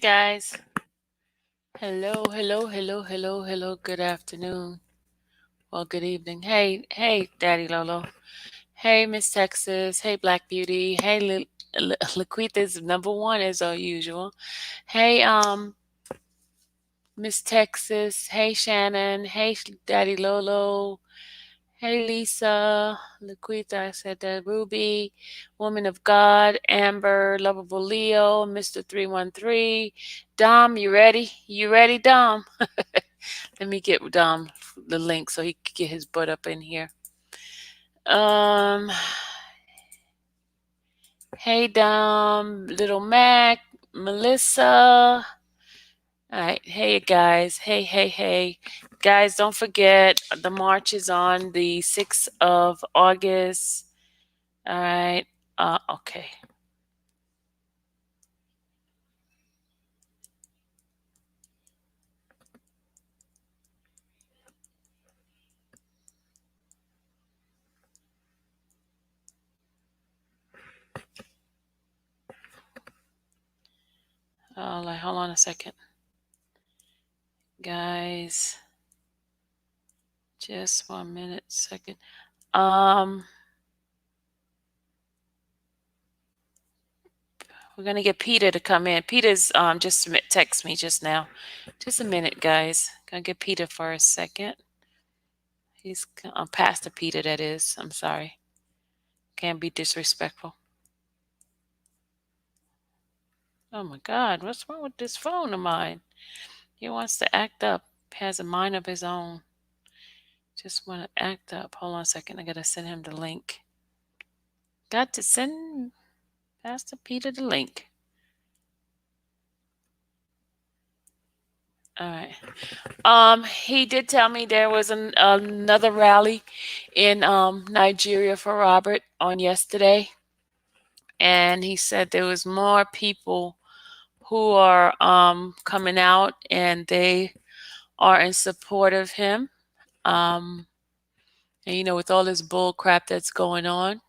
guys. Hello, hello, hello, hello, hello. Good afternoon. Well, good evening. Hey, Daddy Lolo. Hey, Miss Texas. Hey, Black Beauty. Hey, Laquita's number one as usual. Hey, Miss Texas. Hey, Shannon. Hey, Daddy Lolo. Hey, Lisa. Laquita, I said that. Ruby. Woman of God. Amber. Lovable Leo. Mr. 313. Dom, you ready? You ready, Dom? Let me get Dom the link so he can get his butt up in here. Um, hey Dom, Little Mac, Melissa. All right, hey guys, hey, guys! Don't forget the march is on the 6th of August. All right, okay. Hold on a second, guys. Just 1 minute, second. We're gonna get Peter to come in. Peter's just text me just now. Just a minute, guys. Gonna get Peter for a second. He's Pastor Peter, that is. I'm sorry. Can't be disrespectful. Oh my God, what's wrong with this phone of mine? He wants to act up. Has a mind of his own. Just want to act up. Hold on a second. I gotta send him the link. Got to send Pastor Peter the link. All right. He did tell me there was another rally in Nigeria for Robert on yesterday, and he said there was more people who are coming out, and they are in support of him. And with all this bull crap that's going on,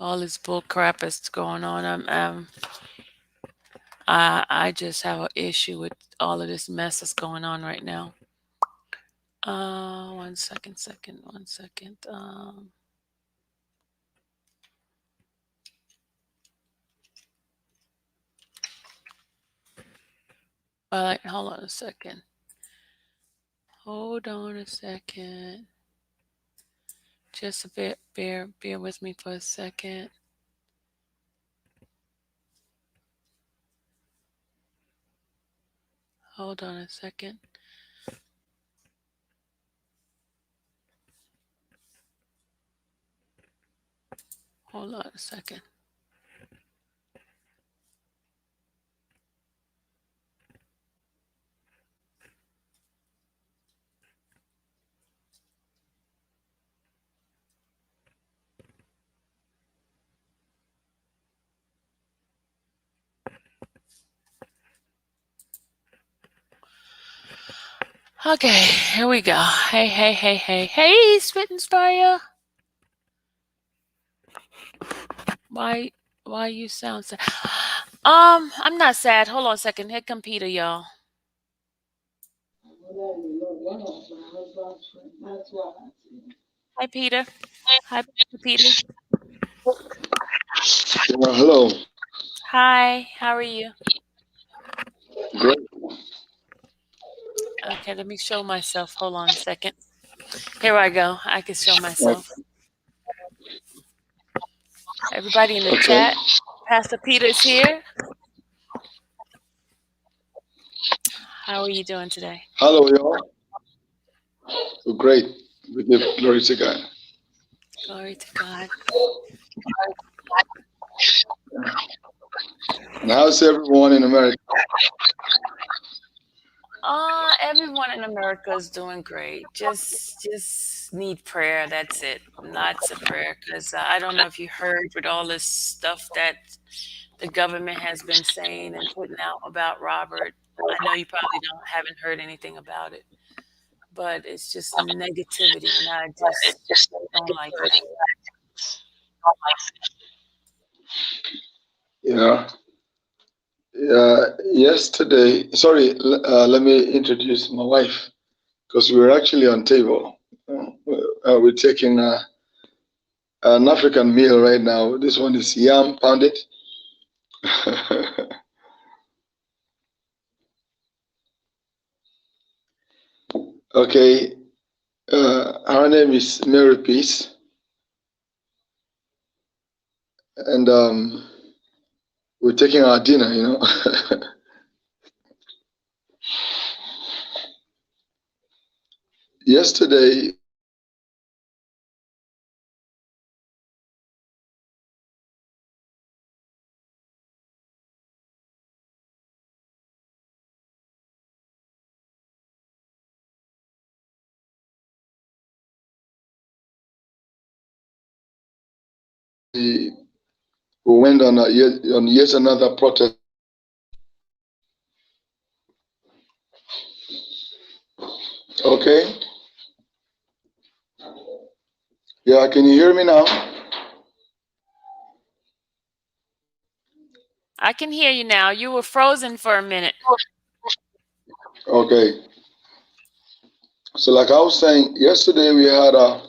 I just have an issue with all of this mess that's going on right now. 1 second. All right, hold on a second. Hold on a second. Just a bit, bear with me for a second. Hold on a second. Hold on a second. Okay, here we go. Hey, Spitting Spire. Why you sound sad? I'm not sad. Hold on a second. Here come Peter, y'all. Hi, Peter. Hi, Peter. Hello. Hi, how are you? Great. Okay, let me show myself. Hold on a second. Here I go. I can show myself. Everybody in the Okay. chat. Pastor Peter's here. How are you doing today? Hello, y'all. Great. We give glory to God. Glory to God. And how's everyone in America? Everyone in America is doing great. Just need prayer. That's it. Lots of prayer. Because I don't know if you heard with all this stuff that the government has been saying and putting out about Robert. I know you probably haven't heard anything about it, but it's just negativity, and I just don't like it. Yeah. Yesterday, sorry, let me introduce my wife because we're actually on table. We're taking an African meal right now. This one is yam pounded. Okay, her name is Mary Peace, and we're taking our dinner. Yesterday, we went on yet another protest. Okay, yeah, can you hear me now? I can hear you now. You were frozen for a minute. Okay, so like I was saying, yesterday we had a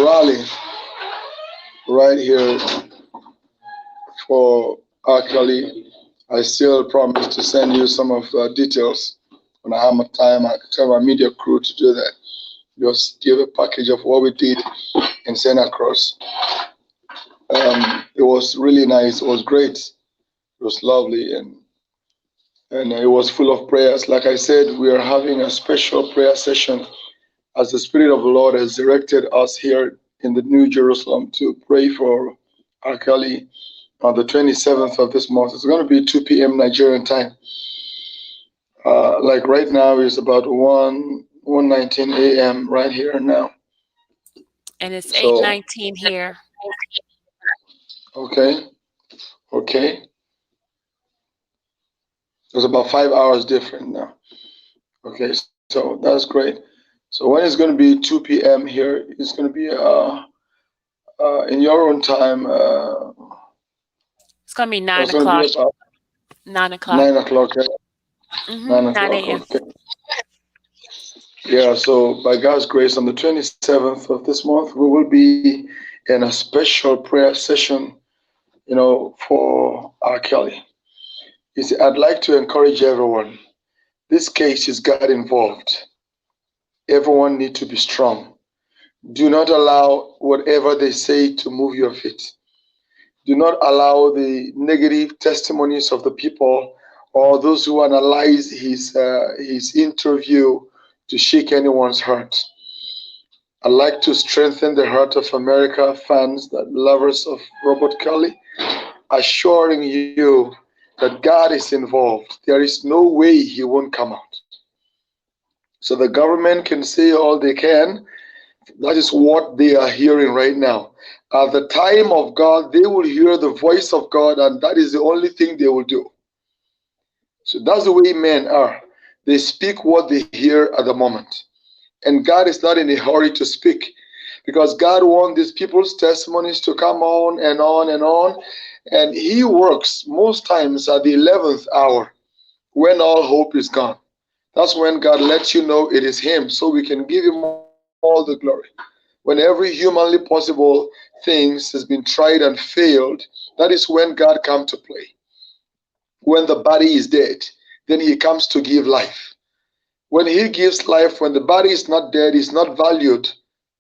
rally right here for R. Kelly. I still promise to send you some of the details when I have my time. I tell my media crew to do that. Just give a package of what we did and send across. It was really nice. It was great. It was lovely, and it was full of prayers. Like I said, we are having a special prayer session as the Spirit of the Lord has directed us here in the New Jerusalem to pray for R. Kelly on the 27th of this month. It's going to be 2 p.m. Nigerian time. Like right now, it's about 1:19 a.m. right here now. And it's So 8:19 here. okay, okay. It's about 5 hours different now. Okay, so that's great. So when it's going to be 2 p.m. here, it's going to be in your own time. It's gonna be 9 It's going to be o'clock. about 9 o'clock. 9 o'clock. 9 9 o'clock. a.m. Okay. Yeah. So by God's grace, on the 27th of this month, we will be in a special prayer session. For R. Kelly. You see, I'd like to encourage everyone. This case has got involved. Everyone needs to be strong. Do not allow whatever they say to move your feet. Do not allow the negative testimonies of the people or those who analyze his interview to shake anyone's heart. I'd like to strengthen the heart of America fans, that lovers of Robert Kelly, assuring you that God is involved. There is no way he won't come out. So the government can say all they can. That is what they are hearing right now. At the time of God, they will hear the voice of God, and that is the only thing they will do. So that's the way men are. They speak what they hear at the moment. And God is not in a hurry to speak because God wants these people's testimonies to come on and on and on. And He works most times at the 11th hour when all hope is gone. That's when God lets you know it is Him, so we can give Him all the glory. When every humanly possible things has been tried and failed, that is when God comes to play. When the body is dead, then He comes to give life. When He gives life, when the body is not dead, is not valued,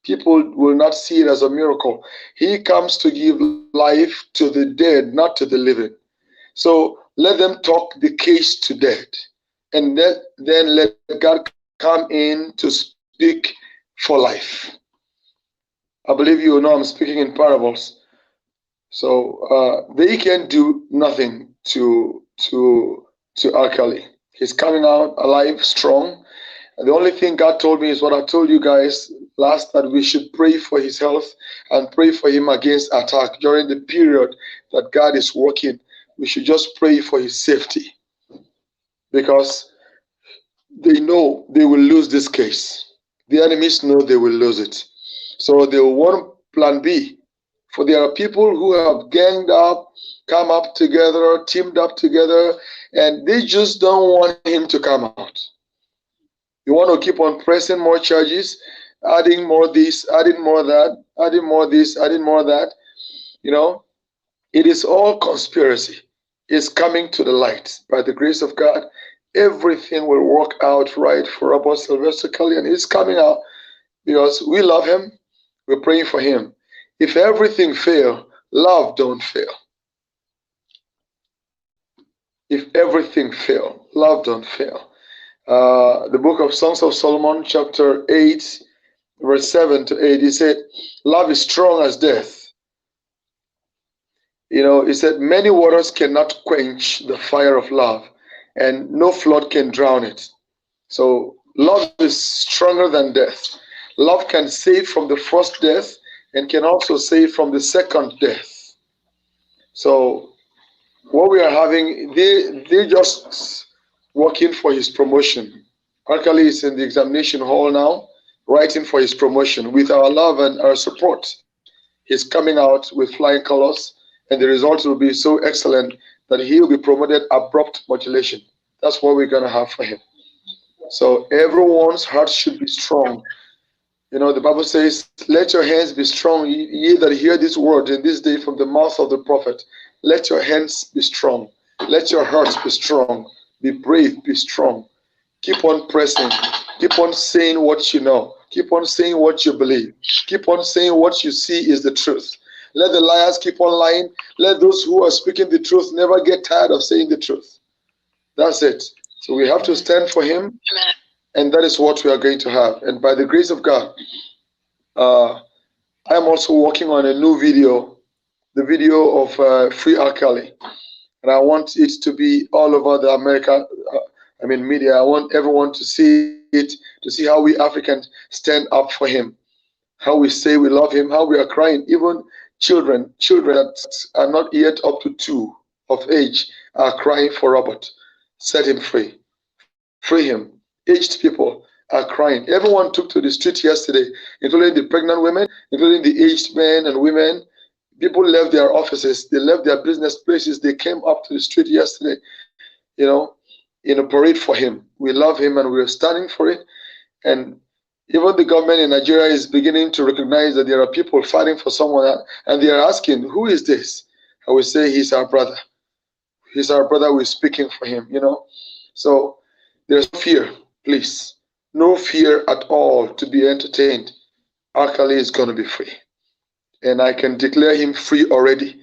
people will not see it as a miracle. He comes to give life to the dead, not to the living. So let them talk the case to death. And then let God come in to speak for life. I believe you know I'm speaking in parables. So they can do nothing to R. Kelly. He's coming out alive, strong. And the only thing God told me is what I told you guys last, that we should pray for his health and pray for him against attack during the period that God is working. We should just pray for his safety because they know they will lose this case. The enemies know they will lose it. So they will want plan B For there are people who have ganged up, come up together, teamed up together, and they just don't want him to come out. You want to keep on pressing more charges, adding more this, adding more that, adding more this, adding more that. You know, it is all conspiracy. It's coming to the light. By the grace of God, everything will work out right for Robert Sylvester Kelly, and he's coming out because we love him. We're praying for him. If everything fail, love don't fail. If everything fail, love don't fail. The book of Songs of Solomon, chapter 8, verse 7 to 8, he said, love is strong as death. You know, he said, many waters cannot quench the fire of love, and no flood can drown it. So love is stronger than death. Love can save from the first death and can also save from the second death. So what we are having, they just working for his promotion. Arkali is in the examination hall now, writing for his promotion. With our love and our support, he's coming out with flying colors, and the results will be so excellent that he will be promoted abrupt modulation. That's what we're going to have for him. So everyone's heart should be strong. You know, the Bible says, let your hands be strong, ye that hear this word in this day from the mouth of the prophet. Let your hands be strong. Let your hearts be strong. Be brave, be strong. Keep on pressing. Keep on saying what you know. Keep on saying what you believe. Keep on saying what you see is the truth. Let the liars keep on lying. Let those who are speaking the truth never get tired of saying the truth. That's it. So we have to stand for him, and that is what we are going to have. And by the grace of God, I am also working on a new video, the video of Free R. Kelly. And I want it to be all over the media. I want everyone to see it, to see how we Africans stand up for him, how we say we love him, how we are crying. Even children that are not yet up to 2 of age are crying for Robert. Set him free. Free him. Aged people are crying. Everyone took to the street yesterday, including the pregnant women, including the aged men and women. People left their offices, they left their business places, they came up to the street yesterday, in a parade for him. We love him and we're standing for it. And even the government in Nigeria is beginning to recognize that there are people fighting for someone, and they are asking, who is this? I will say, he's our brother. He's our brother, we're speaking for him, So there's no fear, please. No fear at all to be entertained. Arkali is going to be free. And I can declare him free already.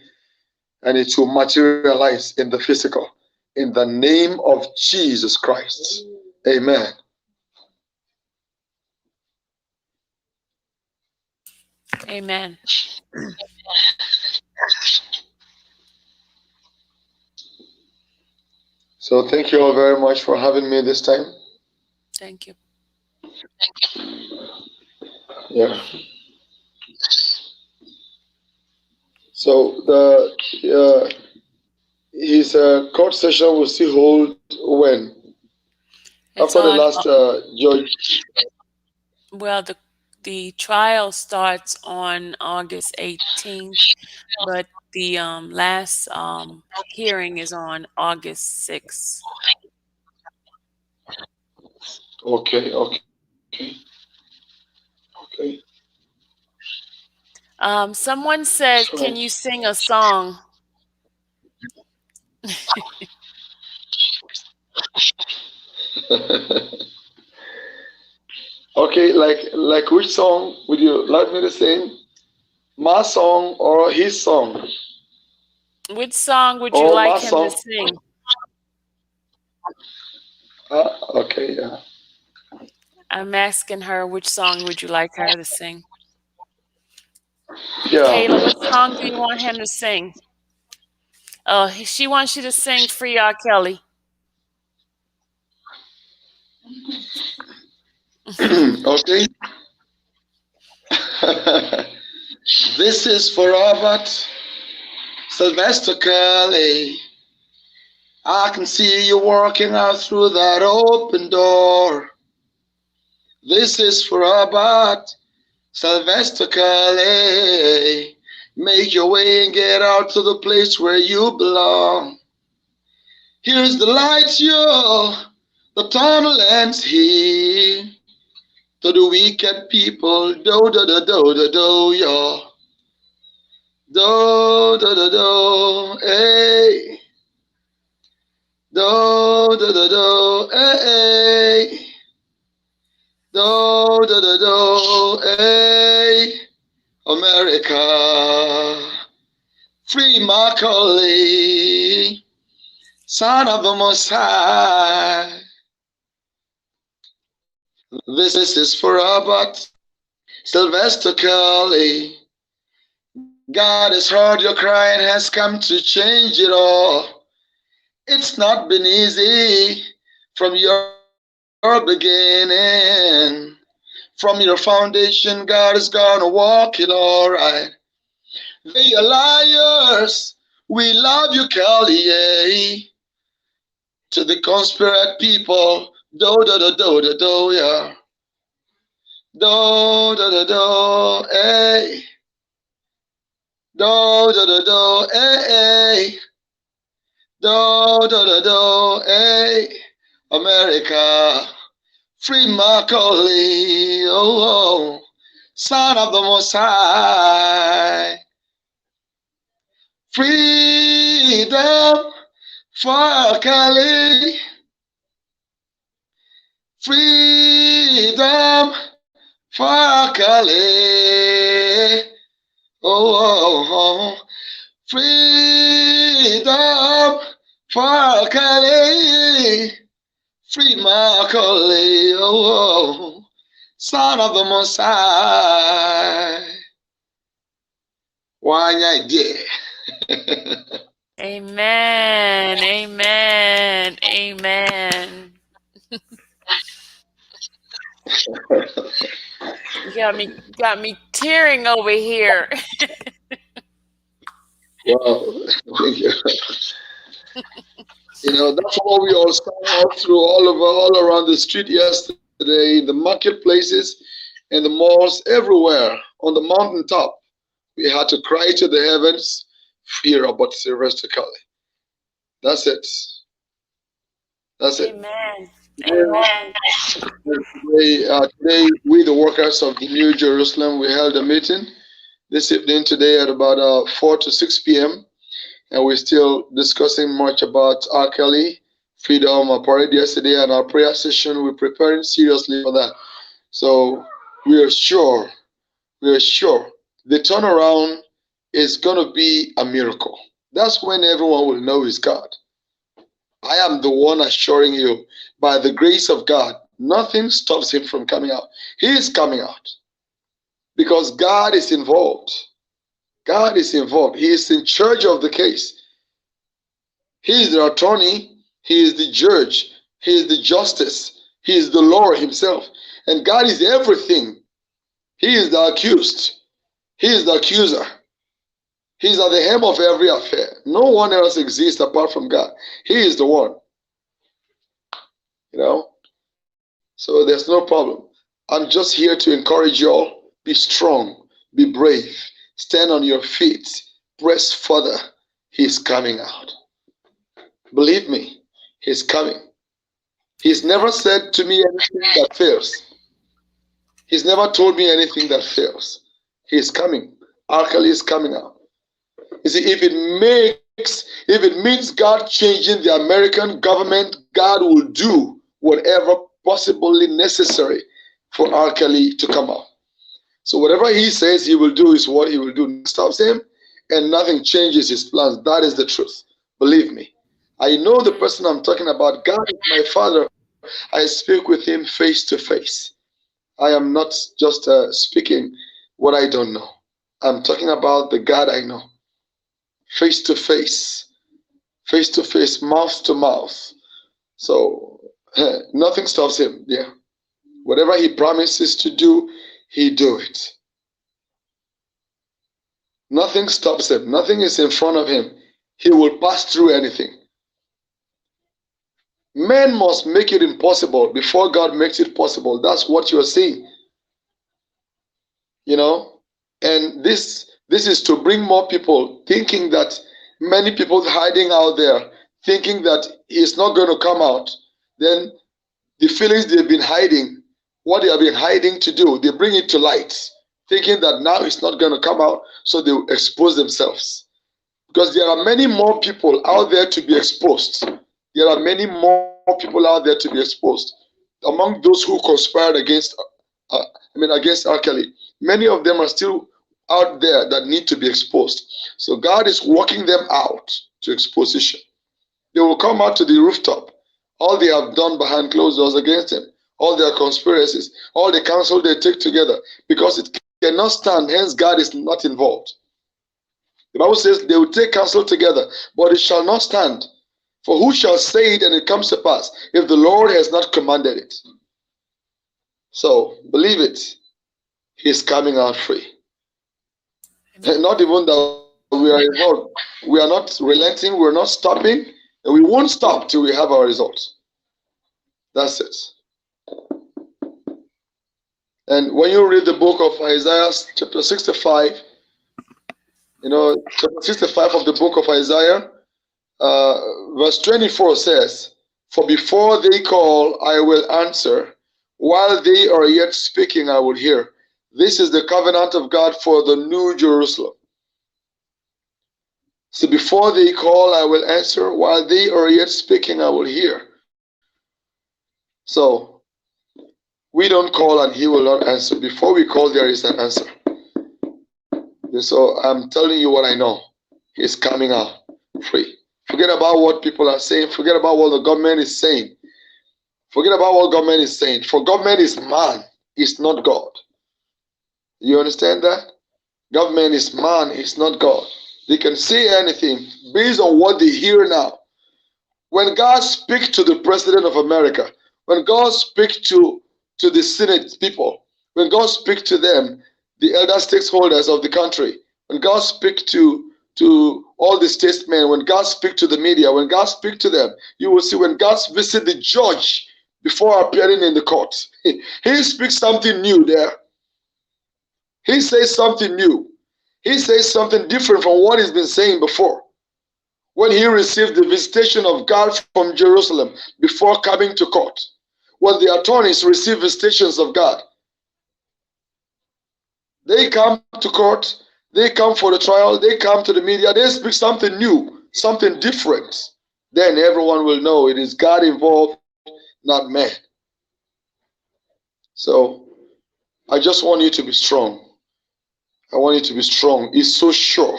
And it will materialize in the physical. In the name of Jesus Christ. Amen. Amen. So thank you all very much for having me this time. Thank you. Yeah. So his court session will still hold when? It's After the last judge. Well, the trial starts on August 18th, but the last hearing is on August 6th. Okay. Someone said, can you sing a song? Okay, like which song would you like me to sing? My song or his song? Which song would you like him to sing? Okay, yeah. I'm asking her, which song would you like her to sing? Yeah. Kayla, what song do you want him to sing? Oh, she wants you to sing Free R. Kelly. Okay. This is for Robert Sylvester Kelly. I can see you walking out through that open door. This is for Robert Sylvester Kelly. Make your way and get out to the place where you belong. Here's the light, yo. The tunnel ends here. To the wicked people, do do do do do do, yo. Do do do do, hey. Do do do do, hey. Do do do do, hey. America, free Macaulay, son of the Most High. This is for Robert Sylvester Kelly. God has heard your cry and has come to change it all. It's not been easy from your beginning. From your foundation, God is gonna walk it all right. They are liars. We love you, Kelly. Yeah. To the conspirate people, do do do do do do, yeah. Do do do do, hey. Do do do do, hey. Do do do do, hey. America, free Macaulay, oh, oh, son of the Most High. Freedom for Kelly. Freedom for Kelly. Oh, oh, oh. Freedom for Kelly. Free Macaulay. Oh, oh, son of the Most High. Why not dear? Amen. Amen. Amen. You got me tearing over here. Wow. You know, that's what we all saw all through all around the street yesterday, in the marketplaces and the malls, everywhere on the mountaintop. We had to cry to the heavens, fear about Sylvester Kelly. That's it. That's it. Amen. Amen. Today, we, the workers of the New Jerusalem, we held a meeting this evening today at about 4 to 6 p.m. And we're still discussing much about R. Kelly, freedom. I prayed yesterday and our prayer session. We're preparing seriously for that. So we are sure the turnaround is going to be a miracle. That's when everyone will know it's God. I am the one assuring you, by the grace of God, nothing stops him from coming out. He is coming out because God is involved. God is involved. He is in charge of the case. He is the attorney. He is the judge. He is the justice. He is the Lord himself. And God is everything. He is the accused. He is the accuser. He's at the helm of every affair. No one else exists apart from God. He is the one. You know? So there's no problem. I'm just here to encourage you all. Be strong. Be brave. Stand on your feet. Press further. He's coming out. Believe me, he's coming. He's never said to me anything that fails. He's never told me anything that fails. He's coming. R. Kelly is coming out. You see, if it means God changing the American government, God will do whatever possibly necessary for R. Kelly to come out. So whatever he says he will do is what he will do. Nothing stops him, and nothing changes his plans. That is the truth. Believe me. I know the person I'm talking about. God is my Father. I speak with him face to face. I am not just speaking what I don't know. I'm talking about the God I know. Face to face, mouth to mouth. So nothing stops him. Yeah, whatever he promises to do, he do it. Nothing stops him. Nothing is in front of him. He will pass through anything. Men must make it impossible before God makes it possible. That's what you're seeing. You know, and this This is to bring more people, thinking that many people hiding out there, thinking that he's not going to come out. Then the feelings they've been hiding, what they have been hiding to do, they bring it to light, thinking that now it's not going to come out, so they will expose themselves. Because there are many more people out there to be exposed. There are many more people out there to be exposed. Among those who conspired against R. Kelly, many of them are still out there that need to be exposed. So God is working them out to exposition. They will come out to the rooftop. All they have done behind closed doors against him, all their conspiracies, all the counsel they take together, because it cannot stand, hence God is not involved. The Bible says they will take counsel together, but it shall not stand. For who shall say it and it comes to pass if the Lord has not commanded it? So believe it, he is coming out free. And not even that we are involved. We are not relenting, we're not stopping, and we won't stop till we have our results. That's it. And when you read the book of Isaiah, chapter 65, chapter 65 of the book of Isaiah, verse 24 says, "For before they call, I will answer. While they are yet speaking, I will hear. This is the covenant of God for the new Jerusalem." So before they call, I will answer. While they are yet speaking, I will hear. So we don't call and he will not answer. Before we call, there is an answer. So I'm telling you what I know. He's coming out free. Forget about what people are saying. Forget about what the government is saying. Forget about what government is saying. For government is man, it's not God. You understand that? Government is man, it's not God. They can say anything based on what they hear now. When God speaks to the President of America, when God speaks to the Senate people, when God speaks to them, the elder stakeholders of the country, when God speaks to all the statesmen, when God speaks to the media, when God speaks to them, you will see when God visits the judge before appearing in the court, he speaks something new there. He says something new. He says something different from what he's been saying before. When he received the visitation of God from Jerusalem before coming to court, when the attorneys receive visitations of God, they come to court, they come for the trial, they come to the media, they speak something new, something different. Then everyone will know it is God involved, not man. So I just want you to be strong. I want you to be strong. It's so sure.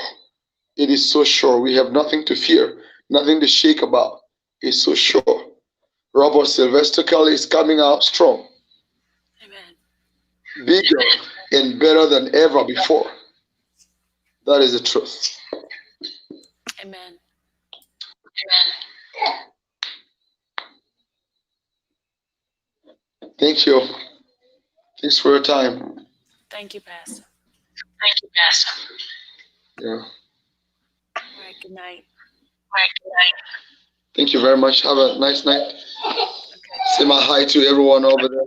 It is so sure. We have nothing to fear, nothing to shake about. It's so sure. Robert Sylvester Kelly is coming out strong. Amen. Bigger and better than ever before. That is the truth. Amen. Thank you. Thanks for your time. Thank you, Pastor. Yeah. All right, good night. Thank you very much. Have a nice night. Okay. Say my hi to everyone over there.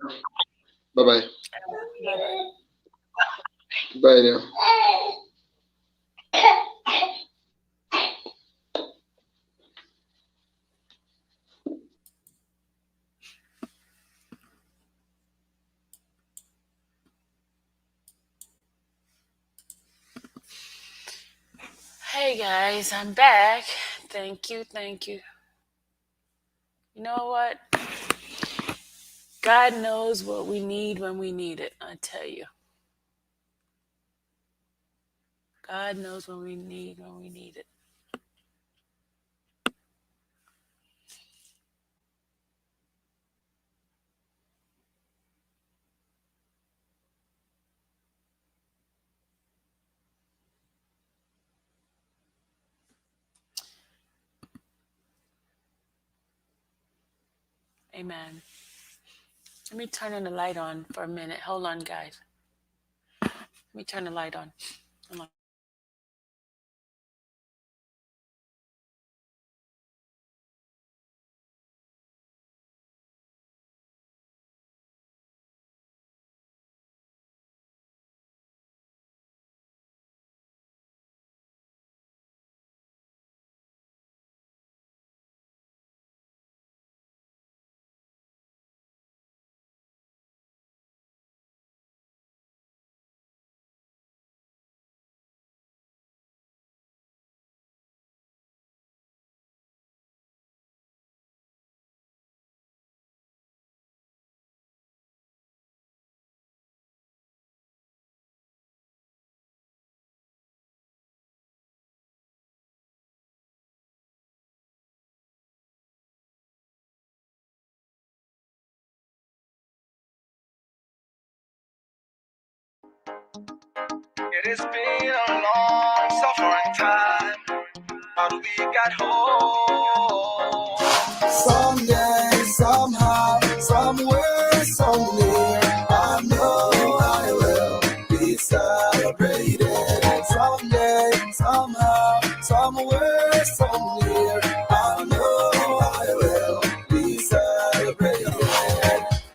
Bye-bye. Bye-bye. Bye now. Hey guys, I'm back. Thank you. You know what? God knows what we need when we need it, I tell you. God knows what we need when we need it. Amen. Let me turn the light on for a minute. Hold on, guys. Let me turn the light on. Hold on. It has been a long suffering time, but we got home. Someday, somehow, somewhere, so near, I know I will be celebrated. Someday, somehow, somewhere, so near, I know I will be celebrated.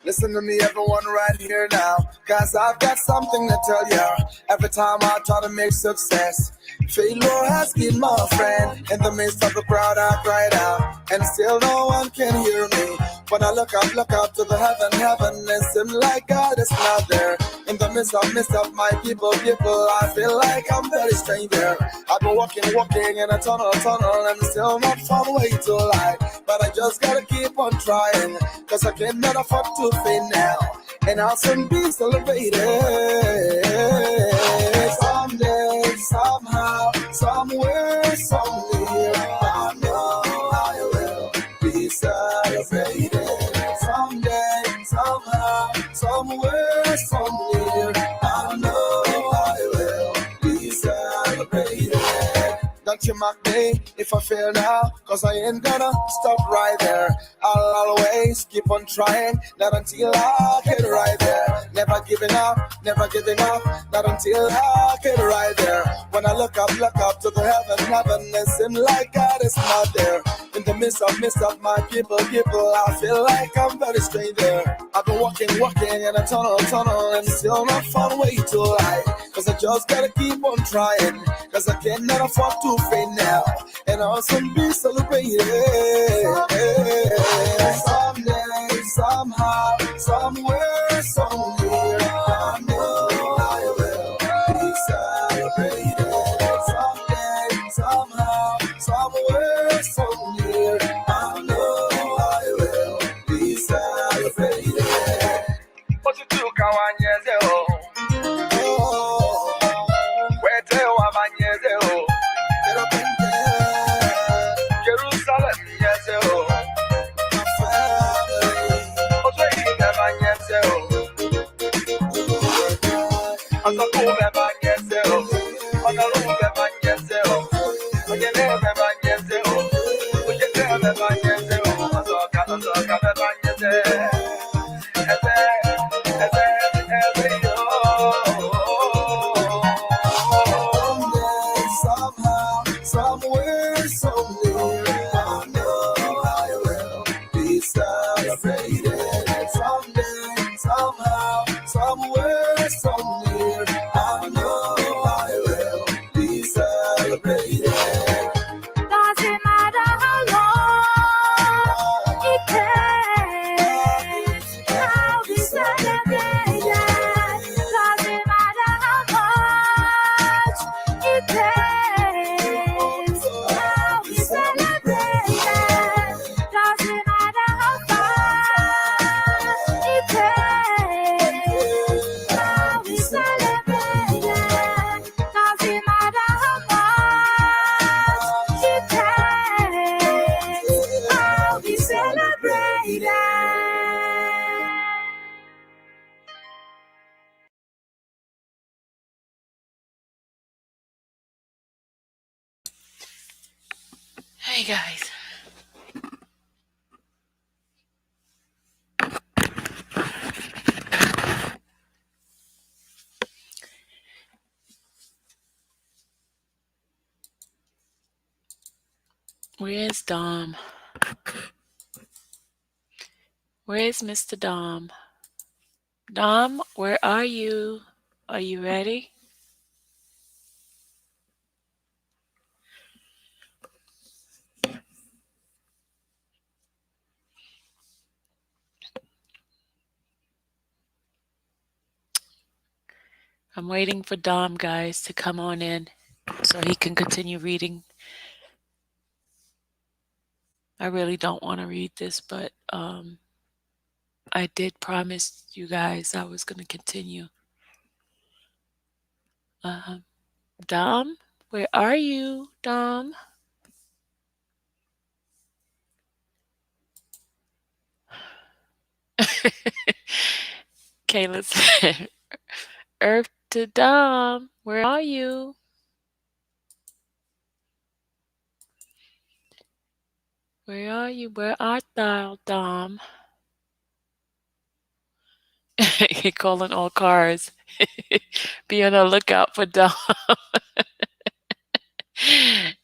Listen to me, everyone, right here now, cause I've got something to tell ya. Every time I try to make success, failure has been my friend. In the midst of the crowd, I cried out, and still no one can hear me. When I look up to the heaven, it seems like God is not there. In the midst of my people, I feel like I'm very stranger. I've been walking in a tunnel, and still not found way to light. But I just gotta keep on trying, cause I cannot afford to fail now, and I'll soon be celebrated. Someday, somehow, somewhere, somewhere, I know I will be celebrated. Someday, somehow, somewhere, somewhere, I know I will be celebrated. Don't you mock me if I fail now, cause I ain't gonna stop right there. I'll always keep on trying, not until I get right there. Never giving up, not until I get right there. When I look up to the heaven, it seems like God is not there. In the midst of my people, I feel like I'm very stranger. I've been walking in a tunnel, and still not found way to light. Cause I just gotta keep on trying, cause I cannot afford to fail now, and I'll soon be celebrated. Someday, somehow, somewhere, somewhere, I know I will be celebrated. Someday, somehow, somewhere, somewhere, I know I will be celebrated. What you do, Kawanyezeo? Where do you have Anyezeo? Jerusalem, Yezeo. Somehow, somewhere, somewhere, I know I will be celebrated. Someday, somehow, somewhere, somewhere, I know I will be celebrated. Doesn't matter how long it takes, I'll be celebrated. Doesn't matter how much it takes, I'll be celebrated. Doesn't matter how far it takes, I'll be celebrated. Doesn't matter how much it takes, I'll be celebrated. Hey guys. Where's Dom? Where's Mr. Dom? Dom, where are you? Are you ready? I'm waiting for Dom, guys, to come on in so he can continue reading. I really don't want to read this, but I did promise you guys I was going to continue. Dom, where are you, Dom? Kayla said, Earth to Dom. Where are you? Where are you? Where art thou, Dom? He calling all cars. Be on the lookout for Dom.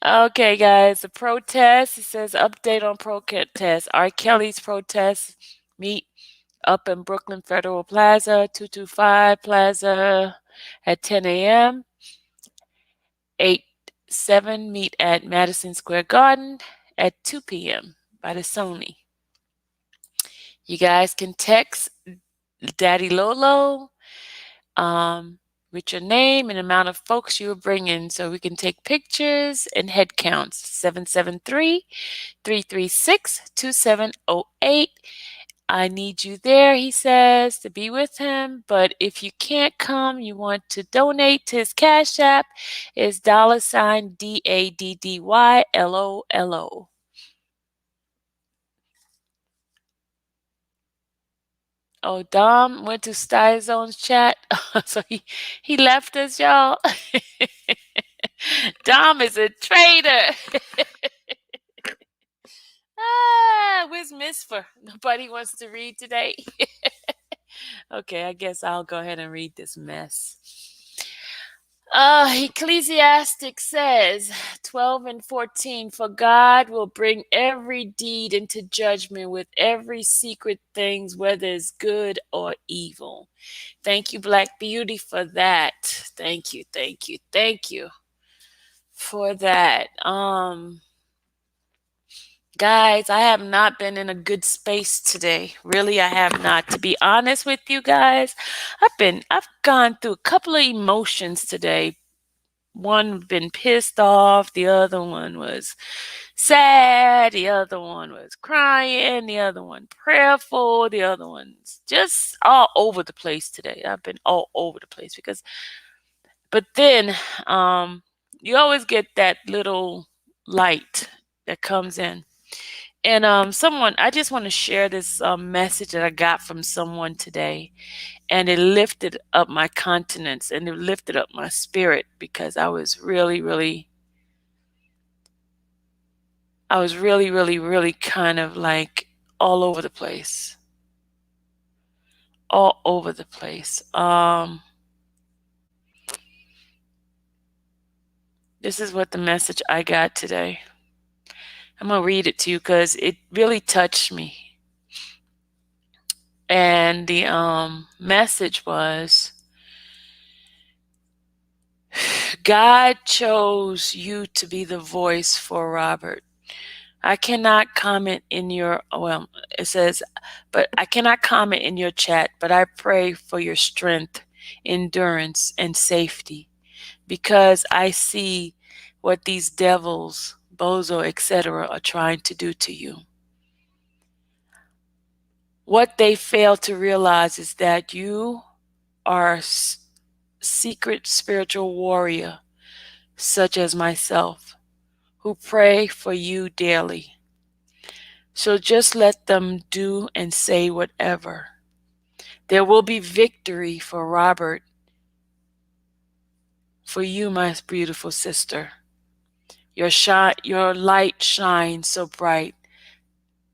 Okay, guys, the protest. It says update on protest. R. Kelly's protest meet up in Brooklyn Federal Plaza, 225 Plaza at 10 a.m. 8-7 meet at Madison Square Garden at 2 p.m. by the Sony. You guys can text Daddy Lolo with your name and amount of folks you are bringing so we can take pictures and head counts. 773-336-2708. I need you there, he says, to be with him. But if you can't come, you want to donate to his Cash App, is $DADDYLOLO. Oh, Dom went to Styzone's chat. So he left us, y'all. Dom is a traitor. Where's Misfer? Nobody wants to read today. Okay, I guess I'll go ahead and read this mess. Ecclesiastic says 12:14, for God will bring every deed into judgment with every secret things, whether it's good or evil. Thank you, Black Beauty, for that. Thank you for that. Guys, I have not been in a good space today. Really, I have not. To be honest with you guys, I've gone through a couple of emotions today. One been pissed off, the other one was sad, the other one was crying, the other one prayerful, the other one's just all over the place today. I've been all over the place but then you always get that little light that comes in. And I just want to share this message that I got from someone today, and it lifted up my countenance and it lifted up my spirit because I was really, really kind of like all over the place. All over the place. This is what the message I got today. I'm going to read it to you because it really touched me. And the message was, God chose you to be the voice for Robert. I cannot comment in your, it says, but I cannot comment in your chat, but I pray for your strength, endurance, and safety because I see what these devils, Bozo, etc., are trying to do to you. What they fail to realize is that you are a secret spiritual warrior, such as myself, who pray for you daily. So just let them do and say whatever. There will be victory for Robert, for you, my beautiful sister. Your light shines so bright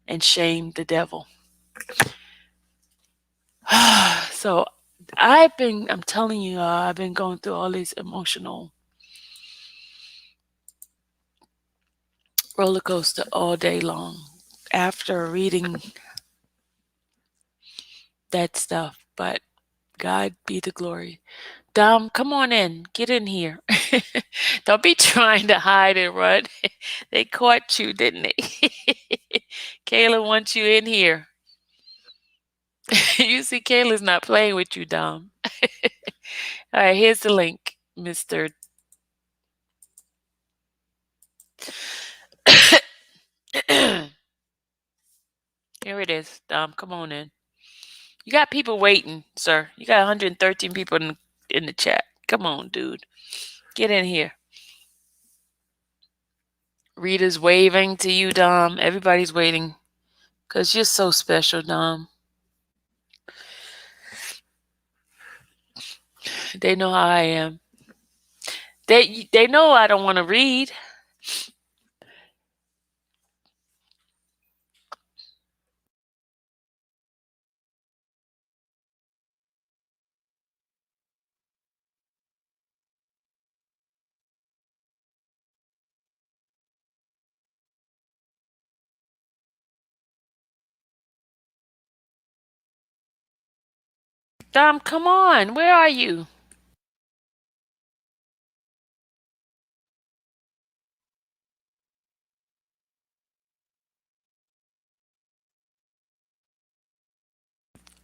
and shame the devil. So I'm telling you, I've been going through all these emotional roller coaster all day long after reading that stuff. But God be the glory. Dom, come on in. Get in here. Don't be trying to hide and run. They caught you, didn't they? Kayla wants you in here. You see, Kayla's not playing with you, Dom. All right, here's the link, Mr. Here it is, Dom. Come on in. You got people waiting, sir. You got 113 people in the chat. Come on, dude. Get in here. Rita's waving to you, Dom. Everybody's waiting because you're so special, Dom. They know how I am. They know I don't want to read. Dom, come on. Where are you?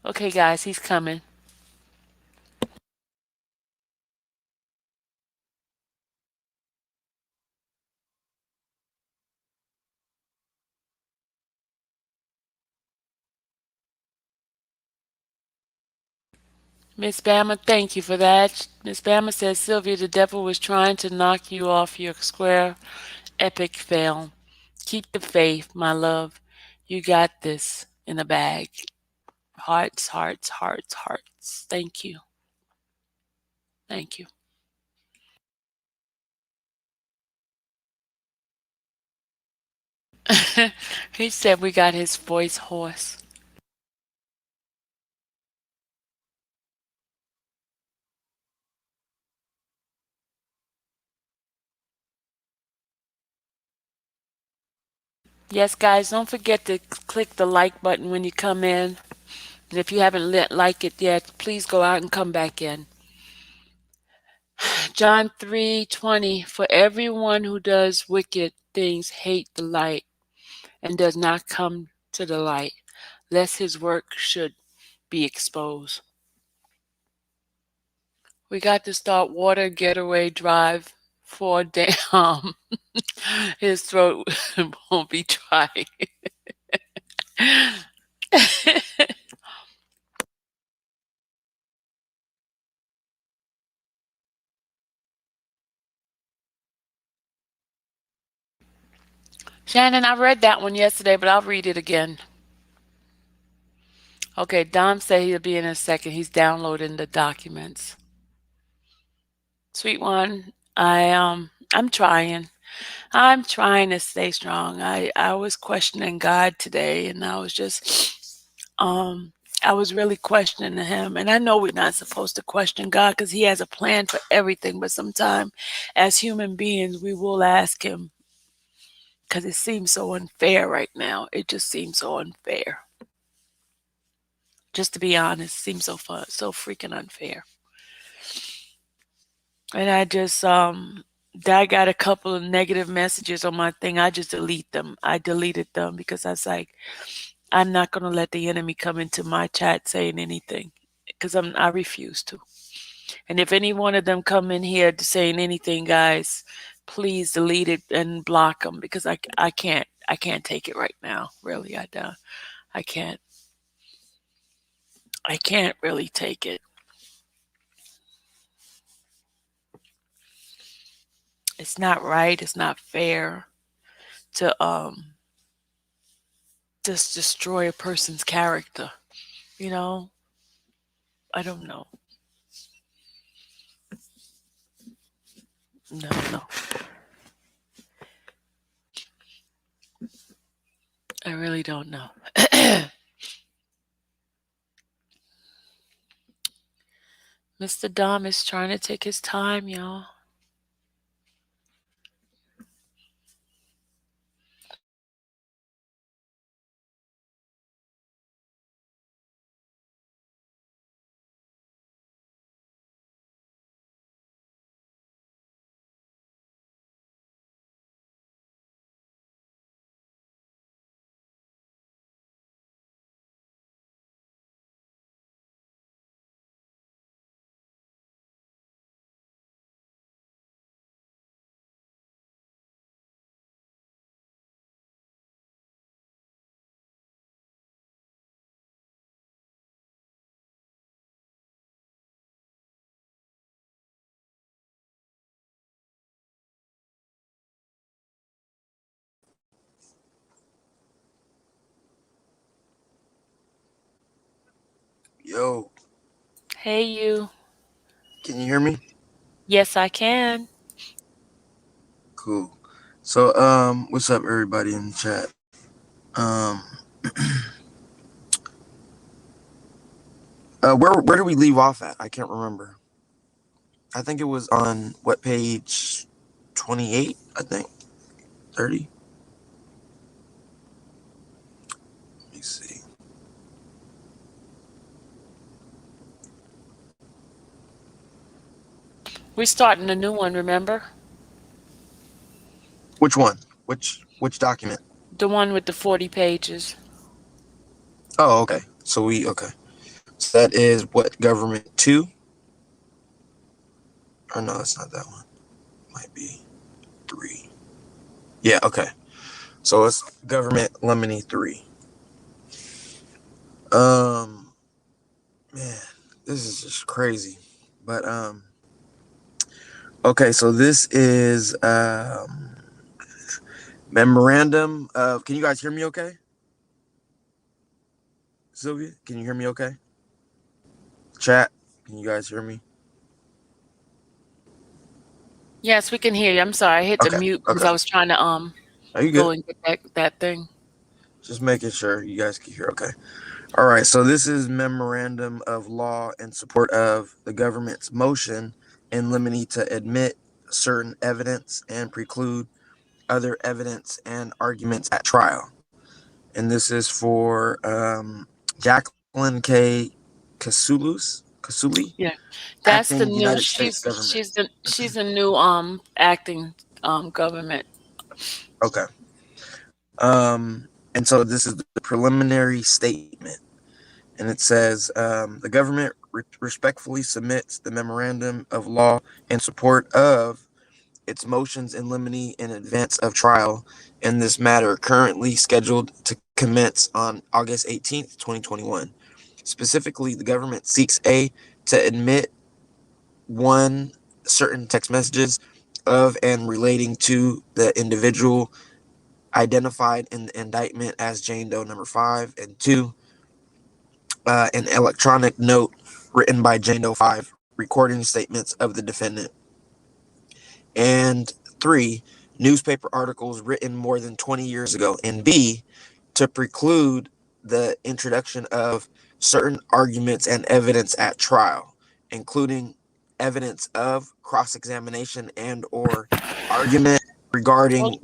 Okay, guys, he's coming. Miss Bama, thank you for that. Miss Bama says, Sylvia, the devil was trying to knock you off your square epic fail. Keep the faith, my love. You got this in a bag. Hearts, hearts, hearts, hearts. Thank you. Thank you. He said we got his voice hoarse. Yes, guys, don't forget to click the like button when you come in. And if you haven't liked it yet, please go out and come back in. John 3:20, for everyone who does wicked things hate the light and does not come to the light, lest his work should be exposed. We got to start water getaway drive for damn. His throat won't be dry. Shannon, I read that one yesterday, but I'll read it again. Okay, Dom said he'll be in a second. He's downloading the documents. Sweet one, I'm trying. I'm trying to stay strong. I was questioning God today, and I was really questioning him. And I know we're not supposed to question God because he has a plan for everything, but sometimes as human beings we will ask him because it seems so unfair right now. It just seems so unfair. Just to be honest, seems so fun, so freaking unfair. And I got a couple of negative messages on my thing. I just delete them. I deleted them because I was like, I'm not gonna let the enemy come into my chat saying anything because I refuse to. And if any one of them come in here to saying anything, guys, please delete it and block them because I can't take it right now. Really, I don't. I can't. I can't really take it. It's not right. It's not fair to just destroy a person's character. You know, I don't know. No, no. I really don't know. Mr. Dom is trying to take his time, y'all. Yo, Hey, you. Can you hear me? Yes, I can. Cool. So, what's up, everybody in the chat? Where do we leave off at? I can't remember. I think it was on what page? 28, I think. 30. Let me see. We're starting a new one, remember? Which one? Which document? The one with the 40 pages. Oh, okay. So So that is what, government 2? Or no, that's not that one. Might be 3. Yeah, okay. So it's government Lemony 3. Man, this is just crazy. But okay, so this is memorandum of, can you guys hear me okay? Sylvia, can you hear me okay? Chat, can you guys hear me? Yes, we can hear you. I'm sorry. I hit the Okay, mute because okay. I was trying to Are you go good? and get that thing. Just making sure you guys can hear okay. All right, so this is memorandum of law in support of the government's motion in limine to admit certain evidence and preclude other evidence and arguments at trial. And this is for Jacqueline K. Kasuli, Yeah, that's the acting new. United States government. She's the new acting government. Okay. And so this is the preliminary statement. And it says the government respectfully submits the memorandum of law in support of its motions in limine in advance of trial in this matter, currently scheduled to commence on August 18th, 2021. Specifically, the government seeks A, to admit 1, certain text messages of and relating to the individual identified in the indictment as Jane Doe number 5, and 2, an electronic note written by Jane Doe 5 recording statements of the defendant, and 3, newspaper articles written more than 20 years ago, and B, to preclude the introduction of certain arguments and evidence at trial, including evidence of cross-examination and or argument regarding.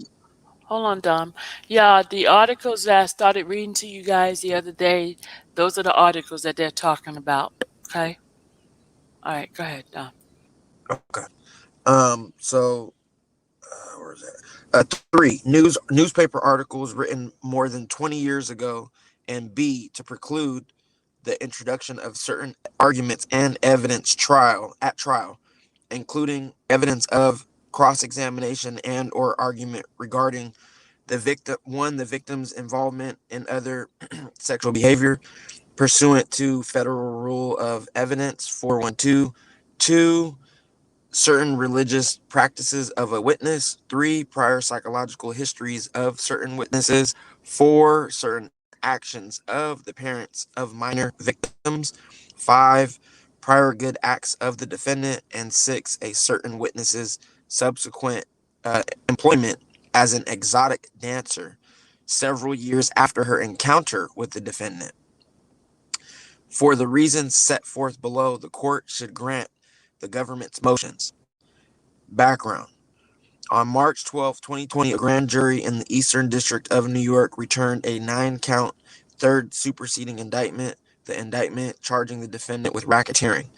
Hold on, Dom. Yeah, the articles that I started reading to you guys the other day, those are the articles that they're talking about. Okay. All right, go ahead, Dom. Okay. So where is that? 3, newspaper articles written more than 20 years ago, and B, to preclude the introduction of certain arguments and evidence at trial, including evidence of cross-examination and or argument regarding the victim's involvement in other sexual behavior pursuant to Federal Rule of Evidence 412, 2, certain religious practices of a witness, 3, prior psychological histories of certain witnesses, 4, certain actions of the parents of minor victims, 5, prior good acts of the defendant, and 6, a certain witness's subsequent employment as an exotic dancer several years after her encounter with the defendant. For the reasons set forth below, the court should grant the government's motions. Background. On March 12, 2020, a grand jury in the Eastern District of New York returned a 9-count third superseding indictment, the indictment charging the defendant with racketeering,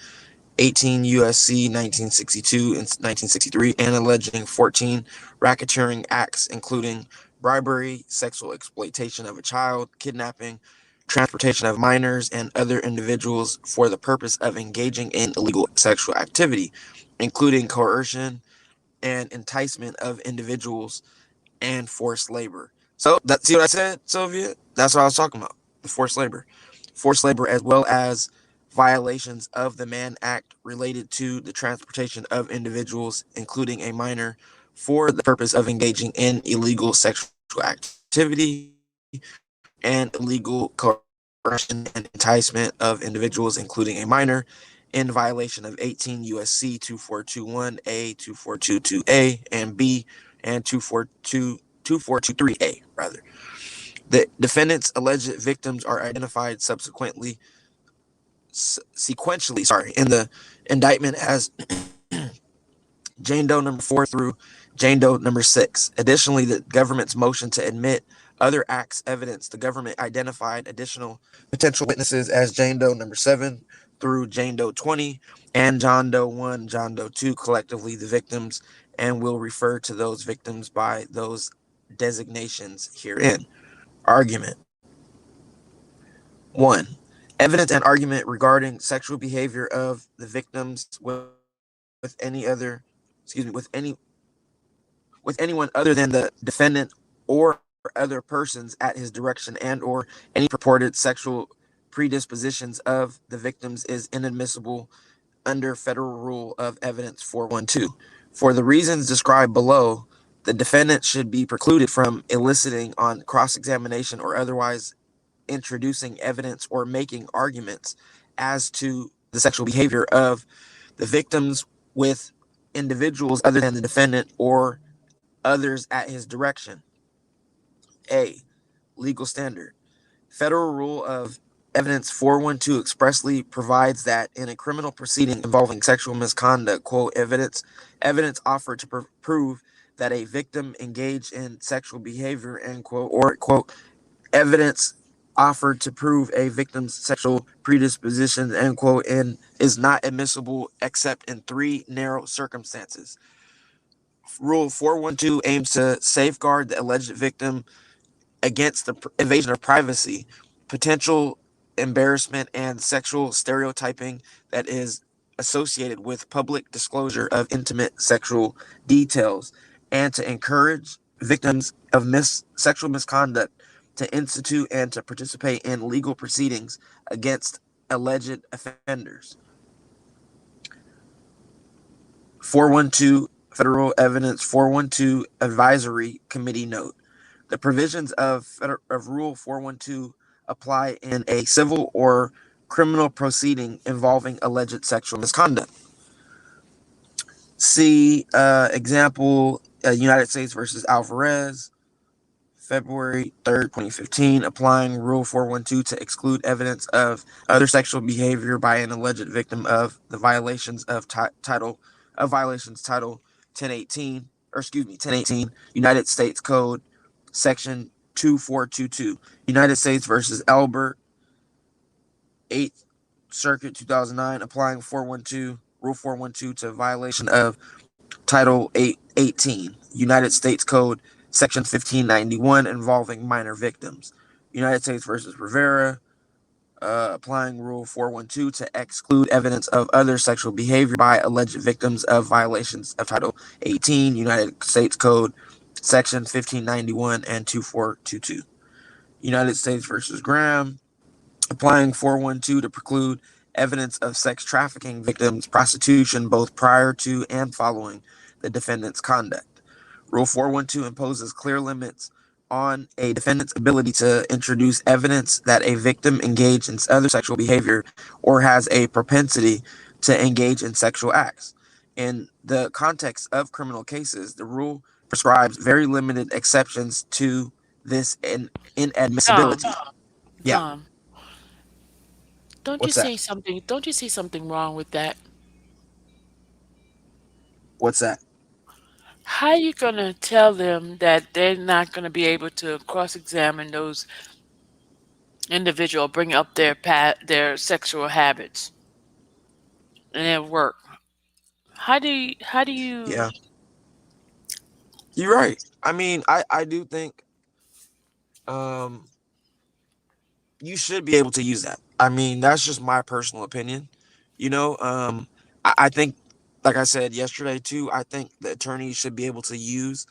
18 U.S.C. 1962 and 1963, and alleging 14 racketeering acts, including bribery, sexual exploitation of a child, kidnapping, transportation of minors and other individuals for the purpose of engaging in illegal sexual activity, including coercion and enticement of individuals and forced labor. So see what I said, Sylvia? That's what I was talking about, the forced labor, as well as violations of the Mann Act related to the transportation of individuals, including a minor, for the purpose of engaging in illegal sexual activity and illegal coercion and enticement of individuals, including a minor, in violation of 18 USC 2421A, 2422A, and B, and 2423A, rather. The defendant's alleged victims are identified sequentially, in the indictment as Jane Doe number 4 through Jane Doe number 6. Additionally, the government's motion to admit other acts evidence, the government identified additional potential witnesses as Jane Doe number 7 through Jane Doe 20 and John Doe 1, John Doe 2, collectively the victims, and will refer to those victims by those designations herein. Argument 1. Evidence and argument regarding sexual behavior of the victims with anyone other than the defendant or other persons at his direction, and or any purported sexual predispositions of the victims is inadmissible under Federal Rule of Evidence 412. For the reasons described below, the defendant should be precluded from eliciting on cross-examination or otherwise introducing evidence or making arguments as to the sexual behavior of the victims with individuals other than the defendant or others at his direction. A. Legal standard. Federal Rule of Evidence 412 expressly provides that in a criminal proceeding involving sexual misconduct, quote, evidence offered to prove that a victim engaged in sexual behavior, end quote, or, quote, evidence offered to prove a victim's sexual predisposition, end quote, and is not admissible except in 3 narrow circumstances. Rule 412 aims to safeguard the alleged victim against the invasion of privacy, potential embarrassment, and sexual stereotyping that is associated with public disclosure of intimate sexual details, and to encourage victims of sexual misconduct to institute and to participate in legal proceedings against alleged offenders. 412 Federal Evidence 412 Advisory Committee Note. The provisions of Rule 412 apply in a civil or criminal proceeding involving alleged sexual misconduct. See example, United States versus Alvarez, February 3rd, 2015, applying Rule 412 to exclude evidence of other sexual behavior by an alleged victim of the violations of Title 1018, United States Code, Section 2422, United States versus Albert, 8th Circuit, 2009, applying Rule 412 to violation of Title 18, United States Code, Section 1591, involving minor victims. United States versus Rivera, applying Rule 412 to exclude evidence of other sexual behavior by alleged victims of violations of Title 18, United States Code, Section 1591 and 2422. United States versus Graham, applying 412 to preclude evidence of sex trafficking victims' prostitution both prior to and following the defendant's conduct. Rule 412 imposes clear limits on a defendant's ability to introduce evidence that a victim engaged in other sexual behavior or has a propensity to engage in sexual acts. In the context of criminal cases, the rule prescribes very limited exceptions to this inadmissibility. Yeah. Tom, don't you What's that? see something? Don't you see something wrong with that? What's that? How are you gonna tell them that they're not gonna be able to cross-examine those individual, bring up their sexual habits and their work? How do you Yeah, you're right. I mean, I do think you should be able to use that. I mean, that's just my personal opinion. I think, like I said yesterday too, I think the attorneys should be able to use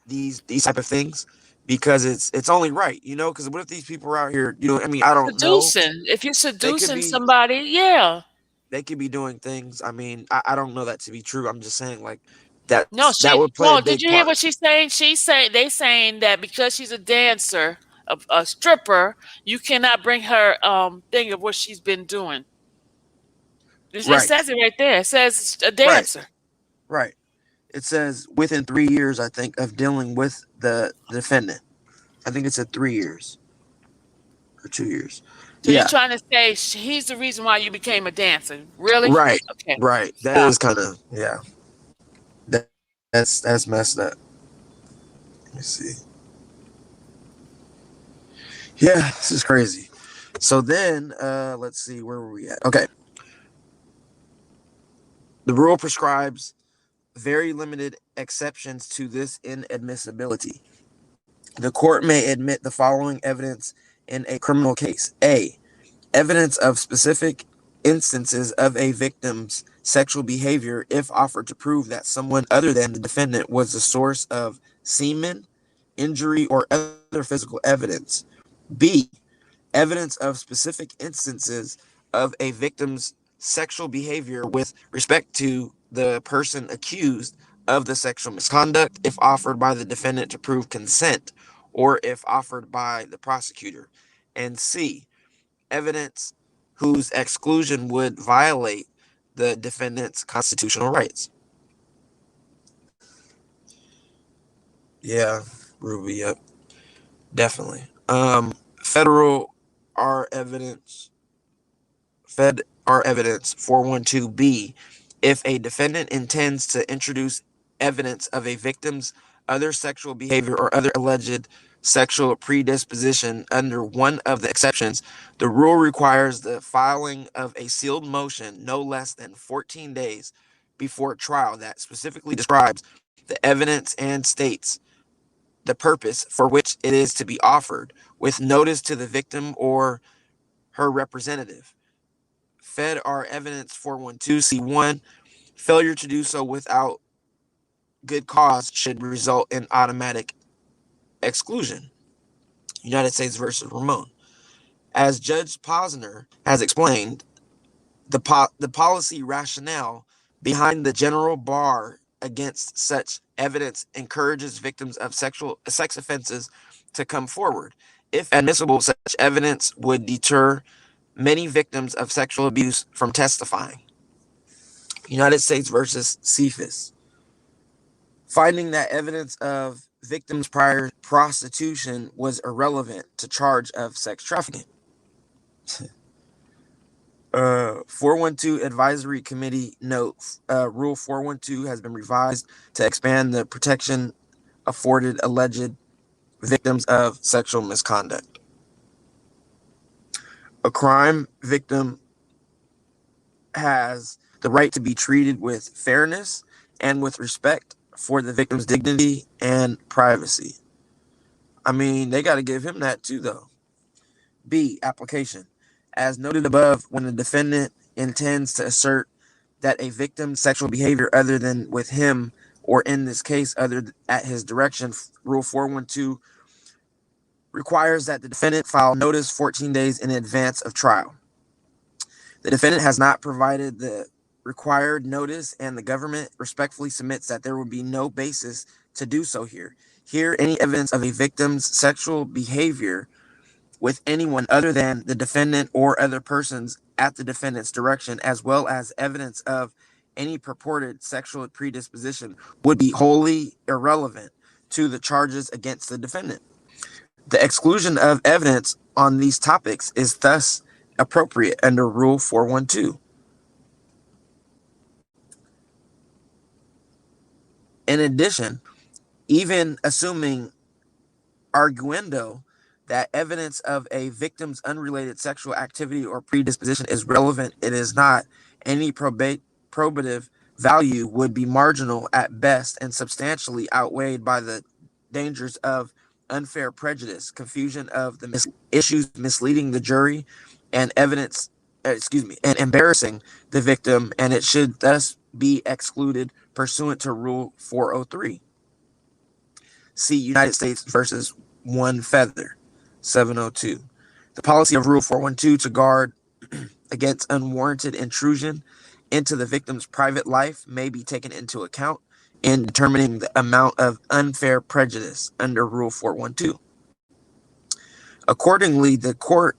these type of things because it's only right, because what if these people are out here, I mean, I don't know. seducing? If you're They could seducing be somebody, yeah. they could be doing things. I mean, I don't know that to be true. I'm just saying like No, that she would play a well, did big you hear part. what she's saying? They saying that because she's a dancer, a stripper, you cannot bring her thing of what she's been doing. It Right. says it right there. It says a Right. dancer. Right. It says within 3 years, I think, of dealing with the defendant. I think it said 3 years or 2 years. So you're Yeah. trying to say he's the reason why you became a dancer? Really? Right. Okay. Right. That is kind of, yeah. That's messed up. Let me see. Yeah, this is crazy. So then, let's see, where were we at? Okay. The rule prescribes very limited exceptions to this inadmissibility. The court may admit the following evidence in a criminal case. A, evidence of specific instances of a victim's sexual behavior if offered to prove that someone other than the defendant was the source of semen, injury, or other physical evidence. B, evidence of specific instances of a victim's sexual behavior with respect to the person accused of the sexual misconduct if offered by the defendant to prove consent or if offered by the prosecutor. And C, evidence whose exclusion would violate the defendant's constitutional rights. Yeah, Ruby, yep, definitely. Federal R evidence, Fed R evidence 412B. If a defendant intends to introduce evidence of a victim's other sexual behavior or other alleged sexual predisposition under one of the exceptions, the rule requires the filing of a sealed motion no less than 14 days before trial that specifically describes the evidence and states the purpose for which it is to be offered, with notice to the victim or her representative. Fed R evidence 412C1. Failure to do so without good cause should result in automatic exclusion. United States versus Ramon. As Judge Posner has explained, the policy rationale behind the general bar against such evidence encourages victims of sex offenses to come forward. If admissible, such evidence would deter many victims of sexual abuse from testifying. United States versus Cephas. Finding that evidence of victims' prior prostitution was irrelevant to charge of sex trafficking. 412 Advisory Committee note, Rule 412 has been revised to expand the protection afforded alleged victims of sexual misconduct. A crime victim has the right to be treated with fairness and with respect for the victim's dignity and privacy. I mean, they got to give him that too, though. B, application. As noted above, when the defendant intends to assert that a victim's sexual behavior other than with him, or in this case, other at his direction, Rule 412 requires that the defendant file notice 14 days in advance of trial. The defendant has not provided the required notice, and the government respectfully submits that there would be no basis to do so here. Here, any evidence of a victim's sexual behavior with anyone other than the defendant or other persons at the defendant's direction, as well as evidence of any purported sexual predisposition, would be wholly irrelevant to the charges against the defendant. The exclusion of evidence on these topics is thus appropriate under Rule 412. In addition, even assuming arguendo that evidence of a victim's unrelated sexual activity or predisposition is relevant, it is not. Any probative value would be marginal at best and substantially outweighed by the dangers of unfair prejudice, confusion of the issues, misleading the jury, and and embarrassing the victim, and it should thus be excluded pursuant to Rule 403. See United States versus One Feather, 702. The policy of Rule 412 to guard against unwarranted intrusion into the victim's private life may be taken into account in determining the amount of unfair prejudice under Rule 412. Accordingly, the court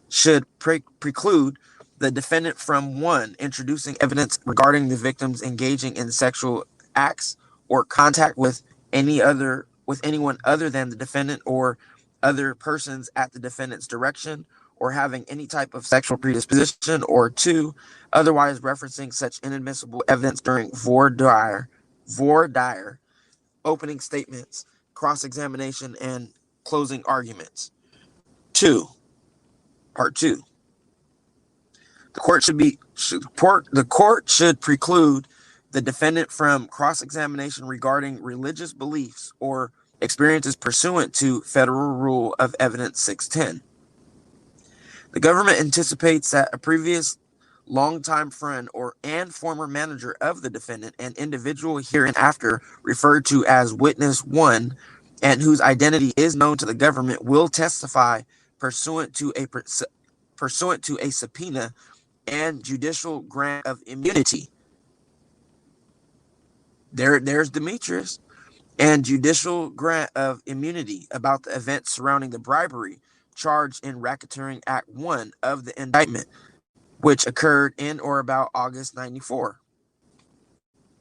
should preclude the defendant from 1, introducing evidence regarding the victims engaging in sexual acts or contact with anyone other than the defendant or other persons at the defendant's direction, or having any type of sexual predisposition, or 2, otherwise referencing such inadmissible evidence during voir dire, opening statements, cross-examination, and closing arguments. Part 2. The court should preclude the defendant from cross-examination regarding religious beliefs or experiences pursuant to Federal Rule of Evidence 610. The government anticipates that a previous longtime friend and former manager of the defendant, an individual hereinafter referred to as Witness 1, and whose identity is known to the government, will testify pursuant to a subpoena and judicial grant of immunity. There's Demetrius. And judicial grant of immunity about the events surrounding the bribery charged in Racketeering Act 1 of the indictment, which occurred in or about August 94.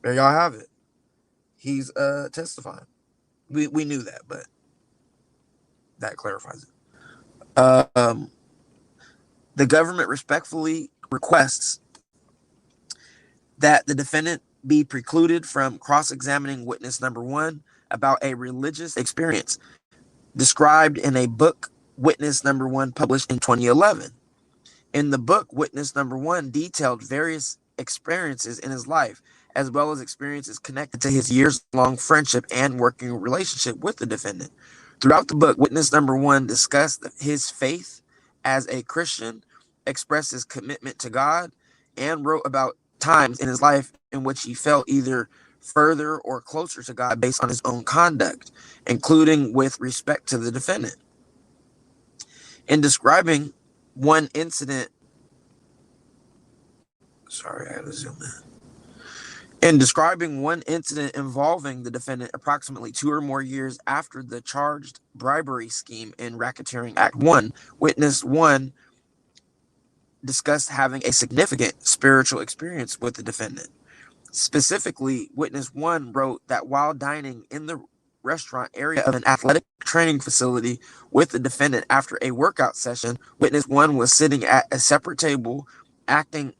There y'all have it. He's testifying. We knew that, but that clarifies it. The government respectfully requests that the defendant be precluded from cross-examining witness number 1 about a religious experience described in a book, Witness number 1, published in 2011. In the book, Witness number 1 detailed various experiences in his life, as well as experiences connected to his years-long friendship and working relationship with the defendant. Throughout the book, Witness number 1 discussed his faith as a Christian, expressed his commitment to God, and wrote about times in his life in which he felt either further or closer to God based on his own conduct, including with respect to the defendant. In describing one incident, I had to zoom in. In describing one incident involving the defendant approximately 2 or more years after the charged bribery scheme in Racketeering Act 1, Witness 1 discussed having a significant spiritual experience with the defendant. Specifically, Witness 1 wrote that while dining in the restaurant area of an athletic training facility with the defendant after a workout session, Witness 1 was sitting at a separate table, acting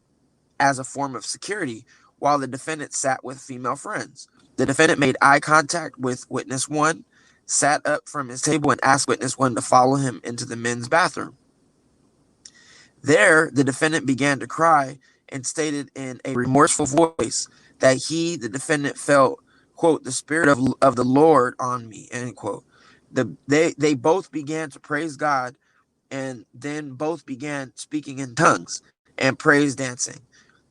as a form of security, while the defendant sat with female friends. The defendant made eye contact with Witness 1, sat up from his table, and asked Witness 1 to follow him into the men's bathroom. There, the defendant began to cry and stated in a remorseful voice that he, the defendant, felt, quote, the Spirit of the Lord on me, end quote. They both began to praise God, and then both began speaking in tongues and praise dancing.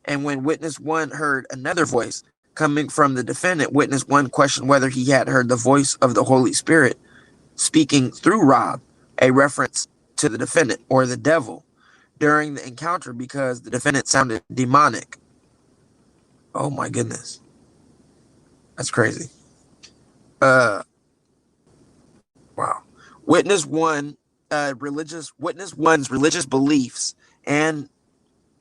And when Witness 1 heard another voice coming from the defendant, Witness 1 questioned whether he had heard the voice of the Holy Spirit speaking through Rob, a reference to the defendant or the devil, during the encounter, because the defendant sounded demonic. Oh my goodness. That's crazy. Wow. Witness 1's religious beliefs and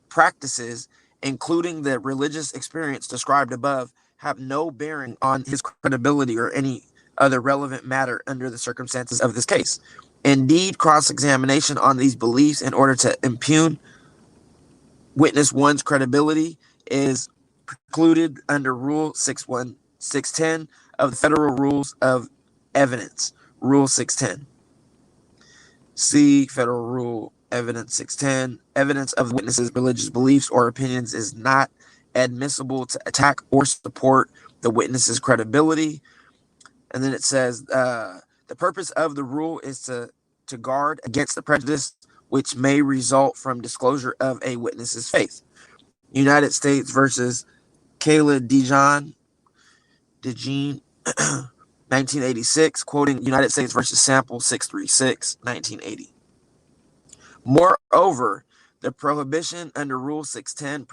practices, including the religious experience described above, have no bearing on his credibility or any other relevant matter under the circumstances of this case. Indeed, cross-examination on these beliefs in order to impugn Witness 1's credibility is precluded under Rule 610 of the Federal Rules of Evidence, Rule 610. See Federal Rule Evidence 610. Evidence of the witness's religious beliefs or opinions is not admissible to attack or support the witness's credibility. And then it says, the purpose of the rule is to guard against the prejudice which may result from disclosure of a witness's faith. United States versus Kayla DeJean, 1986, quoting United States versus Sample 636, 1980. Moreover, the prohibition under Rule 610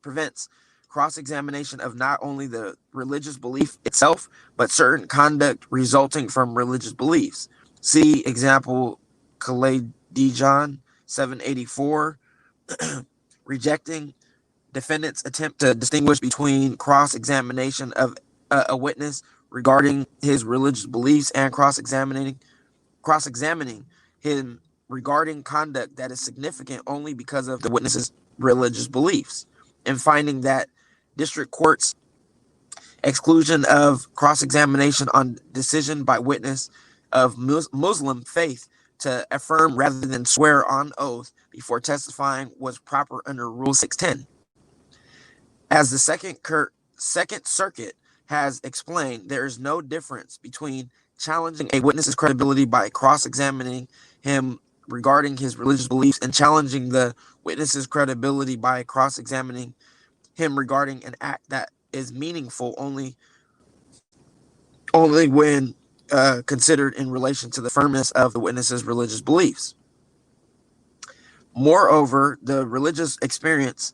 prevents cross-examination of not only the religious belief itself, but certain conduct resulting from religious beliefs. See example Kaladijan 784, rejecting defendant's attempt to distinguish between cross-examination of a witness regarding his religious beliefs and cross-examining him regarding conduct that is significant only because of the witness's religious beliefs, and finding that district court's exclusion of cross-examination on decision by witness of Muslim faith to affirm rather than swear on oath before testifying was proper under Rule 610. As the Second Circuit has explained, there is no difference between challenging a witness's credibility by cross-examining him regarding his religious beliefs and challenging the witness's credibility by cross-examining him regarding an act that is meaningful only when considered in relation to the firmness of the witness's religious beliefs. Moreover, the religious experience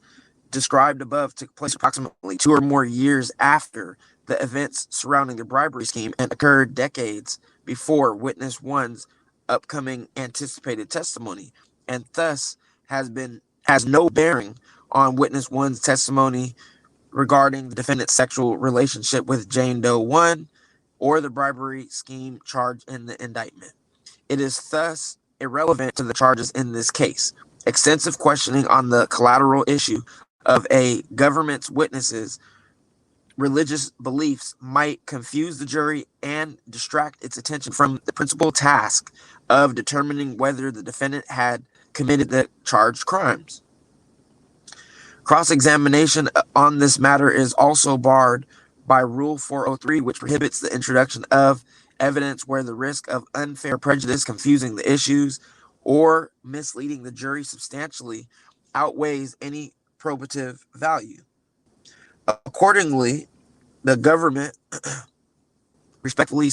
described above took place approximately 2 or more years after the events surrounding the bribery scheme and occurred decades before witness one's upcoming anticipated testimony, and thus has no bearing on witness one's testimony regarding the defendant's sexual relationship with Jane Doe 1 or the bribery scheme charged in the indictment. It is thus irrelevant to the charges in this case. Extensive questioning on the collateral issue of a government's witnesses' religious beliefs might confuse the jury and distract its attention from the principal task of determining whether the defendant had committed the charged crimes. Cross-examination on this matter is also barred by Rule 403, which prohibits the introduction of evidence where the risk of unfair prejudice, confusing the issues, or misleading the jury substantially outweighs any probative value. Accordingly, the government respectfully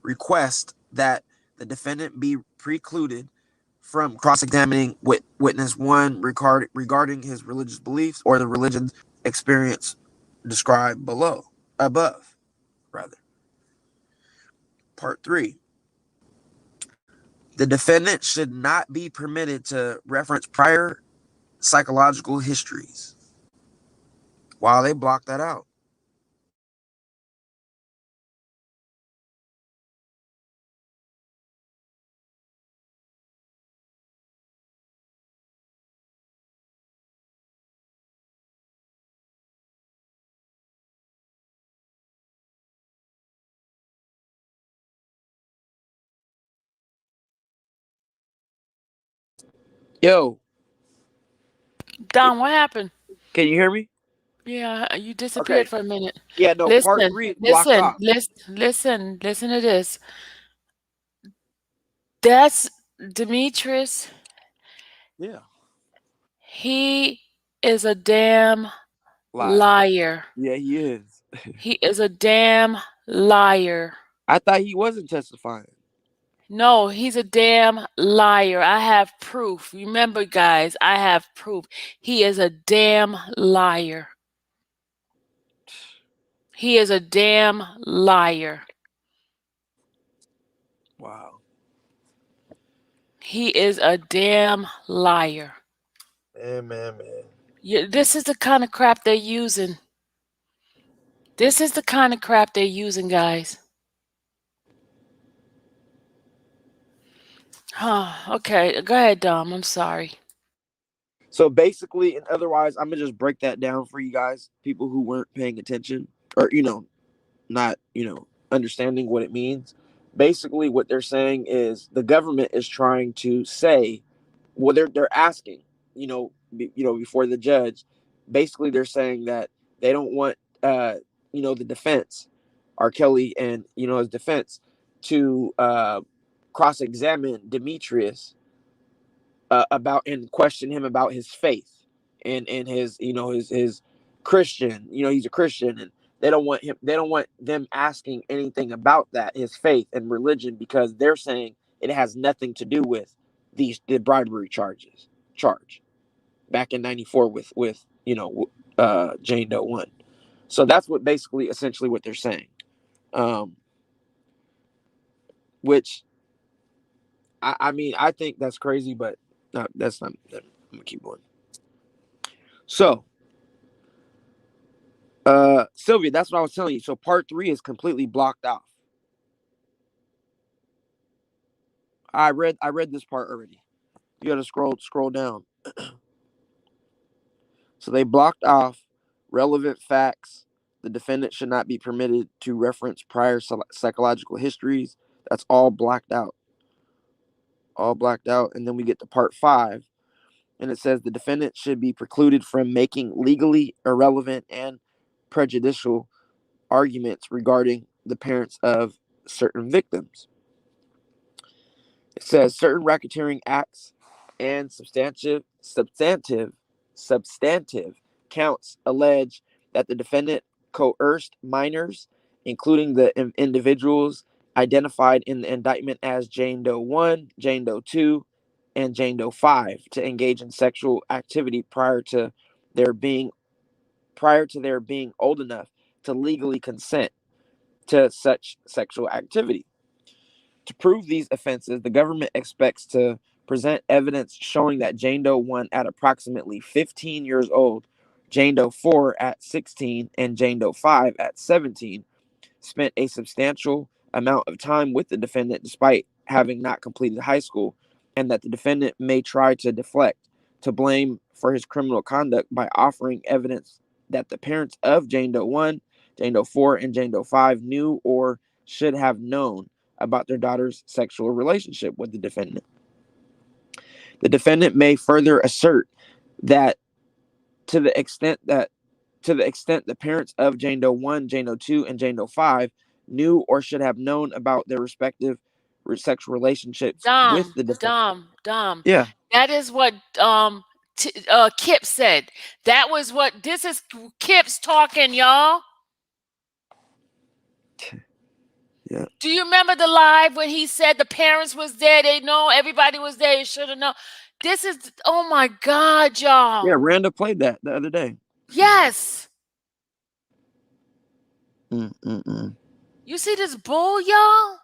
request that the defendant be precluded from cross-examining witness one regarding his religious beliefs or the religion experience described above. Part 3. The defendant should not be permitted to reference prior psychological histories. Wow, they blocked that out. Yo, Don, what happened? can you hear me? Yeah, you disappeared for a minute. Yeah, no, part 3 is blocked off. Listen to this. That's Demetrius. Yeah. He is a damn liar. Yeah, he is. He is a damn liar. I thought he wasn't testifying. No, he's a damn liar. I have proof. Remember, guys, I have proof. He is a damn liar. He is a damn liar. Wow. He is a damn liar. Man. Yeah, this is the kind of crap they're using. This is the kind of crap they're using, guys. Okay, go ahead, Dom. I'm sorry. So basically, and otherwise, I'm gonna just break that down for you guys, people who weren't paying attention or not understanding what it means. Basically, what they're saying is the government is trying to say, well, they're asking, before the judge. Basically, they're saying that they don't want, the defense, R. Kelly and his defense, to cross-examine Demetrius about and question him about his faith and his his Christian. He's a Christian, and they don't want them asking anything about that, his faith and religion, because they're saying it has nothing to do with the bribery charge back in '94 with Jane Doe 1. So that's essentially what they're saying. which I mean, I think that's crazy, but no, that's not. I'm gonna keep going. So, Sylvia, that's what I was telling you. So part 3 is completely blocked off. I read this part already. You gotta scroll down. So they blocked off relevant facts. The defendant should not be permitted to reference prior psychological histories. That's all blacked out. All blacked out. And then we get to part 5. And it says the defendant should be precluded from making legally irrelevant and prejudicial arguments regarding the parents of certain victims. It says certain racketeering acts and substantive counts allege that the defendant coerced minors, including the individuals identified in the indictment as Jane Doe 1, Jane Doe 2, and Jane Doe 5, to engage in sexual activity prior to their being old enough to legally consent to such sexual activity. To prove these offenses, the government expects to present evidence showing that Jane Doe 1 at approximately 15 years old, Jane Doe 4 at 16, and Jane Doe 5 at 17 spent a substantial amount of time with the defendant despite having not completed high school, and that the defendant may try to deflect to blame for his criminal conduct by offering evidence that the parents of Jane Doe 1, Jane Doe 4, and Jane Doe 5 knew or should have known about their daughter's sexual relationship with the defendant. The defendant may further assert that to the extent the parents of Jane Doe 1, Jane Doe 2, and Jane Doe 5 knew or should have known about their respective sexual relationships with the defendant. Dom. Yeah. That is what Kip said. This is Kip's talking, y'all. Yeah. Do you remember the live when he said the parents was there? They know, everybody was there. You should have known. This is, oh my God, y'all. Yeah, Randa played that the other day. Yes. You see this bull, y'all?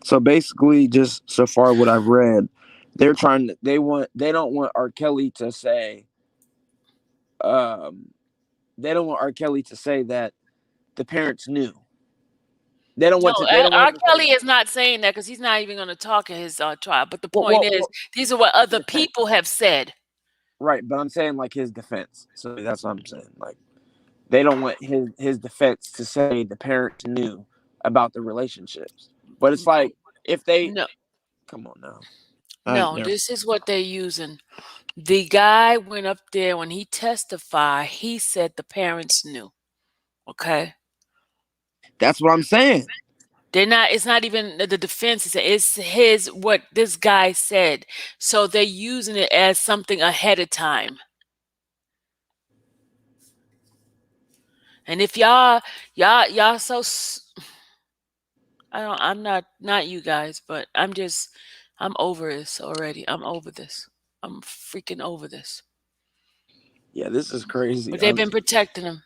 So basically, just so far what I've read, they don't want R. Kelly to say, they don't want R. Kelly to say that the parents knew. They don't want R. Kelly is not saying that because he's not even going to talk at his trial. But the point is, these are what other people have said. Right, but I'm saying like his defense. So that's what I'm saying. Like they don't want his defense to say the parents knew about the relationships. But it's like if they come on now. No, this is what they're using. The guy went up there when he testified. He said the parents knew. Okay. That's what I'm saying. It's not even the defense. It's what this guy said. So they're using it as something ahead of time. And if y'all so, I'm not you guys, but I'm over this already. I'm over this. I'm freaking over this. Yeah, this is crazy. But they've been protecting him.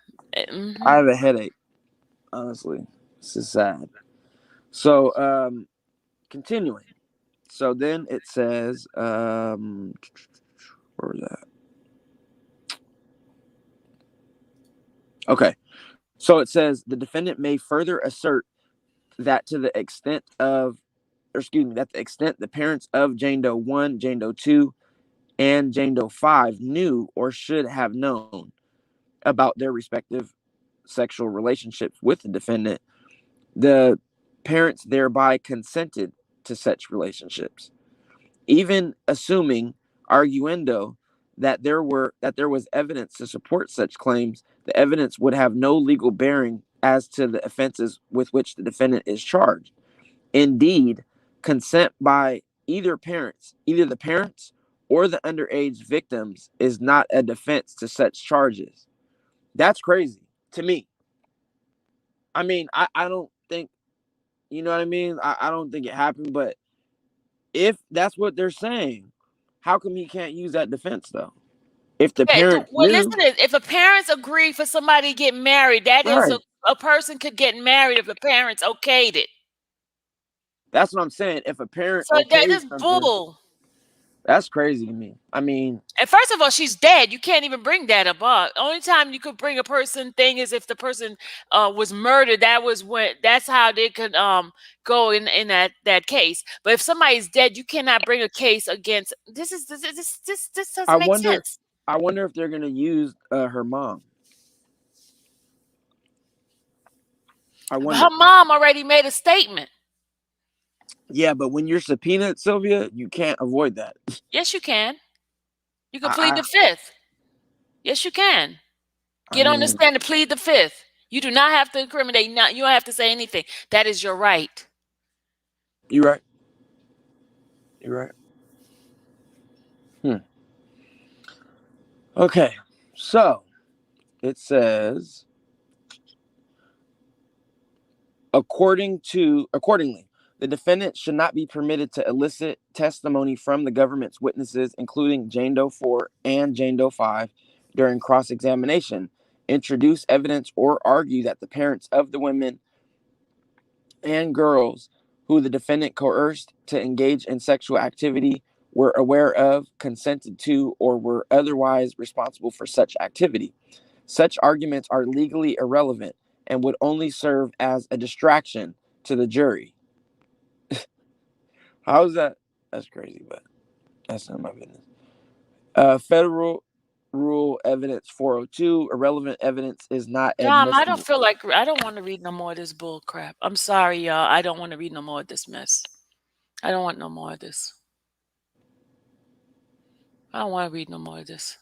I have a headache. Honestly, this is sad. So, continuing. So then it says, where was that? Okay. So it says the defendant may further assert that to the extent the parents of Jane Doe 1, Jane Doe 2, and Jane Doe 5 knew or should have known about their respective sexual relationships with the defendant, the parents thereby consented to such relationships. Even assuming arguendo that there was evidence to support such claims, the evidence would have no legal bearing as to the offenses with which the defendant is charged. Indeed, consent by either the parents or the underage victims is not a defense to such charges. That's crazy to me. I mean, I don't think, you know what I mean? I don't think it happened, but if that's what they're saying, how come he can't use that defense though? If the parents listen, if a parents agree for somebody to get married, that is a person could get married if the parents okayed it. That's what I'm saying. If a parent So that okays is something, bull. that's crazy to me. I mean, And first of all, she's dead. You can't even bring that up. Only time you could bring a person thing is if the person was murdered. That's how they could go in that case. But if somebody's dead, you cannot bring a case against. This doesn't I make sense. wonder if they're gonna use her mom. Her mom already made a statement. Yeah, but when you're subpoenaed, Sylvia, you can't avoid that. Yes, you can. You can plead the fifth. Yes, you can. Get on the stand and plead the fifth. You do not have to incriminate. You don't have to say anything. That is your right. You're right. You're right. Okay, so it says, accordingly, the defendant should not be permitted to elicit testimony from the government's witnesses, including Jane Doe 4 and Jane Doe 5, during cross-examination, introduce evidence, or argue that the parents of the women and girls who the defendant coerced to engage in sexual activity were aware of, consented to, or were otherwise responsible for such activity. Such arguments are legally irrelevant and would only serve as a distraction to the jury. How is that? That's crazy, but that's not my business. Federal Rule Evidence 402, irrelevant evidence is not Dom, I admissible. I don't want to read no more of this bull crap. I'm sorry, y'all. I don't want to read no more of this mess. I don't want no more of this. I don't want to read no more of this.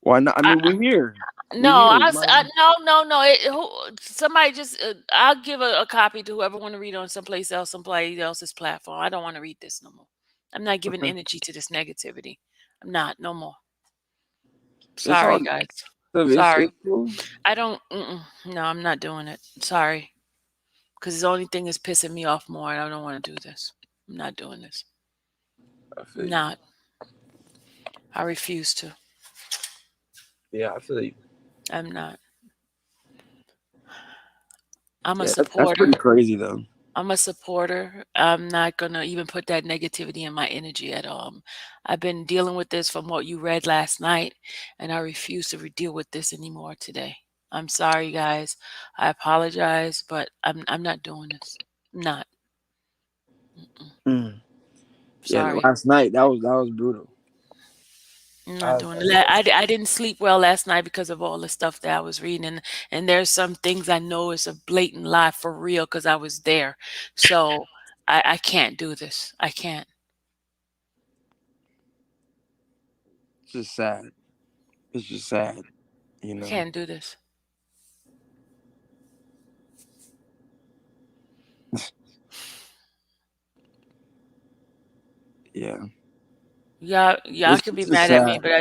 Why not? I mean, we're here. No, no. Somebody just, I'll give a copy to whoever want to read on somebody else's platform. I don't want to read this no more. I'm not giving energy to this negativity. I'm not, no more. Sorry, guys. Sorry. I don't, no, I'm not doing it. Sorry. Because the only thing is pissing me off more, and I don't want to do this. I'm not doing this. I'm not. I refuse to. Yeah, I feel you. I'm not. I'm a supporter. That's pretty crazy, though. I'm a supporter. I'm not going to even put that negativity in my energy at all. I've been dealing with this from what you read last night, and I refuse to deal with this anymore today. I'm sorry, guys. I apologize, but I'm not doing this. I'm not. Sorry. Yeah, last night, that was brutal. I'm not doing it. I didn't sleep well last night because of all the stuff that I was reading, and there's some things I know is a blatant lie for real because I was there. So I can't do this. I can't. It's just sad. It's just sad, you know. I can't do this. Yeah. Y'all can be mad at me, but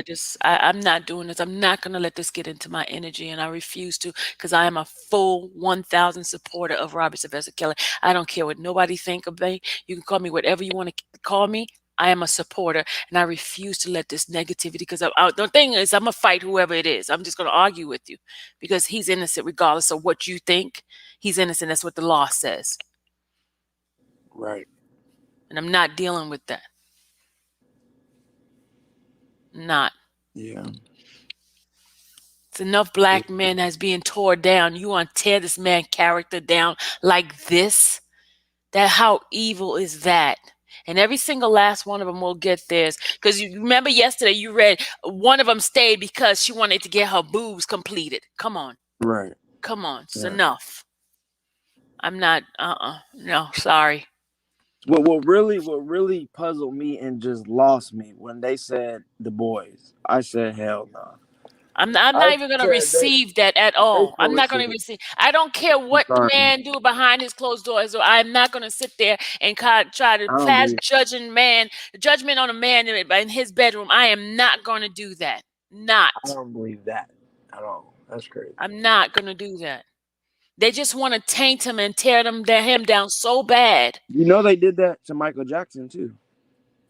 I'm not doing this. I'm not gonna let this get into my energy, and I refuse to, because I am a full 1,000 supporter of Robert Sylvester Kelly. I don't care what nobody think of me. You can call me whatever you want to call me. I am a supporter, and I refuse to let this negativity, because the thing is, I'm gonna fight whoever it is. I'm just gonna argue with you, because he's innocent regardless of what you think. He's innocent. That's what the law says. Right. And I'm not dealing with that. Not. Yeah. It's enough black men has being torn down. You want to tear this man's character down like this? How evil is that? And every single last one of them will get theirs. Because you remember yesterday you read one of them stayed because she wanted to get her boobs completed. Come on. Right. Come on. It's enough. I'm not, no, sorry. What really puzzled me and just lost me when they said the boys. I said, hell no. I'm not even going to receive that at all. I'm not going to receive. I don't care what the man do behind his closed doors. I'm not going to sit there and try to pass judgment on a man in his bedroom. I am not going to do that. Not. I don't believe that at all. That's crazy. I'm not going to do that. They just want to taint him and tear him down so bad. You know they did that to Michael Jackson too.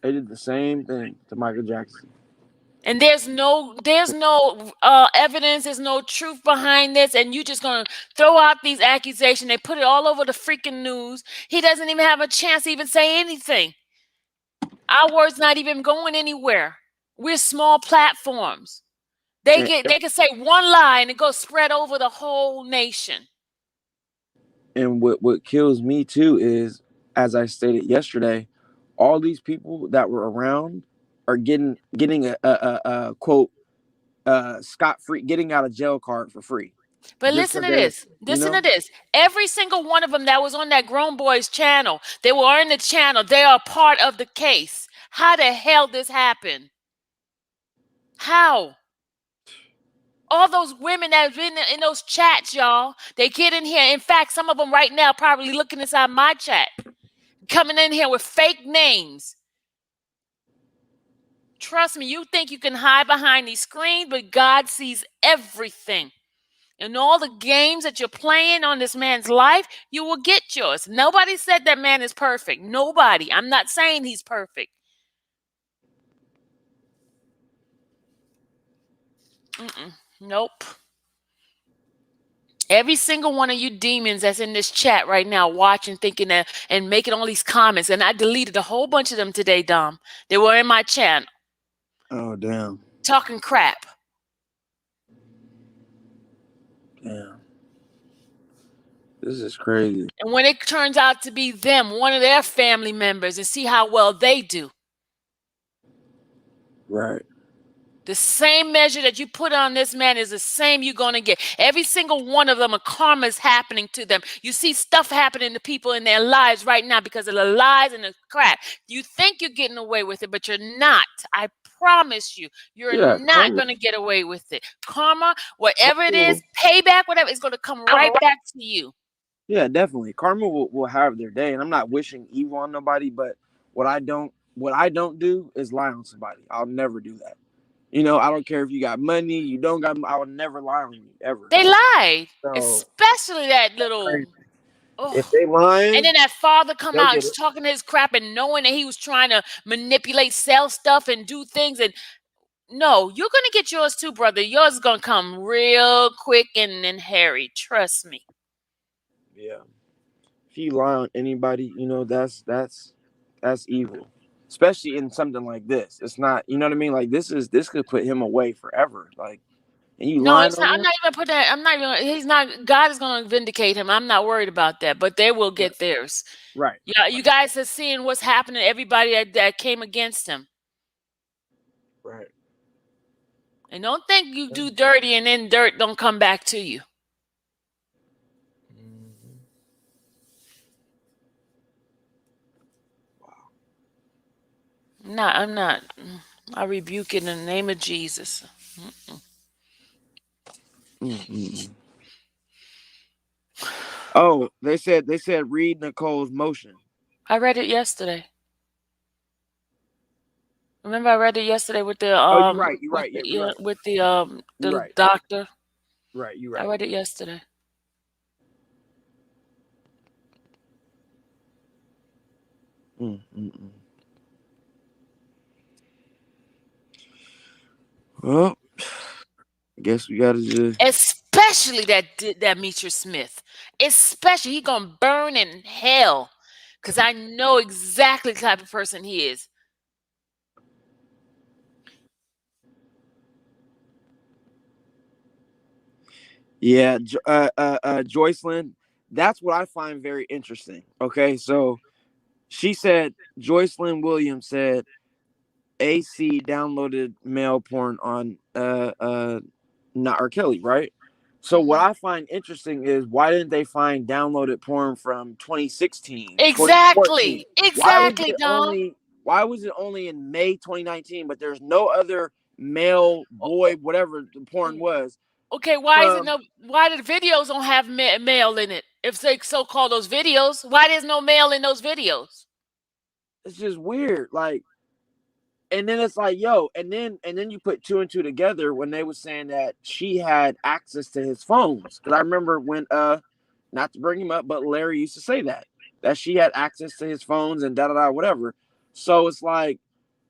They did the same thing to Michael Jackson. And there's no evidence, there's no truth behind this, and you just gonna throw out these accusations. They put it all over the freaking news. He doesn't even have a chance to even say anything. Our word's not even going anywhere. We're small platforms. They can say one lie and it goes spread over the whole nation. And what kills me too is, as I stated yesterday, all these people that were around are getting a quote scot-free, getting out of jail card for free. But listen to this. Listen to this. Every single one of them that was on that Grown Boys channel, they were on the channel. They are part of the case. How the hell this happened? How? All those women that have been in those chats, y'all, they get in here. In fact, some of them right now probably looking inside my chat, coming in here with fake names. Trust me, you think you can hide behind these screens, but God sees everything. And all the games that you're playing on this man's life, you will get yours. Nobody said that man is perfect. Nobody. I'm not saying he's perfect. Nope. Every single one of you demons that's in this chat right now, watching, thinking that, and making all these comments, and I deleted a whole bunch of them today, Dom. They were in my channel. Oh, damn. Talking crap. Damn. This is crazy. And when it turns out to be them, one of their family members, and see how well they do. Right. The same measure that you put on this man is the same you're going to get. Every single one of them, a karma is happening to them. You see stuff happening to people in their lives right now because of the lies and the crap. You think you're getting away with it, but you're not. I promise you, you're not going to get away with it. Karma, whatever it is, payback, whatever, it's going to come right back to you. Yeah, definitely. Karma will have their day, and I'm not wishing evil on nobody, but what I don't do is lie on somebody. I'll never do that. You know, I don't care if you got money, you don't got. I would never lie on you ever. They lied, especially that little. If they lying, and then that father come out and talking his crap and knowing that he was trying to manipulate, sell stuff, and do things. And no, you're gonna get yours too, brother. Yours is gonna come real quick and hairy. Trust me. Yeah. If you lie on anybody, you know that's evil. Especially in something like this. It's not, you know what I mean? Like this could put him away forever. Like, and you lying on him? I'm not even put that. I'm not even. He's not. God is going to vindicate him. I'm not worried about that. But they will get theirs. Right. Yeah. You guys are seeing what's happening to everybody that came against him. Right. And don't think you do dirty and then dirt don't come back to you. I'm not. I rebuke it in the name of Jesus. Oh, they said read Nicole's motion. I read it yesterday. Remember, I read it yesterday with the you're right. With the doctor. Right, you're right. I read it yesterday. Well, I guess we gotta just. Especially that Mr. Smith. Especially he gonna burn in hell, because I know exactly the type of person he is. Yeah, Joycelyn, that's what I find very interesting. Okay, so she said, Joycelyn Williams said, AC downloaded male porn on not R. Kelly, right? So what I find interesting is, why didn't they find downloaded porn from 2016? Exactly, Dom. Why was it only in May 2019, but there's no other male, boy, whatever the porn was? Okay, why the videos don't have male in it? If they so-called those videos, why there's no male in those videos? It's just weird. Like, and then it's like, yo, and then you put two and two together when they were saying that she had access to his phones. Because I remember when, not to bring him up, but Larry used to say that she had access to his phones and da-da-da, whatever. So it's like,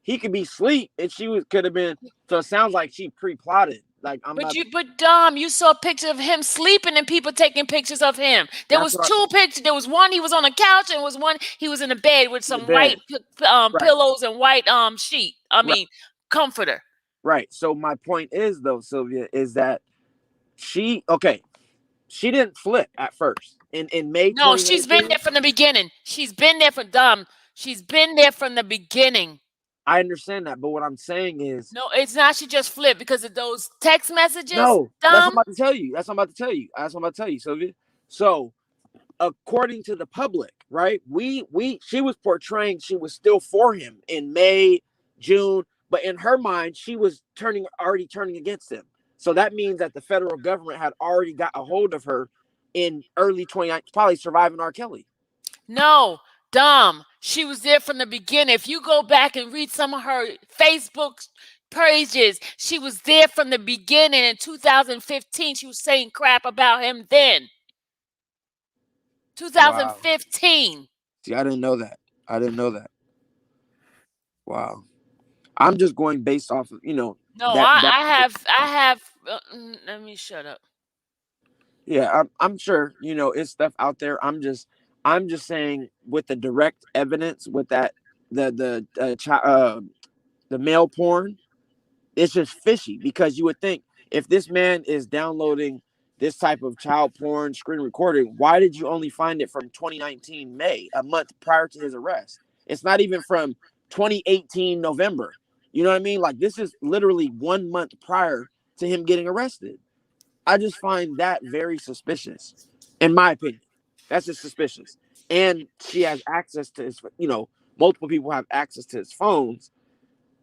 he could be asleep and could have been. So it sounds like she pre-plotted. Like I'm But not. Dom, you saw a picture of him sleeping and people taking pictures of him. There That's was what two pictures. There was one he was on a couch and was one he was in a bed with the some white bed. Right. pillows and white sheet. Right. Comforter. Right. So my point is though, Sylvia, is that she didn't flip at first. In May No, she's been 2019. there from the beginning. She's been there for Dom. She's been there from the beginning. I understand that, but what I'm saying is No, it's not. She just flipped because of those text messages. no. Dom. That's what I'm about to tell you. That's what I'm about to tell you, Sylvia. So according to the public, right? She was portraying she was still for him in May, June, but in her mind, she was already turning against him. So that means that the federal government had already got a hold of her in early 2019, probably surviving R. Kelly. No, Dom, she was there from the beginning. If you go back and read some of her Facebook pages, she was there from the beginning. In 2015, she was saying crap about him then. 2015. Wow. See, I didn't know that. Wow. I'm just going based off of, No, I have. Let me shut up. Yeah, I'm sure, it's stuff out there. I'm just saying with the direct evidence with that the male porn, it's just fishy because you would think if this man is downloading this type of child porn screen recording, why did you only find it from 2019 May, a month prior to his arrest? It's not even from 2018 November. You know what I mean? Like this is literally 1 month prior to him getting arrested. I just find that very suspicious, in my opinion. That's just suspicious. And she has access to his, multiple people have access to his phones.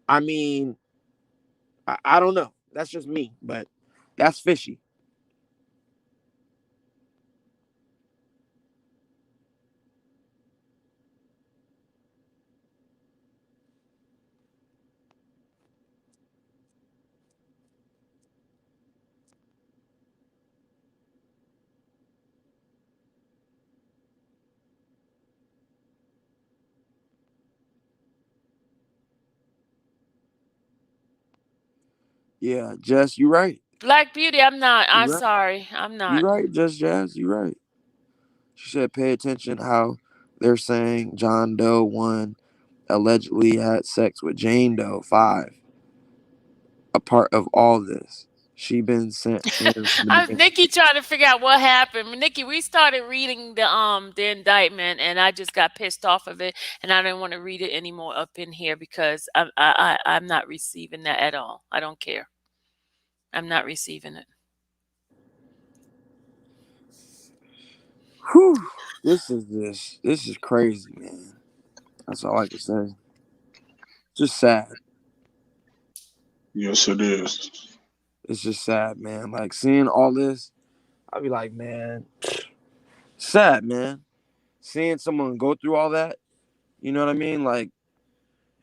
I mean, I don't know. That's just me, but that's fishy. Yeah, Jess, you're right. Black Beauty, I'm not. I'm sorry. I'm not. You're right, Jazz. You're right. She said, pay attention how they're saying John Doe 1 allegedly had sex with Jane Doe 5. A part of all this. She been sent in. Nikki trying to figure out what happened. Nikki, we started reading the indictment, and I just got pissed off of it, and I didn't want to read it anymore up in here because I'm not receiving that at all. I don't care. I'm not receiving it. Whew. This is crazy, man. That's all I can say. Just sad. Yes, it is. It's just sad, man. Like seeing all this, I'd be like, man, sad, man. Seeing someone go through all that, you know what I mean? Like,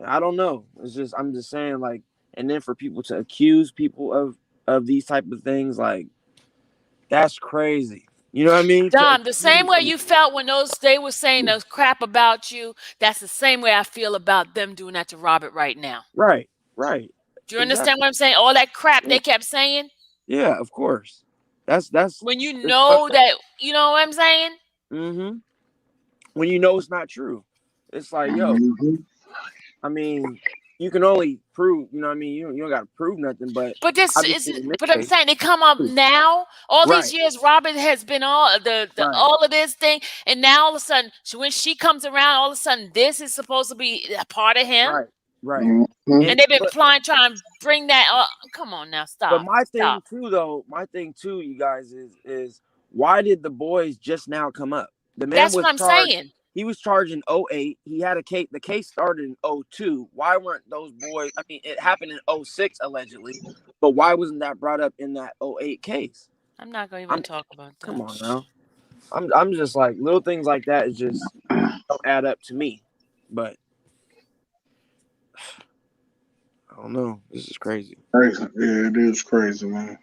I don't know. I'm just saying, like, and then for people to accuse people of these type of things, like, that's crazy. You know what I mean? Dom, the same way you felt when they were saying those crap about you, that's the same way I feel about them doing that to Robert right now. Right. Do you understand what I'm saying? All that crap they kept saying? Yeah, of course. That's when you know that, you know what I'm saying? Mm-hmm. When you know it's not true. It's like, yo, I mean, you can only prove, you know what I mean? You don't got to prove nothing, but this is, but I'm saying they come up now. All these years, Robert has been all all of this thing, and now all of a sudden, when she comes around, all of a sudden, this is supposed to be a part of him. Right. Mm-hmm. And they've been trying to bring that up. Come on now, stop. But my thing too, you guys, is why did the boys just now come up? The man That's what I'm saying. He was charged in 2008. He had a case. The case started in 2002. Why weren't those boys? I mean, it happened in 2006 allegedly, but why wasn't that brought up in that 2008 case? I'm not going to even talk about that. Come on now. I'm just like little things like that is just don't add up to me. But I don't know. This is crazy. Crazy. Yeah, it is crazy, man.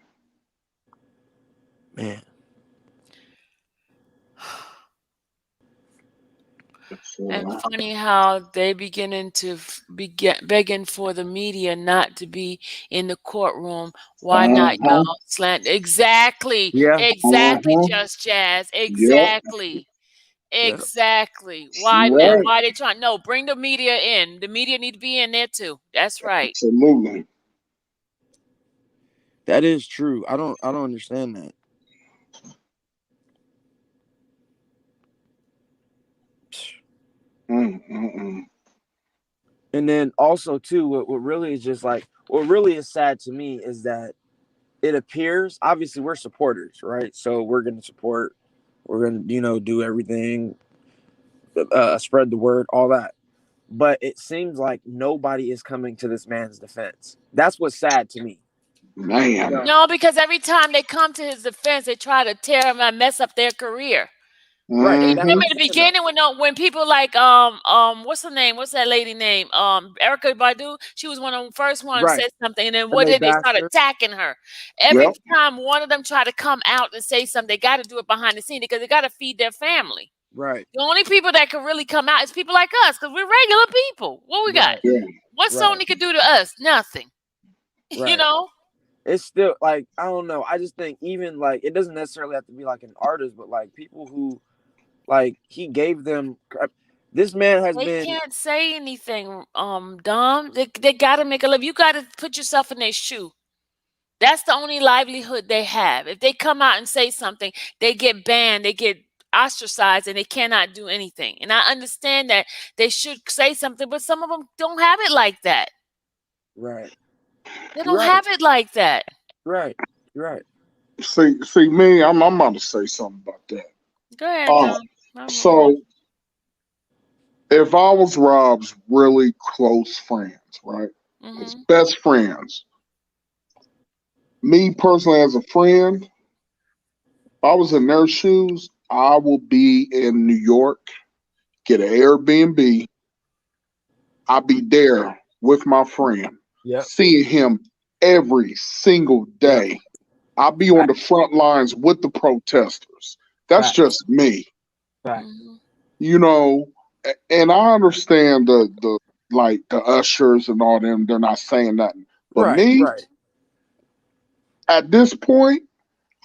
And funny how they beginning to begging for the media not to be in the courtroom. Why not y'all slant? Exactly. Yeah. Exactly, Just Jazz. Exactly. Yeah. Exactly. Why not? Right. Why they trying? No, bring the media in. The media need to be in there too. That's right. Absolutely. That is true. I don't understand that. Mm-mm-mm. And then also too, what really is just like what really is sad to me is that it appears, obviously we're supporters, right? So we're gonna support, we're gonna, do everything, spread the word, all that. But it seems like nobody is coming to this man's defense. That's what's sad to me. Man. No, because every time they come to his defense, they try to tear him and mess up their career. Right. Mhm. Remember in the beginning when people like what's her name? What's that lady name? Erica Badu. She was one of the first ones Right. said something, and then And what they did they bashed start her. attacking her? Every Yep. time one of them try to come out and say something, they got to do it behind the scene because they got to feed their family. Right. The only people that can really come out is people like us because we're regular people. What we got? Right. Yeah. What Right. Sony could do to us? Nothing. Right. You know. It's still like, I don't know. I just think even like it doesn't necessarily have to be like an artist, but like people who like he gave them. This man has They been. can't say anything, Dom. They gotta make a living. You gotta put yourself in their shoe. That's the only livelihood they have. If they come out and say something, they get banned, they get ostracized, and they cannot do anything. And I understand that they should say something, but some of them don't have it like that. Right. They don't Right. have it like that. Right. Right. See me, I'm about to say something about that. Go ahead, Dom. So if I was Rob's really close friends, right? His best friends. Me personally as a friend, if I was in their shoes, I will be in New York, get an Airbnb. I'll be there with my friend, seeing him every single day. I'll be on the front lines with the protesters. That's just me. You know, and I understand the like the ushers and all them, they're not saying nothing. But me, at this point,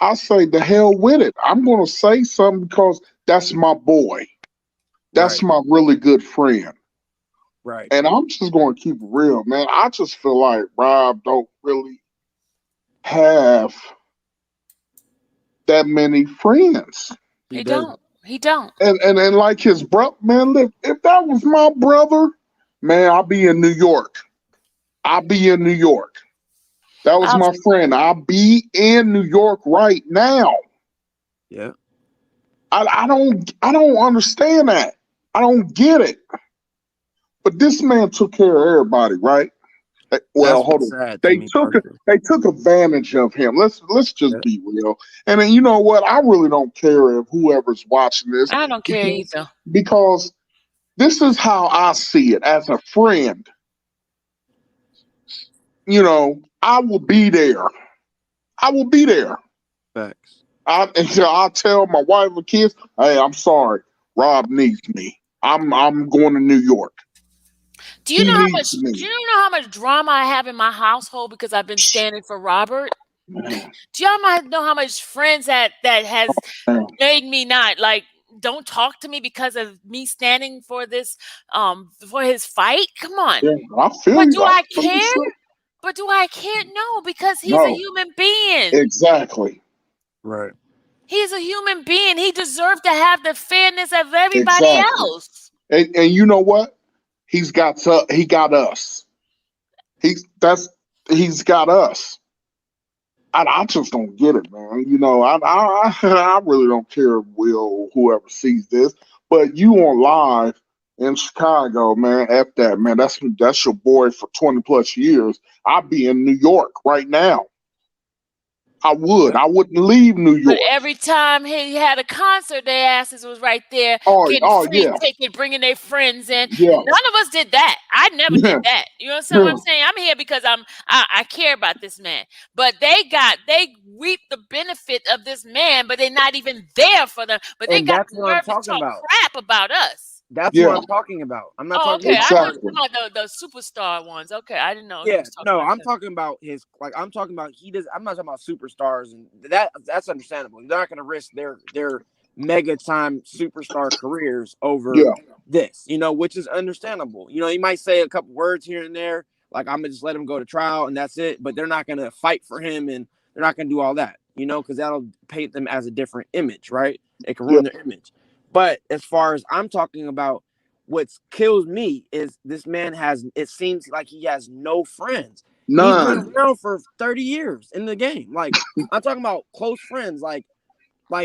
I say the hell with it. I'm gonna say something because that's my boy. That's my really good friend. Right. And I'm just gonna keep it real, man. I just feel like Rob don't really have that many friends. He don't. He don't. And like his brother, man, look, if that was my brother, man, I'll be in New York. I'll be in New York. That was my friend. I'll be in New York right now. Yeah. I don't understand that. I don't get it. But this man took care of everybody, right? Well, hold on. They took advantage of him. Let's just be real. And then you know what? I really don't care if whoever's watching this. I don't care either. Because this is how I see it as a friend. You know, I will be there. I will be there. Facts. I'll tell my wife and kids, hey, I'm sorry. Rob needs me. I'm going to New York. Do you know how much drama I have in my household because I've been standing for Robert? Do y'all know how much friends that has made me not like don't talk to me because of me standing for this for his fight? Come on. Yeah, I feel but you. do I care? But do I care? No, because he's a human being. Exactly. Right. He's a human being. He deserves to have the fairness of everybody else. And you know what? He got us. He's got us. I just don't get it, man. You know, I really don't care if Will or whoever sees this, but you on live in Chicago, man. F that, man. That's your boy for 20 plus years. I'd be in New York right now. I would. I wouldn't leave New York. But every time he had a concert, their asses was right there getting free ticket, bringing their friends in. Yeah. None of us did that. I never did that. You know what I'm saying? I'm here because I care about this man. But they reap the benefit of this man, but they're not even there for them. But they got the nerve to talk crap about us. That's Yeah. what I'm talking about. I'm not Oh, talking okay. about I thought Exactly. you were talking about the superstar ones. Okay, I didn't know he Yeah, was talking no, about I'm that. talking about his I'm talking about he does. I'm not talking about superstars, and that's understandable. They're not going to risk their mega time superstar careers over Yeah. this, which is understandable. He might say a couple words here and there, like I'm gonna just let him go to trial and that's it. But they're not going to fight for him, and they're not going to do all that, because that'll paint them as a different image, right? It can ruin their image. But as far as I'm talking about, what kills me is this man it seems like he has no friends. He's been None. around for 30 years in the game. Like, I'm talking about close friends. Like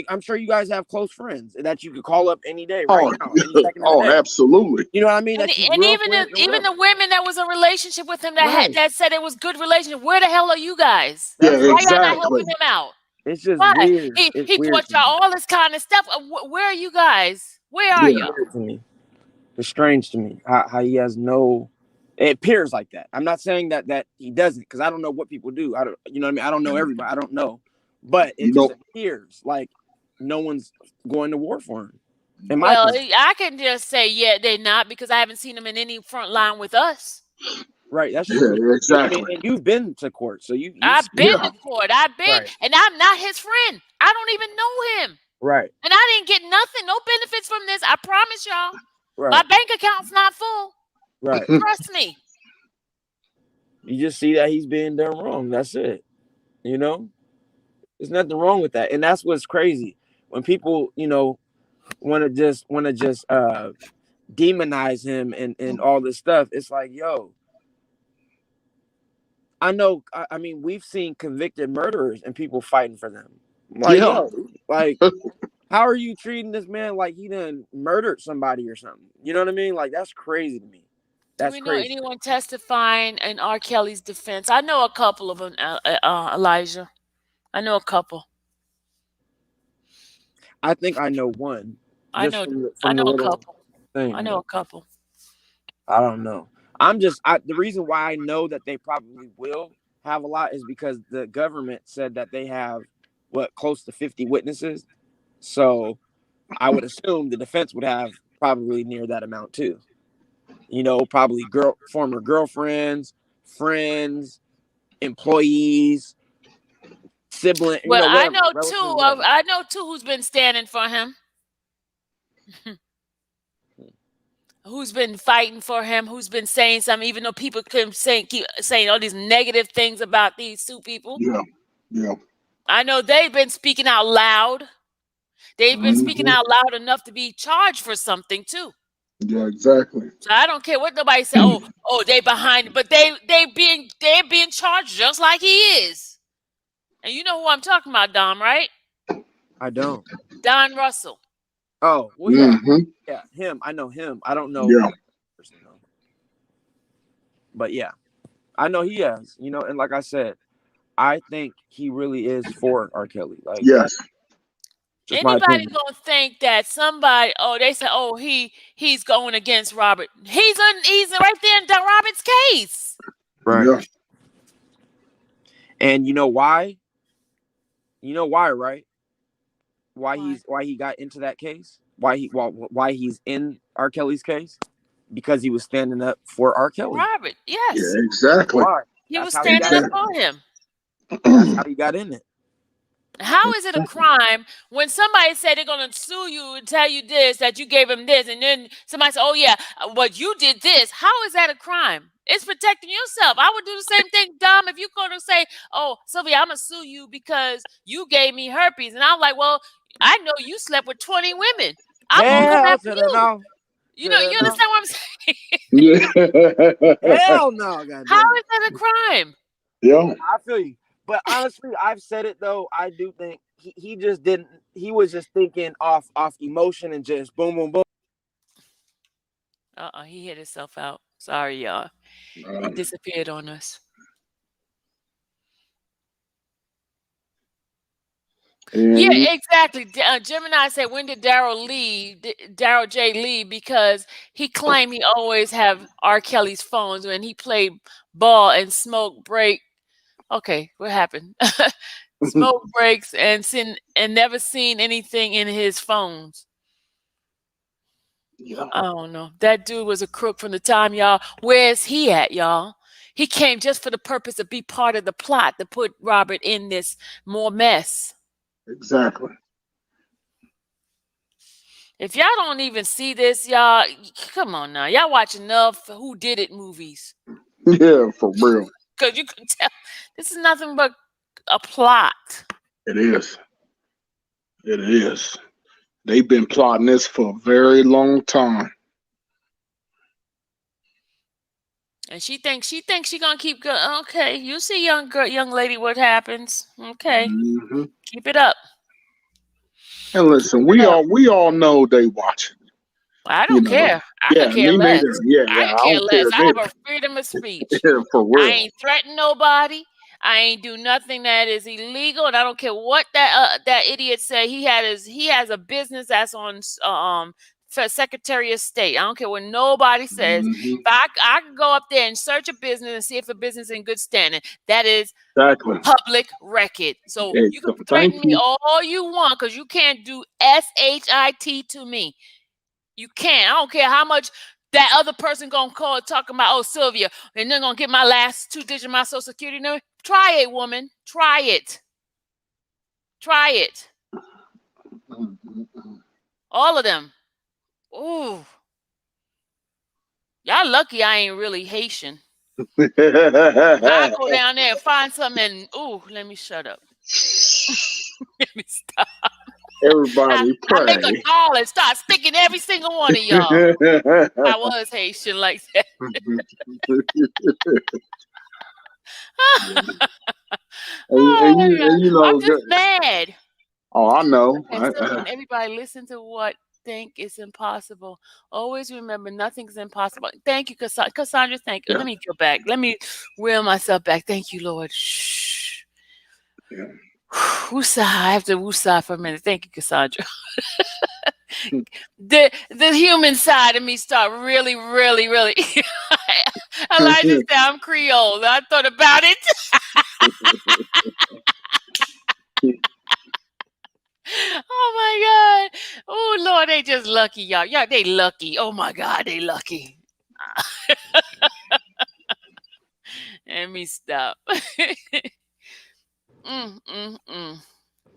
I'm sure you guys have close friends that you could call up any day right now, any second of the day. Absolutely. You know what I mean? And, That you and grew up even with or even whatever. the women that was in a relationship with him that Right. that said it was good relationship. Where the hell are you guys? That's Yeah, Why y'all not exactly. helping him out? It's just Why? weird. He It's he weird taught to me. y'all all this kind of stuff. Where are you guys? Where are Yeah. y'all? Weird to me. It's strange to me how he has no. It appears like that. I'm not saying that he doesn't, because I don't know what people do. I don't, you know what I mean? I don't know everybody. I don't know, but it just appears like no one's going to war for him. In my Well, opinion. I can just say they're not, because I haven't seen them in any front line with us. Right, that's true. Yeah, exactly. I mean, and you've been to court, so you I've been Yeah. to court. I've been, Right. and I'm not his friend. I don't even know him. Right. And I didn't get nothing, no benefits from this. I promise y'all. Right. My bank account's not full. Right. Trust me. You just see that he's being done wrong. That's it. There's nothing wrong with that. And that's what's crazy. When people, want to just demonize him and all this stuff, it's like, yo, I know, I mean, we've seen convicted murderers and people fighting for them. Like, yo, like, how are you treating this man like he done murdered somebody or something? You know what I mean? Like, that's crazy to me. That's Do we know crazy. anyone testifying in R. Kelly's defense? I know a couple of them, Elijah. I know a couple. I think I know one. I know a couple. Thing. I know a couple. I don't know. The reason why I know that they probably will have a lot is because the government said that they have close to 50 witnesses. So I would assume the defense would have probably near that amount too. Probably former girlfriends, friends, employees, sibling. Well, I whatever. know two who's been standing for him. Who's been fighting for him, who's been saying something, even though people keep saying all these negative things about these two people. Yeah. I know they've been speaking out loud. They've been speaking out loud enough to be charged for something too. Yeah, exactly. So I don't care what nobody say. Oh, they behind it, but they're being charged just like he is. And you know who I'm talking about, Dom, right? I don't. Don Russell. Oh, well, yeah. Mm-hmm. Yeah, him. I know him. I don't know. Yeah. But yeah, I know he has, and like I said, I think he really is for R. Kelly. Like, yes. Anybody gonna think that somebody? Oh, they say, oh, he's going against Robert. He's right there in Robert's case. Right. Yeah. And you know why? You know why, right? Why he got into that case? Why he's in R. Kelly's case? Because he was standing up for R. Kelly. Robert, yes. Yeah, exactly. Why? He was standing up for him. That's how he got in it. How is it a crime when somebody said they're going to sue you and tell you this, that you gave him this, and then somebody said, oh, yeah, but you did this. How is that a crime? It's protecting yourself. I would do the same thing, Dom, if you're going to say, oh, Sylvia, I'm going to sue you because you gave me herpes. And I'm like, well, I know you slept with 20 women. I'm going to come after you. You understand what I'm saying? Yeah. Hell no. How is that a crime? Yeah. I feel you. But honestly, I've said it though. I do think he just didn't. He was just thinking off emotion and just boom, boom, boom. He hit himself out. Sorry, y'all. He disappeared on us. Yeah, exactly. Gemini said, when did Daryl J leave? Because he claimed he always have R. Kelly's phones when he played ball and smoke break. Okay, what happened? Smoke breaks and never seen anything in his phones. Yeah, I don't know. That dude was a crook from the time, y'all. Where's he at, y'all? He came just for the purpose of be part of the plot to put Robert in this more mess. exactly. If y'all don't even see this, y'all, come on now. Y'all watch enough Who Did It movies. Yeah, for real. Because you can tell this is nothing but a plot. It is. It is. They've been plotting this for a very long time. And she thinks she gonna keep going. Okay, you see, young lady, what happens. Okay, Hmm. keep it up. And listen, Keep it up. we all know they watching. I You don't know. care. I Yeah, could care me less. neither. Yeah, I I could care don't less. care I have neither. a freedom of speech. Yeah, for I real. ain't threatened nobody. I ain't do nothing that is illegal, and I don't care what that idiot say. He has a business that's on for Secretary of State. I don't care what nobody says. Hmm. If I can go up there and search a business and see if a business is in good standing. That is Exactly. public record. So Hey, you can thank threaten me you. all you want because you can't do SHIT to me. You can't. I don't care how much that other person gonna call talking about, oh, Sylvia, and they're gonna get my last 2 digits of my social security number. Try it, woman. Try it. Try it. All of them. Ooh. Y'all lucky I ain't really Haitian. I go down there and find something and let me shut up. Let me stop. Everybody I make a pray. doll and start sticking every single one of y'all. I was Haitian like that. And you I'm know, just mad. oh, I know. Okay, so and everybody listen to what think is impossible. Always remember nothing's impossible. Thank you, Cassandra. Thank you. Yeah. Let me go back. Let me reel myself back. Thank you, Lord. Shh. Yeah. Woosah. I have to woosah for a minute. Thank you, Cassandra. the human side of me start really. Elijah said I'm Creole. I thought about it. Oh my God. Oh Lord, they just lucky, y'all. Yeah, they lucky. Oh my God, they lucky. Let me stop.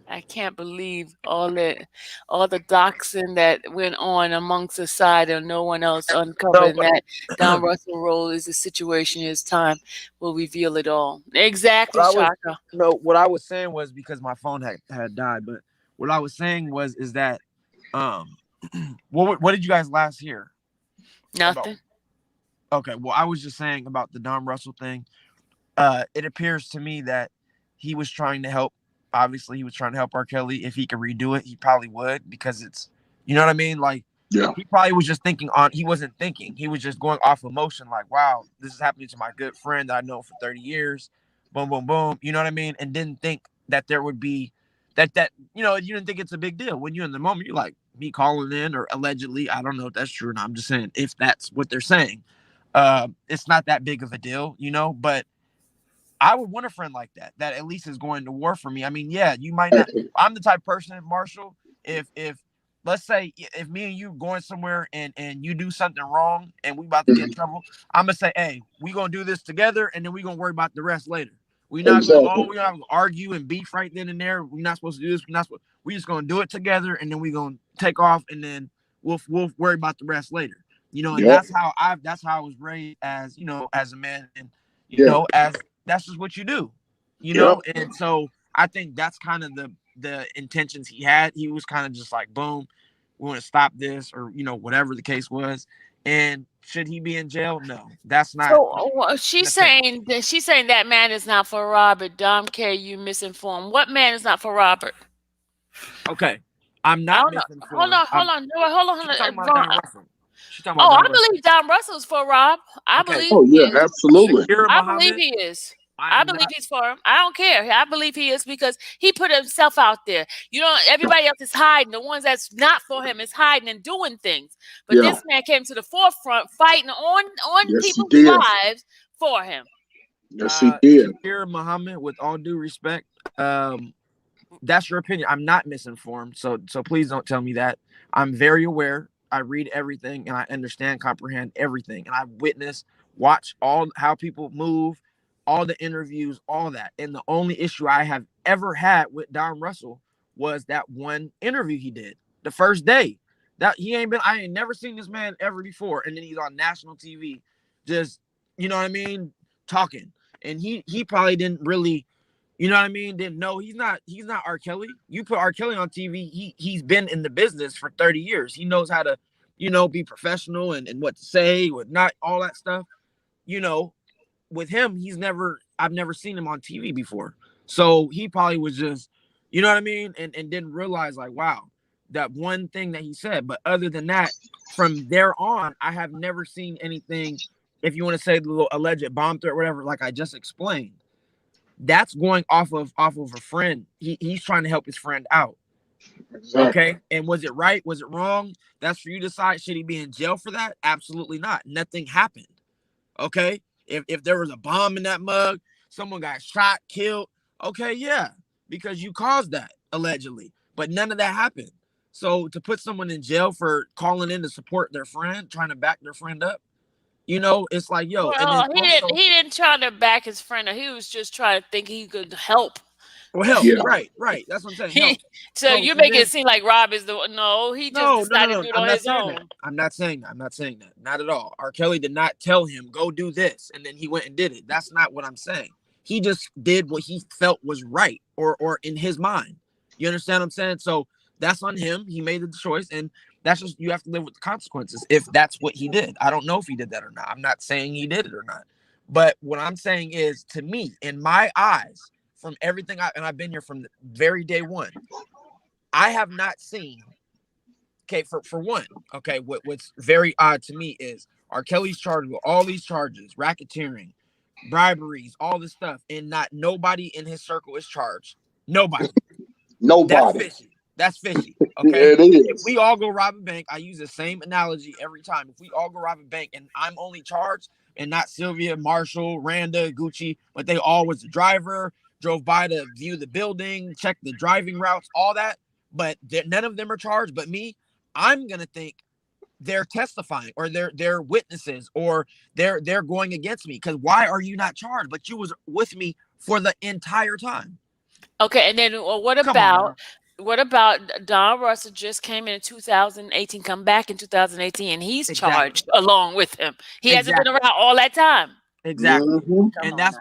I can't believe all the doxing that went on amongst society and no one else uncovered that Don Russell role is the situation his time will reveal it all. Exactly, Shaka. What I was saying was because my phone had died, but what I was saying is that what did you guys last hear? Nothing. Okay, well, I was just saying about the Don Russell thing. It appears to me that he was trying to help. Obviously, he was trying to help R. Kelly. If he could redo it, he probably would, because it's, you know what I mean? Like, Yeah. he probably was just he wasn't thinking. He was just going off emotion, like, wow, this is happening to my good friend that I know for 30 years. Boom, boom, boom. You know what I mean? And didn't think that there would be that, you didn't think it's a big deal. When you're in the moment, you're like, me calling in, or allegedly, I don't know if that's true or not. I'm just saying, if that's what they're saying, it's not that big of a deal, but I would want a friend like that at least is going to war for me. I mean, yeah, you might not. I'm the type of person, Marshall, if let's say if me and you going somewhere and you do something wrong and we about to get in trouble, I'm gonna say, hey, we gonna do this together, and then we gonna worry about the rest later. We're not gonna argue and beef right then and there. We're not supposed to do this. We just gonna do it together, and then we gonna take off, and then we'll worry about the rest later. And that's how I was raised, as as a man, and as that's just what you do, and so I think that's kind of the intentions he had. He was kind of just like, boom, we want to stop this, or whatever the case was. And should he be in jail? No, that's not. So she's saying that man is not for Robert. Dom K, you misinformed. What man is not for Robert? Okay, I'm not misinformed. Hold on. She's talking about Don Russell. I believe Don Russell's for Rob. I believe. Oh yeah, absolutely. I believe he is. I believe he's for him. I don't care. I believe he is, because he put himself out there. Everybody else is hiding. The ones that's not for him is hiding and doing things. But this man came to the forefront, fighting on people's lives for him. Yes, he did. Shakir Muhammad, with all due respect, that's your opinion. I'm not misinformed, so please don't tell me that. I'm very aware I read everything, and I understand, comprehend everything, and I watch all how people move, all the interviews, all that. And the only issue I have ever had with Don Russell was that one interview he did the first day. That I ain't never seen this man ever before, and then he's on national TV, just you know what I mean, talking. And he probably didn't really, you know what I mean, didn't know he's not R. Kelly. You put R. Kelly on TV, he's been in the business for 30 years. He knows how to, be professional and what to say, what not, all that stuff. With him, I've never seen him on TV before. So he probably was just, you know what I mean, and didn't realize, like, wow, that one thing that he said. But other than that, from there on, I have never seen anything, if you want to say the little alleged bomb threat or whatever, like I just explained. That's going off of a friend. He's trying to help his friend out. Exactly. Okay. And was it right? Was it wrong? That's for you to decide. Should he be in jail for that? Absolutely not. Nothing happened. Okay. If there was a bomb in that mug, someone got shot, killed. Okay, yeah, because you caused that allegedly, but none of that happened. So to put someone in jail for calling in to support their friend, trying to back their friend up, it's like, yo. Well, and then he didn't try to back his friend. He was just trying to think he could help. Well, help. Yeah. Right. That's what I'm saying. Help. So you make it seem like Rob is the one. No, he just decided to do it on his own. I'm not saying that. Not at all. R. Kelly did not tell him, go do this, and then he went and did it. That's not what I'm saying. He just did what he felt was right or in his mind. You understand what I'm saying? So that's on him. He made the choice, and that's just, you have to live with the consequences if that's what he did. I don't know if he did that or not. I'm not saying he did it or not. But what I'm saying is, to me, in my eyes, from everything I've been here from the very day one, I have not seen, okay, for one, okay, what's very odd to me is R. Kelly's charged with all these charges, racketeering, briberies, all this stuff, and not nobody in his circle is charged. Nobody. That's fishy. Okay. Yeah, it is. If we all go rob a bank, I use the same analogy every time. If we all go rob a bank and I'm only charged, and not Sylvia, Marshall, Randa, Gucci, but they all was the driver, drove by to view the building, check the driving routes, all that, but none of them are charged but me, I'm gonna think they're testifying or they're witnesses or they're going against me. Because why are you not charged? But you was with me for the entire time. Okay, and then what about Don Russell just came in 2018, come back in 2018, and he's charged along with him. He hasn't been around all that time. Exactly. Mm-hmm. And that's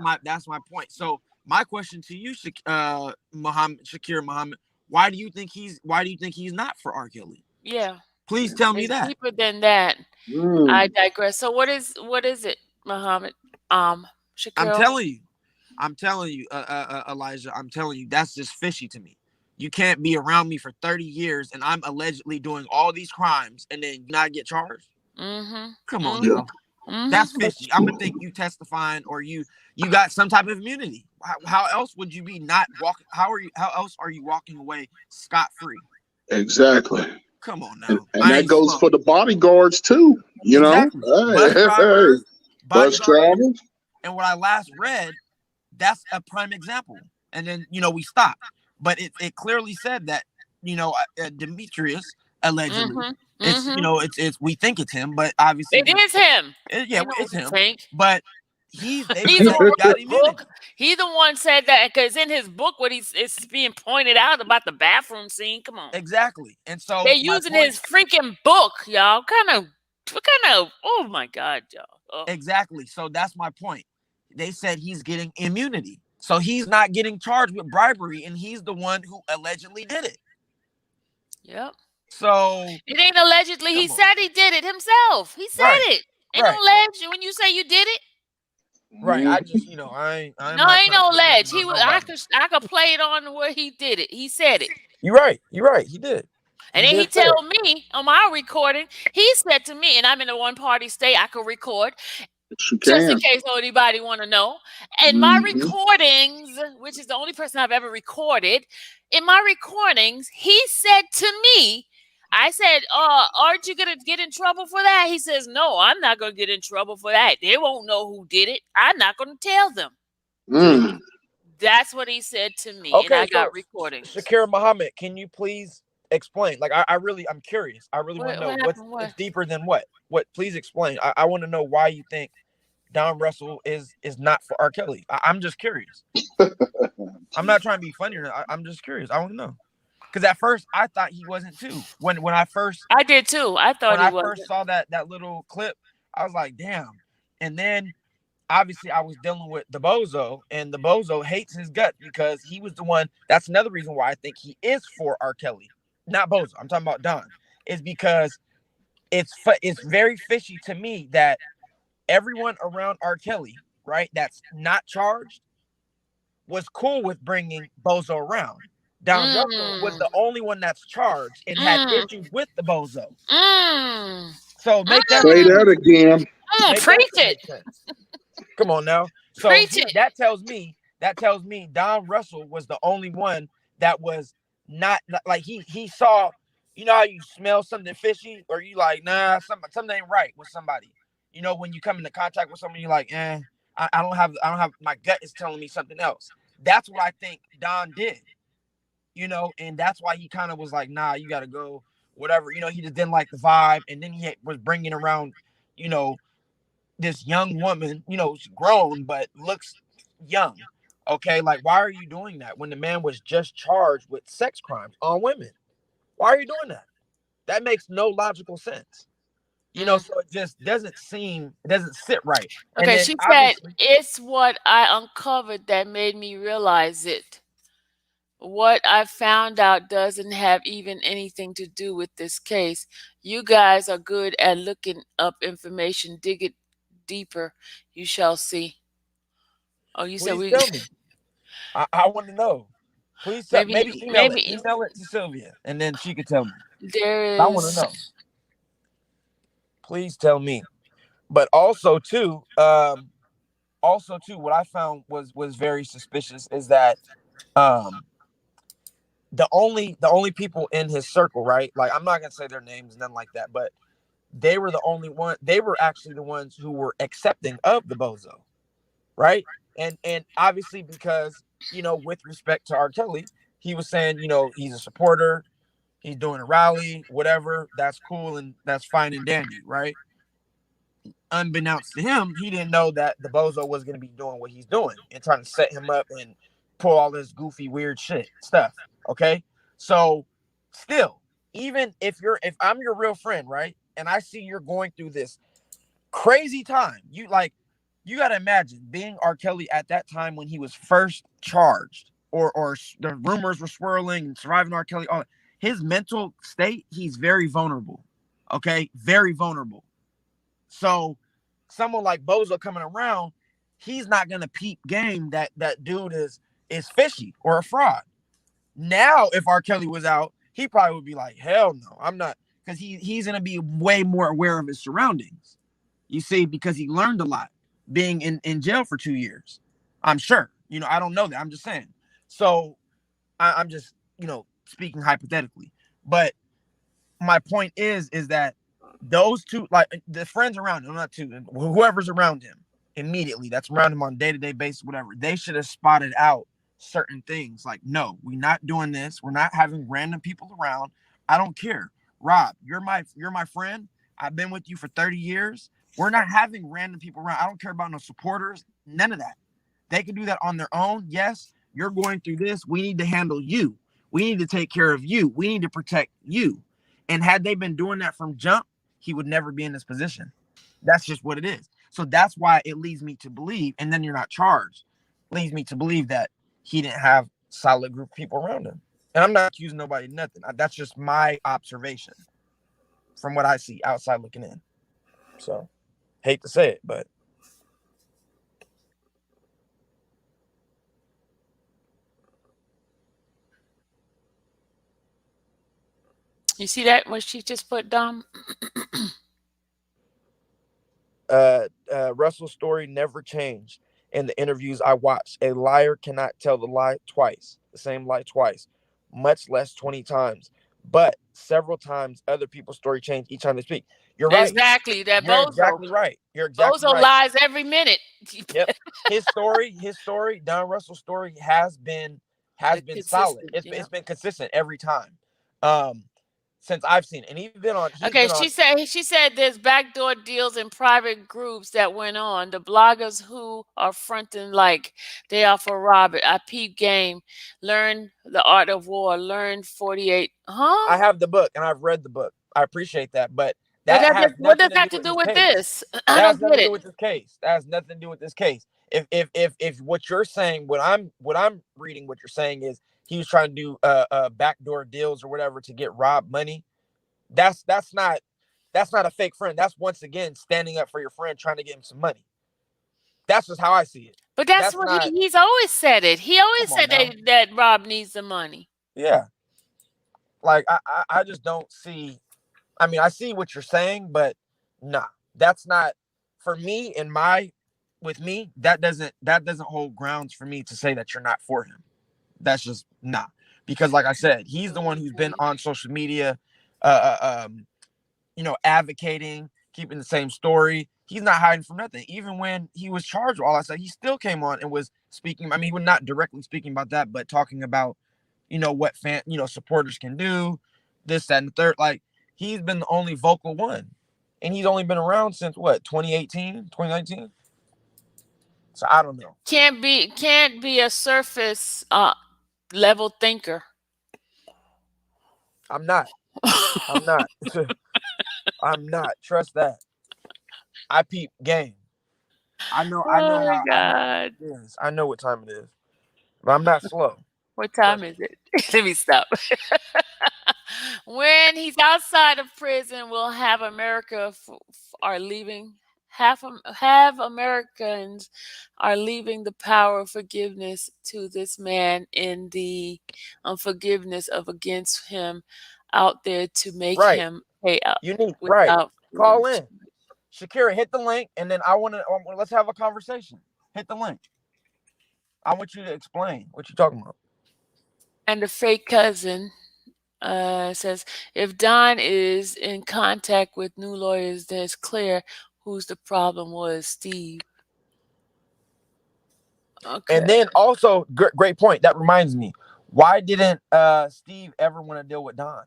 my point. So my question to you, Shakir Muhammad, why do you think he's not for R. Kelly? Yeah. Please tell me It's that. deeper than that. I digress. So what is it, Muhammad? Shakir? I'm telling you, Elijah, I'm telling you, that's just fishy to me. You can't be around me for 30 years and I'm allegedly doing all these crimes and then not get charged. Mm-hmm. Come on, now. Mm-hmm. That's fishy. I'm gonna think you testifying or you got some type of immunity. How else would you be not walking? How else are you walking away scot-free? Exactly. Come on now. And that goes for the bodyguards too. You exactly. know, bus drivers. And what I last read, that's a prime example. And then we stopped, but it clearly said that Demetrius allegedly. It's we think it's him, but obviously it is him. It's him. Think. But he's the one got book. He the one said that because in his book, it's being pointed out about the bathroom scene. Come on, exactly. And so they're using his freaking book, y'all. What kind of? Oh my God, y'all. Oh. Exactly. So that's my point. They said he's getting immunity, so he's not getting charged with bribery, and he's the one who allegedly did it. Yep. So it ain't allegedly. He said he did it himself. He said it. Ain't no ledge when you say you did it. Right. I just I ain't no ledge. He was. I could play it on where he did it. He said it. You're right. He did. And then he told me on my recording. He said to me, and I'm in a one-party state. I could record. Just in case anybody want to know. And my recordings, which is the only person I've ever recorded, in my recordings, he said to me, I said, aren't you going to get in trouble for that? He says, no, I'm not going to get in trouble for that. They won't know who did it. I'm not going to tell them. That's what he said to me. Okay, and I got recordings. Shakir Muhammad, can you please explain. Like I'm curious. I really want to know what what's happened? What? it's deeper than what. What? Please explain. I want to know why you think Don Russell is not for R. Kelly. I'm just curious. I'm not trying to be funny. I'm just curious. I want to know. Because at first I thought he wasn't too. When I first I did too. I thought he was. saw that little clip, I was like, damn. And then obviously I was dealing with the Bozo, and the Bozo hates his gut because he was the one. That's another reason why I think he is for R. Kelly, not Bozo. I'm talking about Don. Is because it's very fishy to me that everyone around R. Kelly, right, that's not charged, was cool with bringing Bozo around. Don Russell was the only one that's charged and had issues with the Bozo. So make that Say that again. Preach it. Come on now. So Preach it. that tells me Don Russell was the only one that was not like he saw. You know how you smell something fishy, or you like, nah, something ain't right with somebody. You know, when you come into contact with somebody, you're like, I don't have my gut is telling me something else. That's what I think Don did. You know, and that's why he kind of was like, nah, you got to go, whatever. You know, he just didn't like the vibe. And then he was bringing around, you know, this young woman, you know, she's grown, but looks young. Okay, like, why are you doing that when the man was just charged with sex crimes on women? Why are you doing that? That makes no logical sense. You know, so it just doesn't sit right. Okay, she said, it's what I uncovered that made me realize it. What I found out doesn't have even anything to do with this case. You guys are good at looking up information. Dig it deeper. You shall see. Oh, you said Please tell me. I want to know. Please tell, maybe email it to Sylvia, and then she could tell me. I want to know. Please tell me. But also too, what I found was very suspicious is that the only people in his circle, right? Like, I'm not gonna say their names, nothing like that, but they were the only one. They were actually the ones who were accepting of the Bozo, right? And obviously because, you know, with respect to R. Kelly, he was saying, you know, he's a supporter, he's doing a rally, whatever. That's cool and that's fine and dandy, right? Unbeknownst to him, he didn't know that the Bozo was going to be doing what he's doing and trying to set him up and pull all this goofy, weird stuff. Okay. So still, even if I'm your real friend, right? And I see you're going through this crazy time, you got to imagine being R. Kelly at that time when he was first charged, or the rumors were swirling and surviving R. Kelly, his mental state, he's very vulnerable. Okay. Very vulnerable. So someone like Bozo coming around, he's not going to peep game that dude is fishy or a fraud. Now, if R. Kelly was out, he probably would be like, hell no, I'm not, because he's going to be way more aware of his surroundings. You see, because he learned a lot being in jail for 2 years. I'm sure. You know, I don't know that. I'm just saying. So I'm just, you know, speaking hypothetically. But my point is that those two, like the friends around him, not two, whoever's around him immediately, that's around him on a day-to-day basis, whatever, they should have spotted out certain things. Like, no, we're not doing this. We're not having random people around. I don't care. Rob, you're my friend. I've been with you for 30 years. We're not having random people around. I don't care about no supporters. None of that. They can do that on their own. Yes, you're going through this. We need to handle you. We need to take care of you. We need to protect you. And had they been doing that from jump, he would never be in this position. That's just what it is. So that's why it leads me to believe, and then you're not charged, leads me to believe that he didn't have a solid group of people around him. And I'm not accusing nobody, nothing. That's just my observation from what I see outside looking in. So, hate to say it, but. You see that, what she just put, Dom? Russell's story never changed in the interviews I watched. A liar cannot tell the lie twice, the same lie twice, much less 20 times. But several times other people's story change each time they speak. You're right. Exactly. That You're Bozo. exactly right. You're exactly Bozo right. lies every minute. Yep. His story, Don Russell's story has been solid. It's been consistent every time. Since I've seen it. And he's been on She said there's backdoor deals in private groups that went on. The bloggers who are fronting like they are for Robert. I peep game, learn the art of war, learn 48. I have the book and I've read the book. I appreciate that, but What does that have to do with this? I don't get it. With this case. That has nothing to do with this case. If what you're saying, what I'm reading, what you're saying is he was trying to do backdoor deals or whatever to get Rob money. That's not a fake friend. That's once again standing up for your friend, trying to get him some money. That's just how I see it. But that's what he's always said it. He always said that Rob needs the money. Yeah. Like I just don't see. I mean, I see what you're saying, but nah, that's not for me. With me, that doesn't hold grounds for me to say that you're not for him. That's just not, because like I said, he's the one who's been on social media, advocating, keeping the same story. He's not hiding from nothing. Even when he was charged with all that stuff, he still came on and was speaking. I mean, he was not directly speaking about that, but talking about, what supporters can do, this, that, and the third. Like, he's been the only vocal one, and he's only been around since what, 2018, 2019. So I don't know. Can't be a surface level thinker. I'm not. I'm not. Trust that. I peep game. I know. Oh I know my how. God. It is. I know what time it is, but I'm not slow. What time is it? Let me stop. When he's outside of prison, we'll have America are leaving. Half Americans are leaving the power of forgiveness to this man in the unforgiveness of against him out there to make him pay out. You need call in. Shakira, hit the link, and then let's have a conversation. Hit the link. I want you to explain what you're talking about. And the fake cousin says, if Don is in contact with new lawyers, then it's clear who's the problem was Steve. Okay. And then also, great point. That reminds me, why didn't Steve ever want to deal with Don?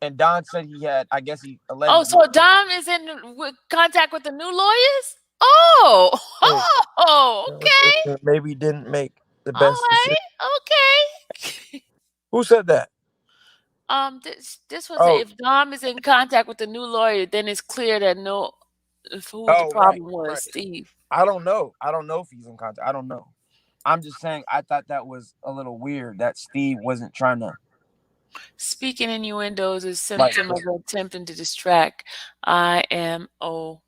And Don said he had, I guess he allegedly. Oh, so Don is in contact with the new lawyers? Okay. Maybe he didn't make the best decision. Okay. Who said that? This was if Dom is in contact with the new lawyer, then it's clear that who the problem was, Steve. I don't know. I don't know if he's in contact. I don't know. I'm just saying, I thought that was a little weird that Steve wasn't trying to. Speaking innuendos is symptom of attempting to distract. I am LOL.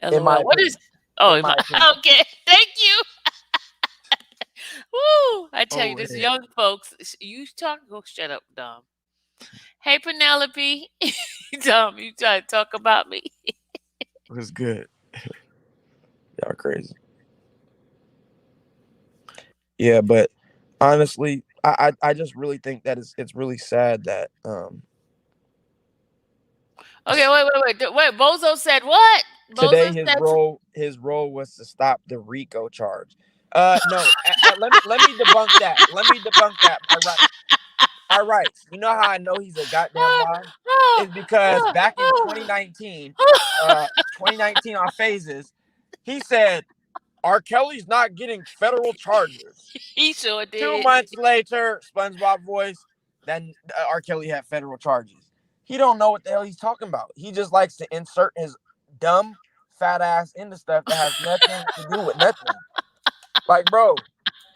What is? Okay, thank you. Woo! I tell you, this young folks, you talk. Go shut up, Dom. Hey, Penelope. Dom, you try to talk about me. It was good. Y'all crazy. Yeah, but honestly, I just really think that it's really sad that Okay, wait. Bozo said what? Today his role was to stop the RICO charge. No, let me debunk that. All right. You know how I know he's a goddamn lie? It's because back in 2019 on Phases, he said R. Kelly's not getting federal charges. He sure did. 2 months later, SpongeBob voice, then R. Kelly had federal charges. He don't know what the hell he's talking about. He just likes to insert his dumb fat ass into stuff that has nothing to do with nothing. Like, bro,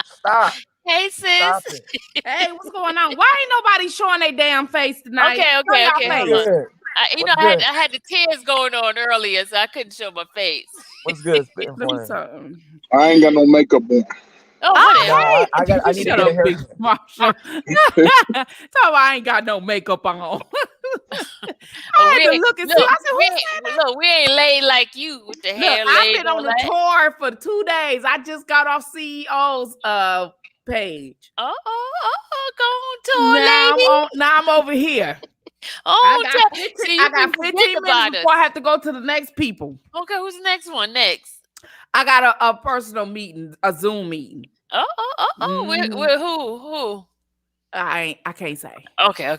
stop. Hey, sis. Stop it. Hey, what's going on? Why ain't nobody showing their damn face tonight? Okay. I Good. had the tears going on earlier, so I couldn't show my face. What's good? I ain't got no makeup on. Oh, no, I need to get a haircut. I ain't got no makeup on. I had to look and see. I said, we ain't laid like you with the hair laid. I've been on the tour for 2 days. I just got off CEO's page. Go on tour, lady. Now I'm over here. I got 15 minutes before I have to go to the next people. Okay, who's the next one? I got a personal meeting, a Zoom meeting. With who? I can't say. Okay.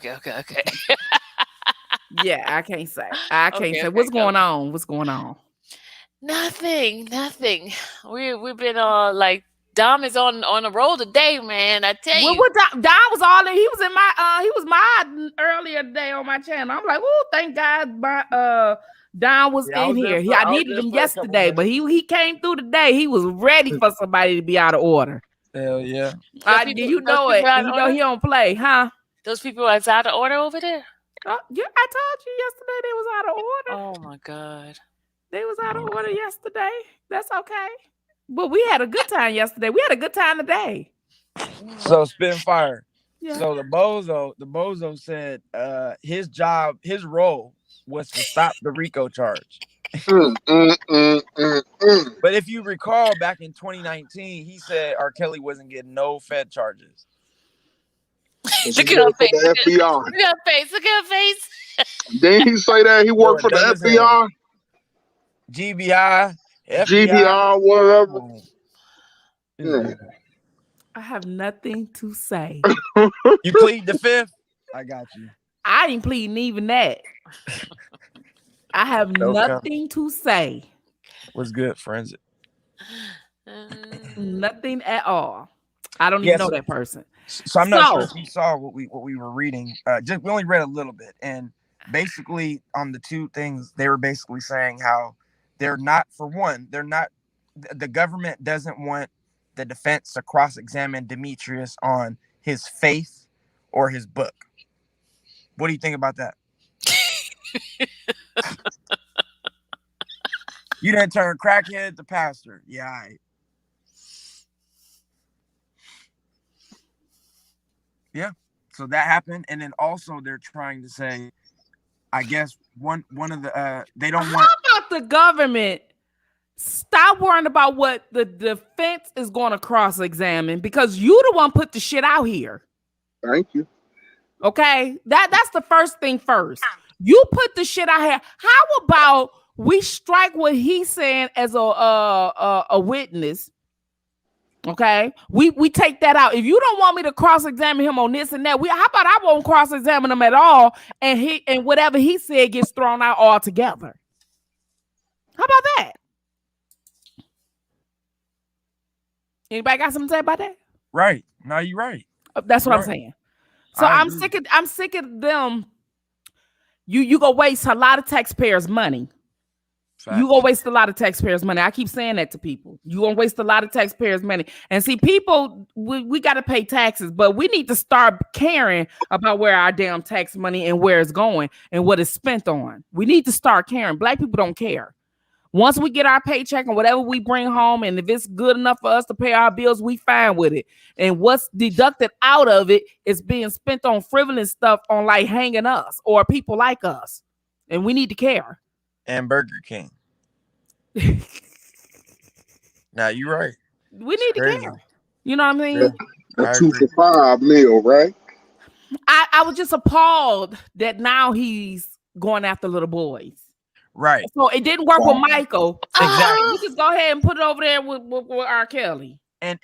Yeah, I can't say. Say. What's going on? What's going on? Nothing. We've been like Dom is on a roll today, man. I tell you. What Dom was all in. He was in my he was my earlier today on my channel. I'm like, oh, thank God my Don was in here. I needed him yesterday, but he came through today. He was ready for somebody to be out of order. Hell yeah. You know it. You know he don't play, huh? Those people are out of order over there? Yeah, I told you yesterday they was out of order. Oh my God. They was out of order yesterday. That's okay. But we had a good time yesterday. We had a good time today. So Spitfire. Yeah. So the bozo said his role was to stop the RICO charge. But if you recall, back in 2019, he said R. Kelly wasn't getting no Fed charges. Look at her face. The FBI. Look at her face. Didn't he say that he worked for the FBI? GBI, FBI, GBI, whatever. Yeah. I have nothing to say. You plead the fifth? I got you. I ain't pleading even that. I have nothing to say. What's good, forensic? Nothing at all. I don't even know that person. So I'm not sure if you saw what we were reading. We only read a little bit, and basically on the two things they were basically saying how they're not, for one, the government doesn't want the defense to cross-examine Demetrius on his faith or his book. What do you think about that? You didn't turn crackhead to pastor. Yeah, all right. Yeah, so that happened, and then also they're trying to say, I guess one of the they don't want. How about the government stop worrying about what the defense is going to cross-examine, because you the one put the shit out here. Thank you. Okay, that's the first thing first. You put the shit out here. How about we strike what he's saying as a witness? Okay, we take that out. If you don't want me to cross-examine him on this and that, how about I won't cross-examine him at all, and whatever he said gets thrown out altogether. How about that? Anybody got something to say about that? Right. No, you're right. That's what I'm saying. So I'm sick of them. You go waste a lot of taxpayers' money. Fact. You gonna waste a lot of taxpayers' money. I keep saying that to people. You gonna waste a lot of taxpayers' money. And see, people, we gotta pay taxes, but we need to start caring about where our damn tax money and where it's going and what it's spent on. We need to start caring. Black people don't care. Once we get our paycheck and whatever we bring home, and if it's good enough for us to pay our bills, we fine with it. And what's deducted out of it is being spent on frivolous stuff, on like hanging us or people like us. And we need to care. And Burger King. Now you're right. We need to care. You know what I mean? A 2 for $5 meal, right? I was just appalled that now he's going after little boys. Right. So it didn't work with Michael. Exactly. We just go ahead and put it over there with R. Kelly. And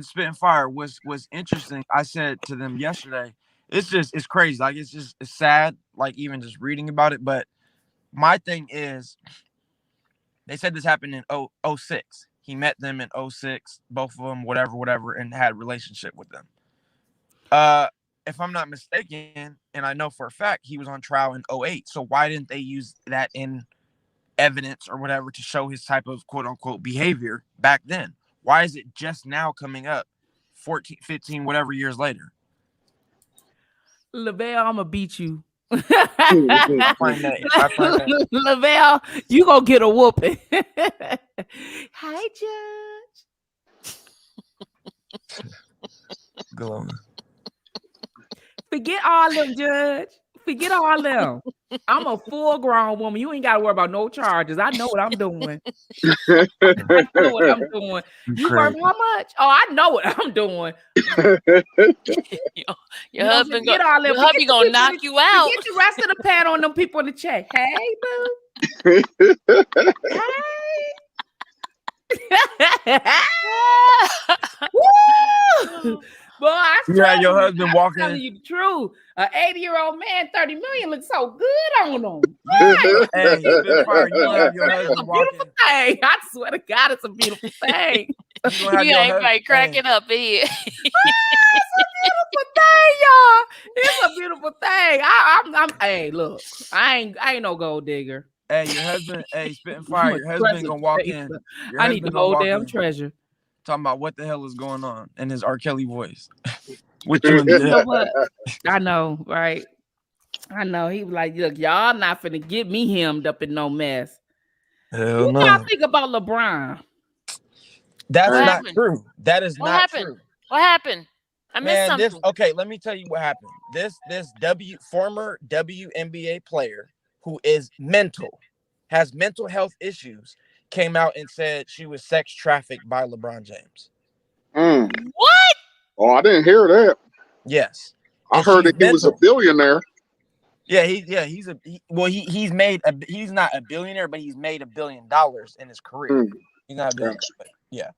Spitting Fire was interesting. I said to them yesterday, it's crazy. Like it's sad, like even just reading about it. But my thing is, they said this happened in 06. He met them in 06, both of them, whatever, and had a relationship with them. If I'm not mistaken, and I know for a fact he was on trial in 08. So why didn't they use that in evidence or whatever to show his type of quote unquote behavior back then? Why is it just now coming up 14, 15, whatever years later? LaVelle, I'm gonna beat you. I find that. LaVelle, you gonna get a whooping. Hi, Judge. Go on. Forget all them, Judge. Forget all them. I'm a full-grown woman. You ain't got to worry about no charges. I know what I'm doing. I know what I'm doing. You work how much? Oh, I know what I'm doing. Your husband gonna knock you out. Get the rest of the pat on them people in the check. Hey, boo. Hey. Woo! Boy, I You had your told husband I'm walking. telling you the truth. An 80-year-old man, 30 million looks so good on him. Hey, Spitfire, you gonna have your It's a husband beautiful walking. thing. I swear to God, it's a beautiful thing. You gonna have You your ain't husband. right cracking up here. It's a beautiful thing, y'all. It's a beautiful thing. I'm hey, look, I ain't no gold digger. Hey, your husband. Hey, Spitting Fire. Your husband gonna walk in. Your I need the husband gonna whole walk damn in, treasure. talking about what the hell is going on in his R. Kelly voice. With you in You the know what? I know, right? I know. He was like, look, y'all not finna get me hemmed up in no mess. Hell What no. y'all think about LeBron? That's What not happened? true. That is What not happened? true. What happened? I missed Man, something. okay, let me tell you what happened. This former WNBA player who is mental, has mental health issues, came out and said she was sex trafficked by LeBron James. What? Oh, I didn't hear that. Yes. I And heard she's that he was a mental. billionaire. Yeah, he's made he's not a billionaire, but he's made $1 billion in his career. He's not a billionaire, but yeah.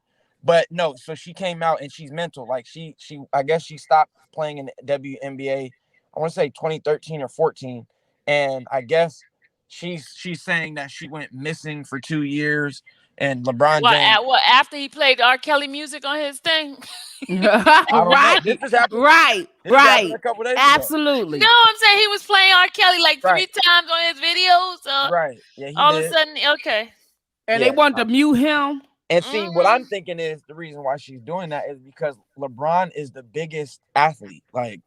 But no, so she came out and she's mental. Like she I guess she stopped playing in the WNBA, I want to say 2013 or 14. And I guess she's saying that she went missing for 2 years and LeBron James. What after he played R. Kelly music on his thing? Right. This just happened. Right. This happened a couple days ago. Absolutely. No, I'm saying he was playing R. Kelly like 3 times on his videos. Right. Yeah, he all did. of a sudden, okay. And they wanted to mute him. And see, what I'm thinking is the reason why she's doing that is because LeBron is the biggest athlete. Like,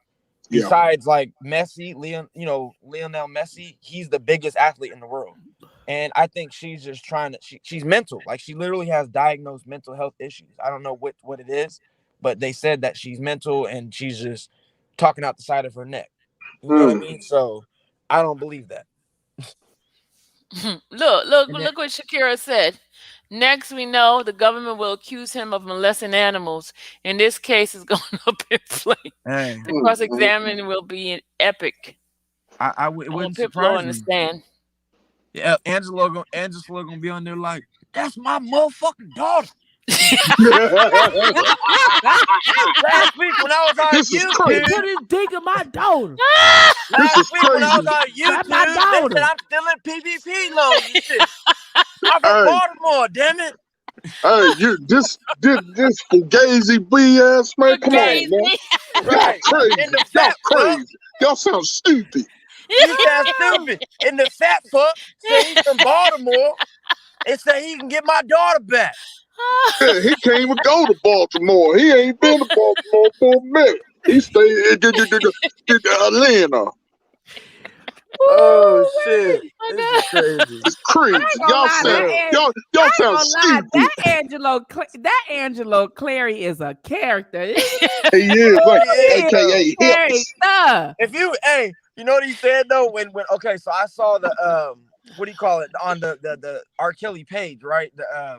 besides like Messi, Lionel Messi, he's the biggest athlete in the world. And I think she's just trying to. She's mental. Like, she literally has diagnosed mental health issues. I don't know what it is, but they said that she's mental and she's just talking out the side of her neck. You know what I mean? So I don't believe that. Look what Shakira said. Next, we know the government will accuse him of molesting animals. In this case, it's going up in flames. The cross-examining will be epic. It wouldn't surprise me. Yeah, Angela gonna be on there like, that's my motherfucking daughter. Last week when I was on YouTube, put his dick in my daughter. Last week when I was on YouTube, they said I'm stealing PPP loans and shit. I'm from Baltimore, damn it. Hey, this fugazi BS, man. Come on, man. Right. Y'all crazy. Y'all sound stupid. You sound stupid. And the fat fuck said he's from Baltimore and said he can get my daughter back. Yeah, he can't even go to Baltimore. He ain't been to Baltimore for a minute. He stayed in Atlanta. Oh shit! This is crazy. It's crazy. Y'all sound stupid. That Angelo Clary is a character. He is like AKA character. If you know what he said though when okay, so I saw the what do you call it on the R. Kelly page, right? The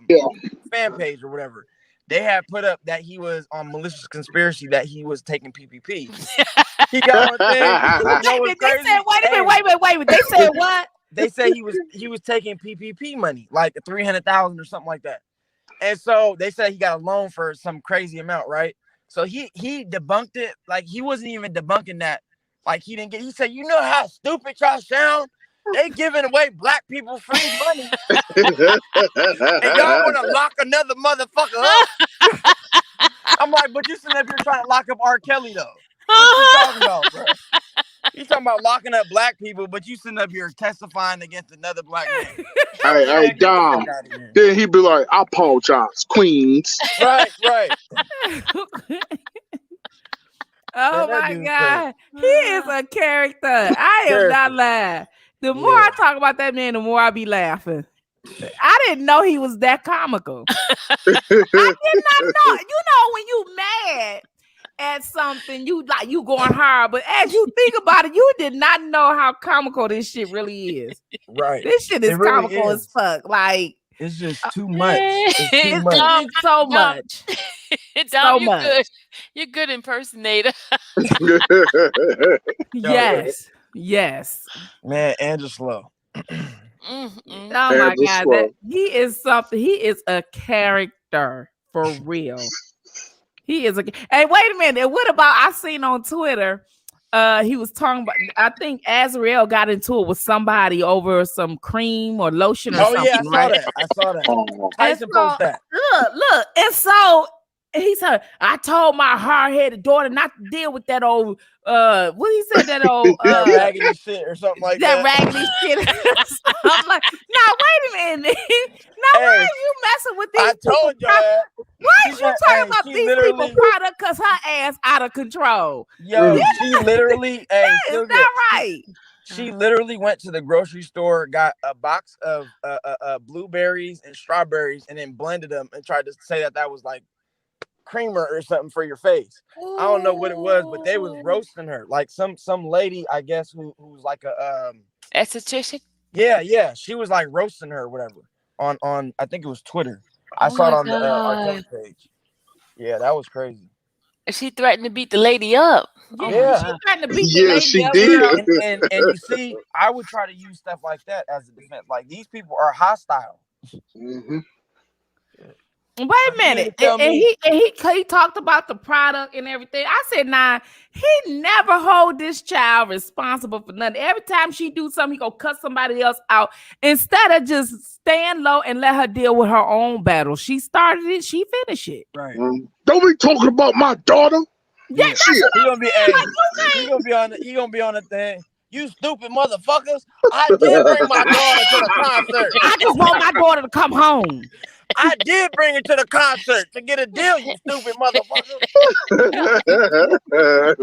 fan page or whatever. They had put up that he was on malicious conspiracy that he was taking PPP. He got one thing. They said, wait a minute. They said what? They said he was taking PPP money, like 300,000 or something like that. And so they said he got a loan for some crazy amount, right? So he debunked it. Like, he wasn't even debunking that. Like, he said, you know how stupid y'all sound? They giving away black people free money. And y'all want to lock another motherfucker up? I'm like, but you sitting up here trying to lock up R. Kelly, though. What you talking about, bro? You talking about locking up black people, but you sitting up here testifying against another black man. Hey, Dom. Then he be like, I apologize, Queens. Right. Oh my God. He is a character. I am not lying. The more I talk about that man, the more I be laughing. I didn't know he was that comical. I did not know. You know, when you mad at something, you going hard, but as you think about it, you did not know how comical this shit really is. Right. This shit is really comical as fuck. Like, it's just too much. It's too much. It's so much. Dom, you're good. You're good impersonator. Yes. Man, Angelo. Oh my God. He is something. He is a character for real. He is a. Hey, wait a minute. What about I seen on Twitter? He was talking about. I think Azrael got into it with somebody over some cream or lotion or something. Yeah, I saw that. Tyson posted that. Look, and so he said, "I told my hard-headed daughter not to deal with that old what he said that old raggedy shit or something like that. Raggedy shit." I'm like, "Now wait a minute. Now why are you messing with these? I told y'all. Why is you talking about these people product? Cause her ass out of control. Yo, she literally. Is that right? She literally went to the grocery store, got a box of blueberries and strawberries, and then blended them and tried to say that was like creamer or something for your face. I don't know what it was, but they was roasting her. Like some lady, I guess, who's like a esthetician. Yeah. She was like roasting her or whatever on I think it was Twitter. I saw it on the our page. Yeah, that was crazy. She threatened to beat the lady up. Yeah, she threatened to beat the lady she up. did. And you see, I would try to use stuff like that as a defense. Like, these people are hostile. Mm-hmm. Wait a minute. And he talked about the product and everything. I said, nah, he never hold this child responsible for nothing. Every time she do something, he go cut somebody else out instead of just staying low and let her deal with her own battle. She started it, she finished it. Right. Don't be talking about my daughter. Yeah, that's shit. He gonna be on the thing. You stupid motherfuckers! I did bring my daughter to the concert. I just want my daughter to come home. I did bring her to the concert to get a deal, you stupid motherfucker. They're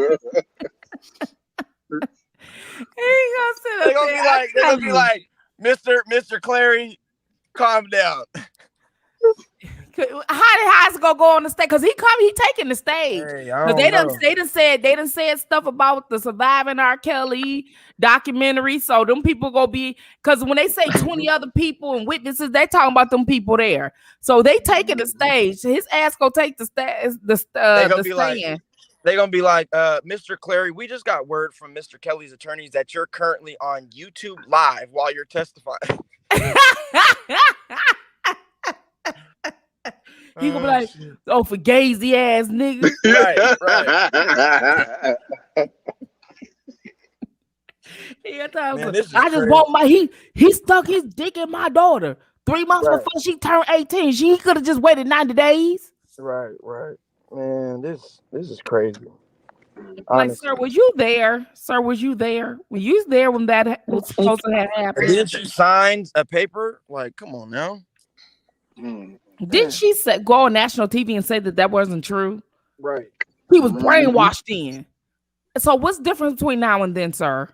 gonna be like, Mr. Clary, calm down. How's it gonna go on the stage? Cause he taking the stage. Cause they done said stuff about the Surviving R. Kelly documentary. So them people gonna be, cause when they say 20 other people and witnesses, they talking about them people there. So they taking the stage. His ass gonna take the stand. They're gonna be like, Mr. Clary, we just got word from Mr. Kelly's attorneys that you're currently on YouTube Live while you're testifying. He gonna be like, oh, for gazy ass niggas. Right. I just want he stuck his dick in my daughter 3 months before she turned 18. He could have just waited 90 days. Right. Man, this is crazy. Like, sir, was you there? Sir, was you there? Were you there when that was supposed to have happened? Didn't you sign a paper? Like, come on now. Didn't she go on national TV and say that wasn't true? Right. He was brainwashed in. So what's the difference between now and then, sir?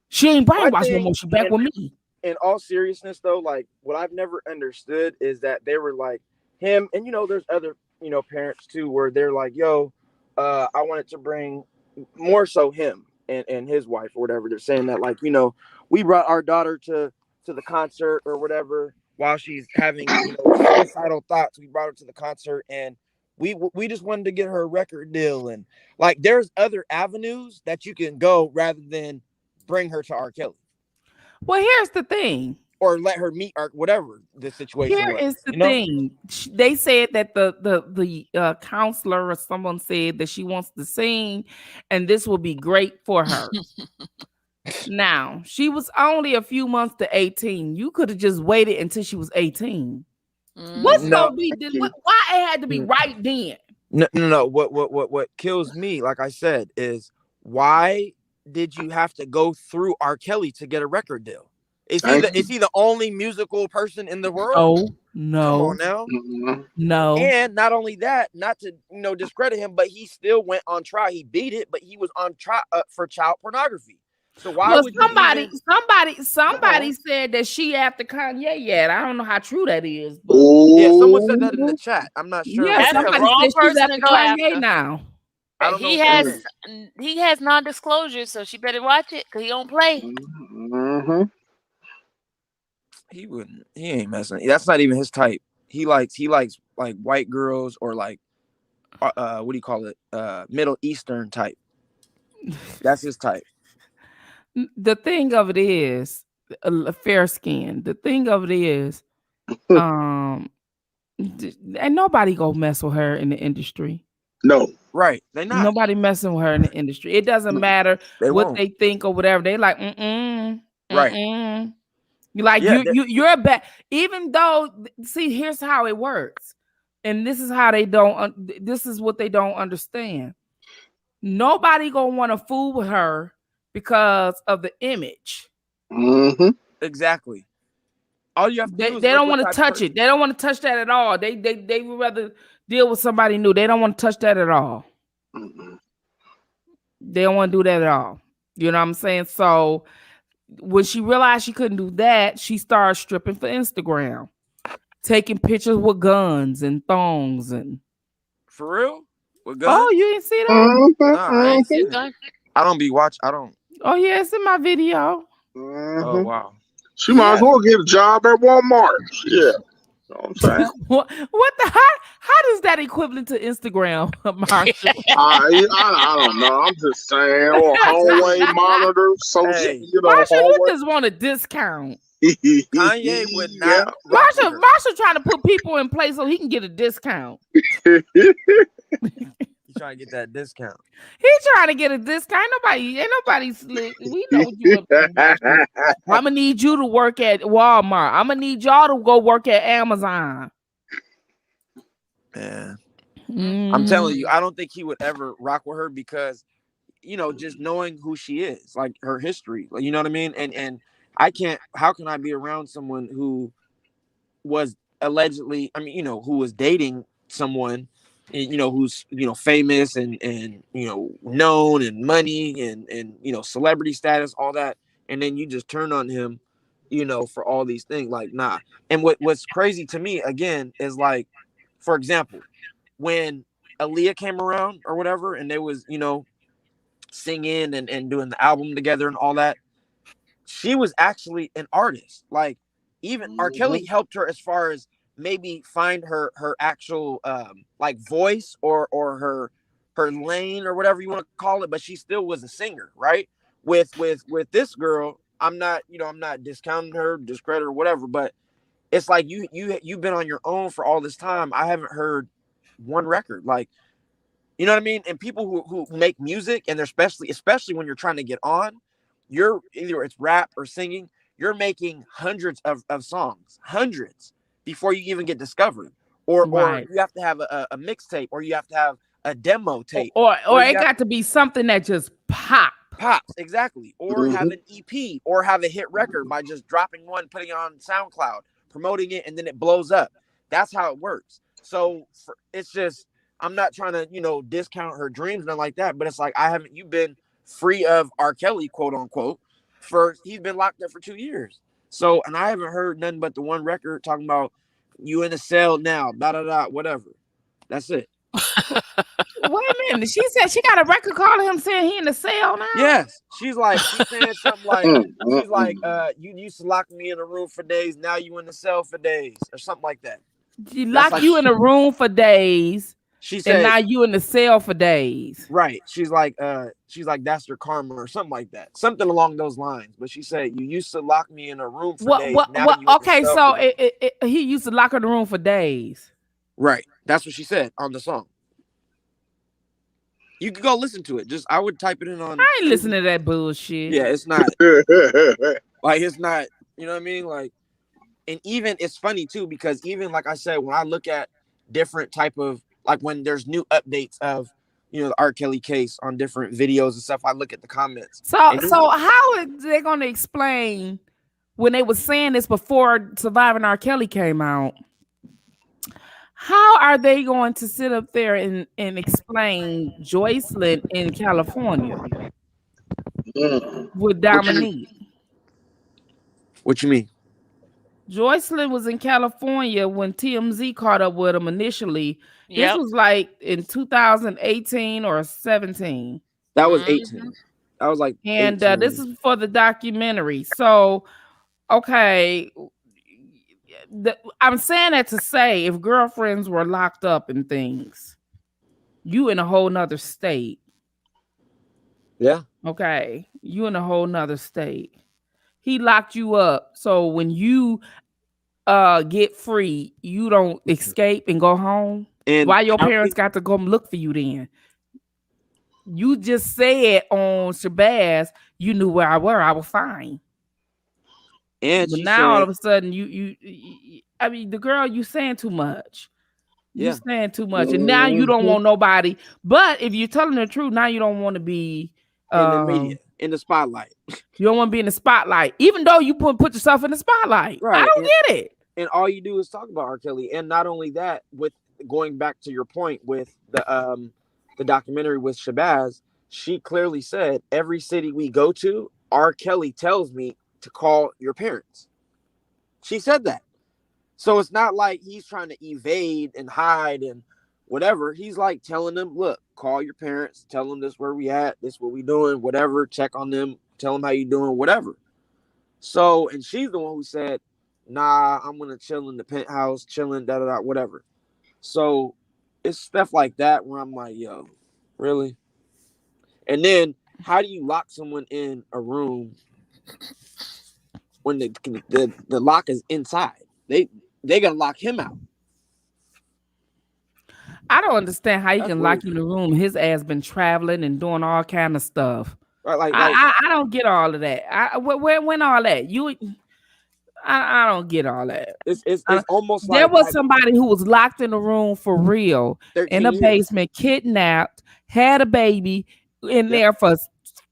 She ain't brainwashed no more. She back with me. In all seriousness, though, like, what I've never understood is that they were like him, and there's other parents too, where they're like, yo, I wanted to bring more so him and his wife or whatever. They're saying that, like, we brought our daughter to the concert or whatever while she's having suicidal thoughts. We brought her to the concert and we just wanted to get her a record deal. And like, there's other avenues that you can go rather than bring her to R. Kelly. Well, here's the thing. Or let her meet or whatever the situation Here was. is the thing. They said that the counselor or someone said that she wants to sing and this will be great for her. Now, she was only a few months to 18. You could have just waited until she was 18. What's gonna be? Why it had to be right then? No. What kills me, like I said, is why did you have to go through R. Kelly to get a record deal? Is he the only musical person in the world? Oh no! Come on now. No. And not only that, not to discredit him, but he still went on trial. He beat it, but he was on trial for child pornography. So why would somebody said that she after Kanye yet? I don't know how true that is. But yeah, someone said that in the chat. I'm not sure. Yeah, somebody said she's after Kanye now. He has non-disclosure, so she better watch it because he don't play. Mm-hmm. He wouldn't. He ain't messing. That's not even his type. He likes like white girls or like what do you call it? Middle Eastern type. That's his type. The thing of it is, fair skin. The thing of it is, and nobody go mess with her in the industry. No. Right. They not. Nobody messing with her in the industry. It doesn't matter They what won't. they think or whatever. They like, Right. You like Yeah, you're a bad. Even though, see, here's how it works, and this is how they don't. This is what they don't understand. Nobody gonna want to fool with her because of the image. Mm-hmm. Exactly. All you have to do is They look don't what want to type touch it. They don't want to touch that at all. They would rather deal with somebody new. They don't want to touch that at all. Mm-mm. They don't want to do that at all. You know what I'm saying? So when she realized she couldn't do that, she started stripping for Instagram, taking pictures with guns and thongs and. For real? With guns? Oh, you didn't see that? Mm-hmm. Nah, I ain't seen Gun. it. I don't be watch. I don't. Oh yeah, it's in my video. Mm-hmm. Oh wow. She might as well get a job at Walmart. Yeah. You know what I'm saying? What the how does that equivalent to Instagram, Marshall? I don't know. I'm just saying. Or hallway monitor. So Hey. you know, Marshall, you hallway. just want a discount. Kanye would not. Marshall trying to put people in place so he can get a discount. He's trying to get that discount. He's trying to get a discount. Ain't nobody slick. We know what you up to. I'm gonna need you to work at Walmart. I'm gonna need y'all to go work at Amazon. Man, Mm. I'm telling you, I don't think he would ever rock with her because, you know, just knowing who she is, like her history, like, you know what I mean? And I can't. How can I be around someone who was allegedly, I mean, you know, who was dating someone, you know, who's, you know, famous and you know, known and money and you know, celebrity status, all that, and then you just turn on him, you know, for all these things. Like, nah. And what's crazy to me again is, like, for example, when Aaliyah came around or whatever, and they was, you know, singing and doing the album together and all that, she was actually an artist. Like, even R. Kelly helped her as far as maybe find her actual like voice or her lane or whatever you want to call it, but she still was a singer, right? With this girl, I'm not discounting her, discredit or whatever, but it's like you've been on your own for all this time. I haven't heard one record, like, you know what I mean? And people who make music, and they're especially when you're trying to get on, you're either it's rap or singing, you're making hundreds of songs, hundreds, before you even get discovered. Or you have to have a mixtape, or you have to have a demo tape. Or it got to be something that just pops, exactly. Or have an EP, or have a hit record by just dropping one, putting it on SoundCloud, promoting it, and then it blows up. That's how it works. So it's just, I'm not trying to, you know, discount her dreams, nothing like that, but it's like, you've been free of R. Kelly, quote unquote, he's been locked up for 2 years. So, and I haven't heard nothing but the one record talking about you in a cell now, whatever. That's it. Wait a minute. She said she got a record calling him saying he in the cell now? Yes. She's saying something like, she's like, you used to lock me in a room for days, now you in the cell for days, or something like that. She locked you in a room for days. She said, and now you in the cell for days. Right. She's like, that's your karma or something like that. Something along those lines. But she said, you used to lock me in a room for days. Okay, so he used to lock her in the room for days. Right. That's what she said on the song. You can go listen to it. I would type it in on. I ain't listening to that bullshit. Yeah, it's not. Like, it's not, you know what I mean? Like, and even, it's funny too, because even, like I said, when I look at different type of, like, when there's new updates of, you know, the R. Kelly case on different videos and stuff, I look at the comments. So how are they going to explain when they were saying this before Surviving R. Kelly came out? How are they going to sit up there and explain Joycelyn in California with Dominique? What you mean? Joycelyn was in California when TMZ caught up with him initially. This was like in 2018 or 17. That was 18. That was like, and this is for the documentary. So, okay, I'm saying that to say, if girlfriends were locked up and things, you in a whole nother state. Yeah. Okay, you in a whole nother state. He locked you up, so when you get free, you don't escape and go home. And why your parents got to go look for you then? You just said on Shabazz, you knew where I were. I was fine. And but she now said, all of a sudden you I mean, the girl, you saying too much. You Yeah. saying too much. And now you don't want nobody. But if you're telling the truth, now you don't want to be in the media, in the spotlight. You don't want to be in the spotlight, even though you put yourself in the spotlight. Right. I don't get it. And all you do is talk about R. Kelly. And not only that, with going back to your point with the documentary with Shabazz, she clearly said, every city we go to, R. Kelly tells me to call your parents. She said that. So it's not like he's trying to evade and hide and whatever. He's like telling them, look, call your parents, tell them this where we at, this what we doing, whatever, check on them, tell them how you doing, whatever. So, and she's the one who said, nah, I'm going to chill in the penthouse, chilling, da-da-da, whatever. So it's stuff like that where I'm like, yo, really? And then how do you lock someone in a room when the lock is inside? They gonna lock him out. I don't understand how you can lock you in the room. His ass been traveling and doing all kind of stuff. Right, I don't get all of that. When all that I don't get all that. It's almost there like was somebody who was locked in a room for real in a basement, kidnapped, had a baby in there for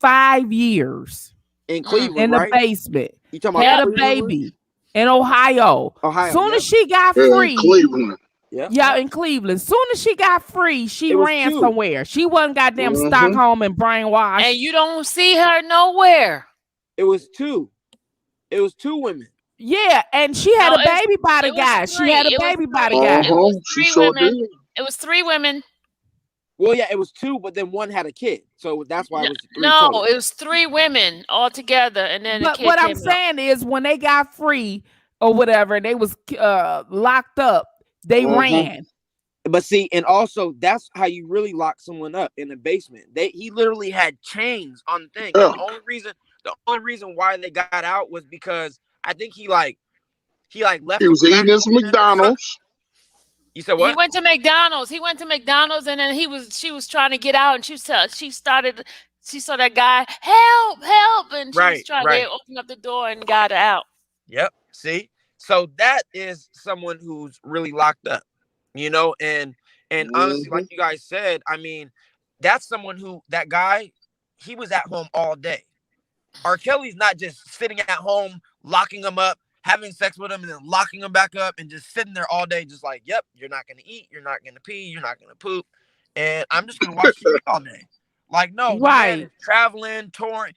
5 years in Cleveland, in the right? basement. You talking about had a baby in Ohio. Soon as she got free, Cleveland. Yeah, in Cleveland. Soon as she got free, she ran somewhere. She wasn't goddamn Stockholm and brainwashed. And you don't see her nowhere. It was two. It was two women. Yeah, and she had a baby by the guy. She had a baby by the guy. It was three women. It was 3 women. Well, yeah, it was 2, but then one had a kid, so that's why it was 3 No, total. it was 3 women all together, and then. But what I'm saying is, when they got free or whatever, they was locked up. They ran. But see, and also that's how you really lock someone up in the basement. He literally had chains on the thing. The only reason why they got out was because I think he left. He was eating his McDonald's. You said what? He went to McDonald's, and then she was trying to get out, and she saw that guy, help, and she was trying to open up the door and got her out. Yep. See, so that is someone who's really locked up, and honestly, like you guys said, I mean, that's someone that guy, he was at home all day. R. Kelly's not just sitting at home, locking him up, having sex with him, and then locking him back up and just sitting there all day, just like, yep, you're not going to eat, you're not going to pee, you're not going to poop, and I'm just going to watch TV all day. Like, no, the man is traveling, touring.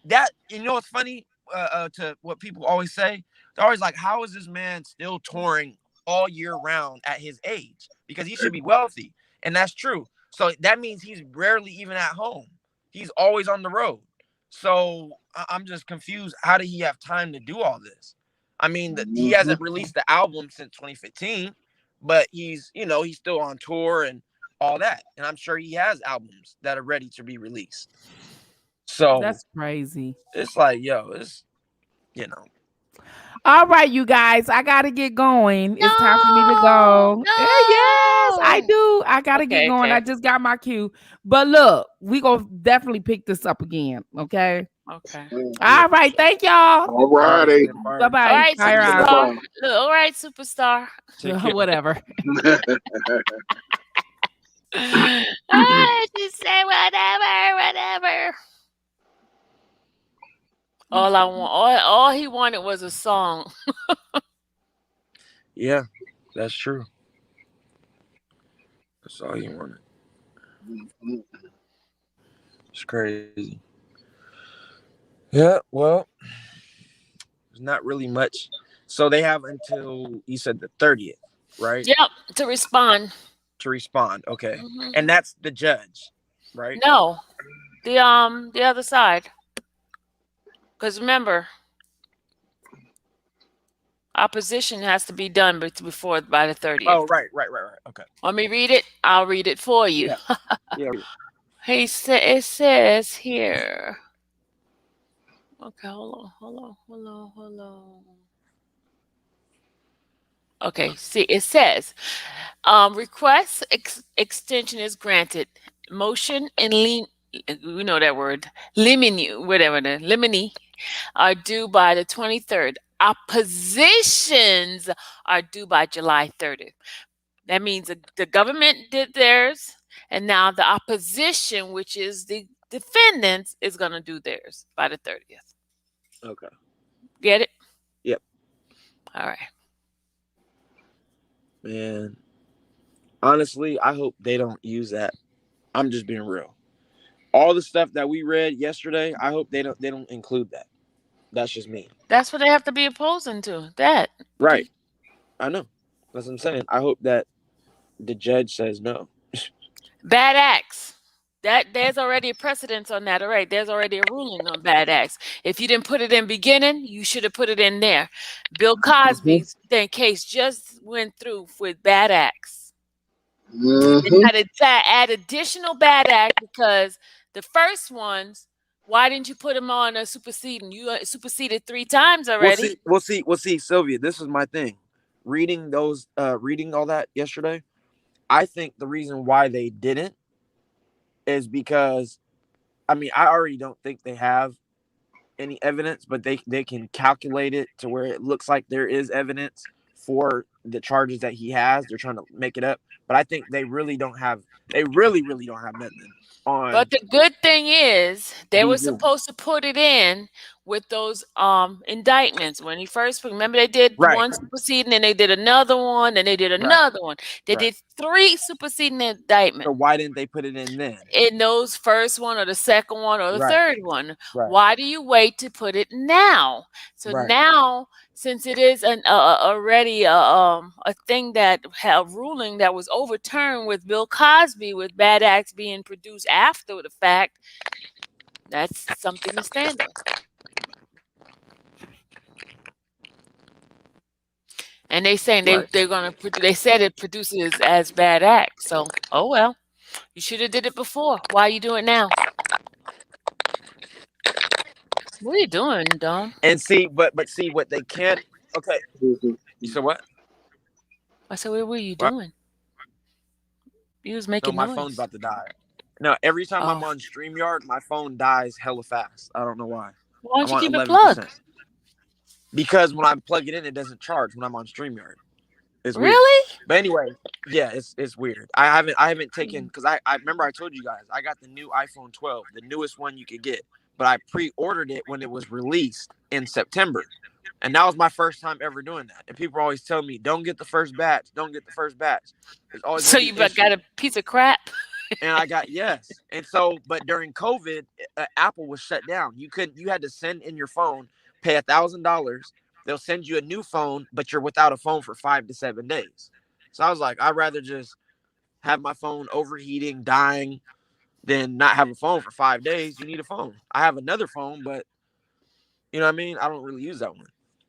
That, what's funny to what people always say? They're always like, how is this man still touring all year round at his age? Because he should be wealthy, and that's true. So that means he's rarely even at home. He's always on the road. So I'm just confused. How did he have time to do all this? I mean, he hasn't released the album since 2015, but he's still on tour and all that. And I'm sure he has albums that are ready to be released. So that's crazy. It's like, yo, All right, you guys, I got to get going. It's time for me to go. No. Yes, I do. I got to get going. I just got my cue. But look, we going to definitely pick this up again, okay? Okay. All right, thank y'all. All righty. Bye-bye. All right, superstar. Whatever. Just say whatever. All he wanted was a song. Yeah, that's true. That's all he wanted. It's crazy. Yeah, well, there's not really much. So they have until, you said, the 30th, right? Yep, to respond. Okay. And that's the judge, right? No, the other side. Because remember, opposition has to be done by the 30th. Oh, right. Okay. Want me to read it? I'll read it for you. Yeah. It says here. Okay, hold on. Okay, see, it says, request extension is granted. Motion and we know that word, limine are due by the 23rd. Oppositions are due by July 30th. That means the government did theirs, and now the opposition, which is the defendants, is going to do theirs by the 30th. Okay. Get it? Yep. All right. Man, honestly, I hope they don't use that. I'm just being real. All the stuff that we read yesterday, I hope they don't include that. That's just me. That's what they have to be opposing to. That. Right. I know. That's what I'm saying. I hope that the judge says no. Bad acts. There's already a precedence on that. All right. There's already a ruling on bad acts. If you didn't put it in beginning, you should have put it in there. Bill Cosby's case just went through with bad acts. They had to add additional bad act because the first ones, why didn't you put them on a superseding? You superseded 3 times already. We'll see, Sylvia. This is my thing. Reading all that yesterday, I think the reason why they didn't is because, I mean, I already don't think they have any evidence, but they can calculate it to where it looks like there is evidence for the charges that he has. They're trying to make it up, but I think they really don't have. They really don't have nothing on. But the good thing is they were supposed to put it in with those indictments when he first. Remember, they did one superseding, and they did another one, and they did another one. They did 3 superseding indictments. So why didn't they put it in then? In those first one, or the second one, or the third one? Why do you wait to put it now? So now, since it is already a thing that a ruling that was overturned with Bill Cosby, with bad acts being produced after the fact, that's something to stand on. And they saying they're gonna they said it produces as bad acts. So oh well, you should have did it before. Why you do it now? What are you doing, Don? And see, but see what they can't. Okay, you said what? I said, what were you doing? You was making my noise. phone's about to die. No, every time I'm on StreamYard, my phone dies hella fast. I don't know why. Why don't you keep it plugged? Because when I plug it in, it doesn't charge when I'm on StreamYard. It's weird. Really? But anyway, yeah, it's weird. I haven't taken, because I remember I told you guys I got the new iPhone 12, the newest one you could get, but I pre-ordered it when it was released in September. And that was my first time ever doing that. And people always tell me, don't get the first batch. Don't get the first batch. So you got a piece of crap? And I got, yes. And so, but during COVID, Apple was shut down. You had to send in your phone, pay $1,000. They'll send you a new phone, but you're without a phone for 5 to 7 days. So I was like, I'd rather just have my phone overheating, dying, than not have a phone for 5 days. You need a phone. I have another phone, but you know what I mean? I don't really use that one.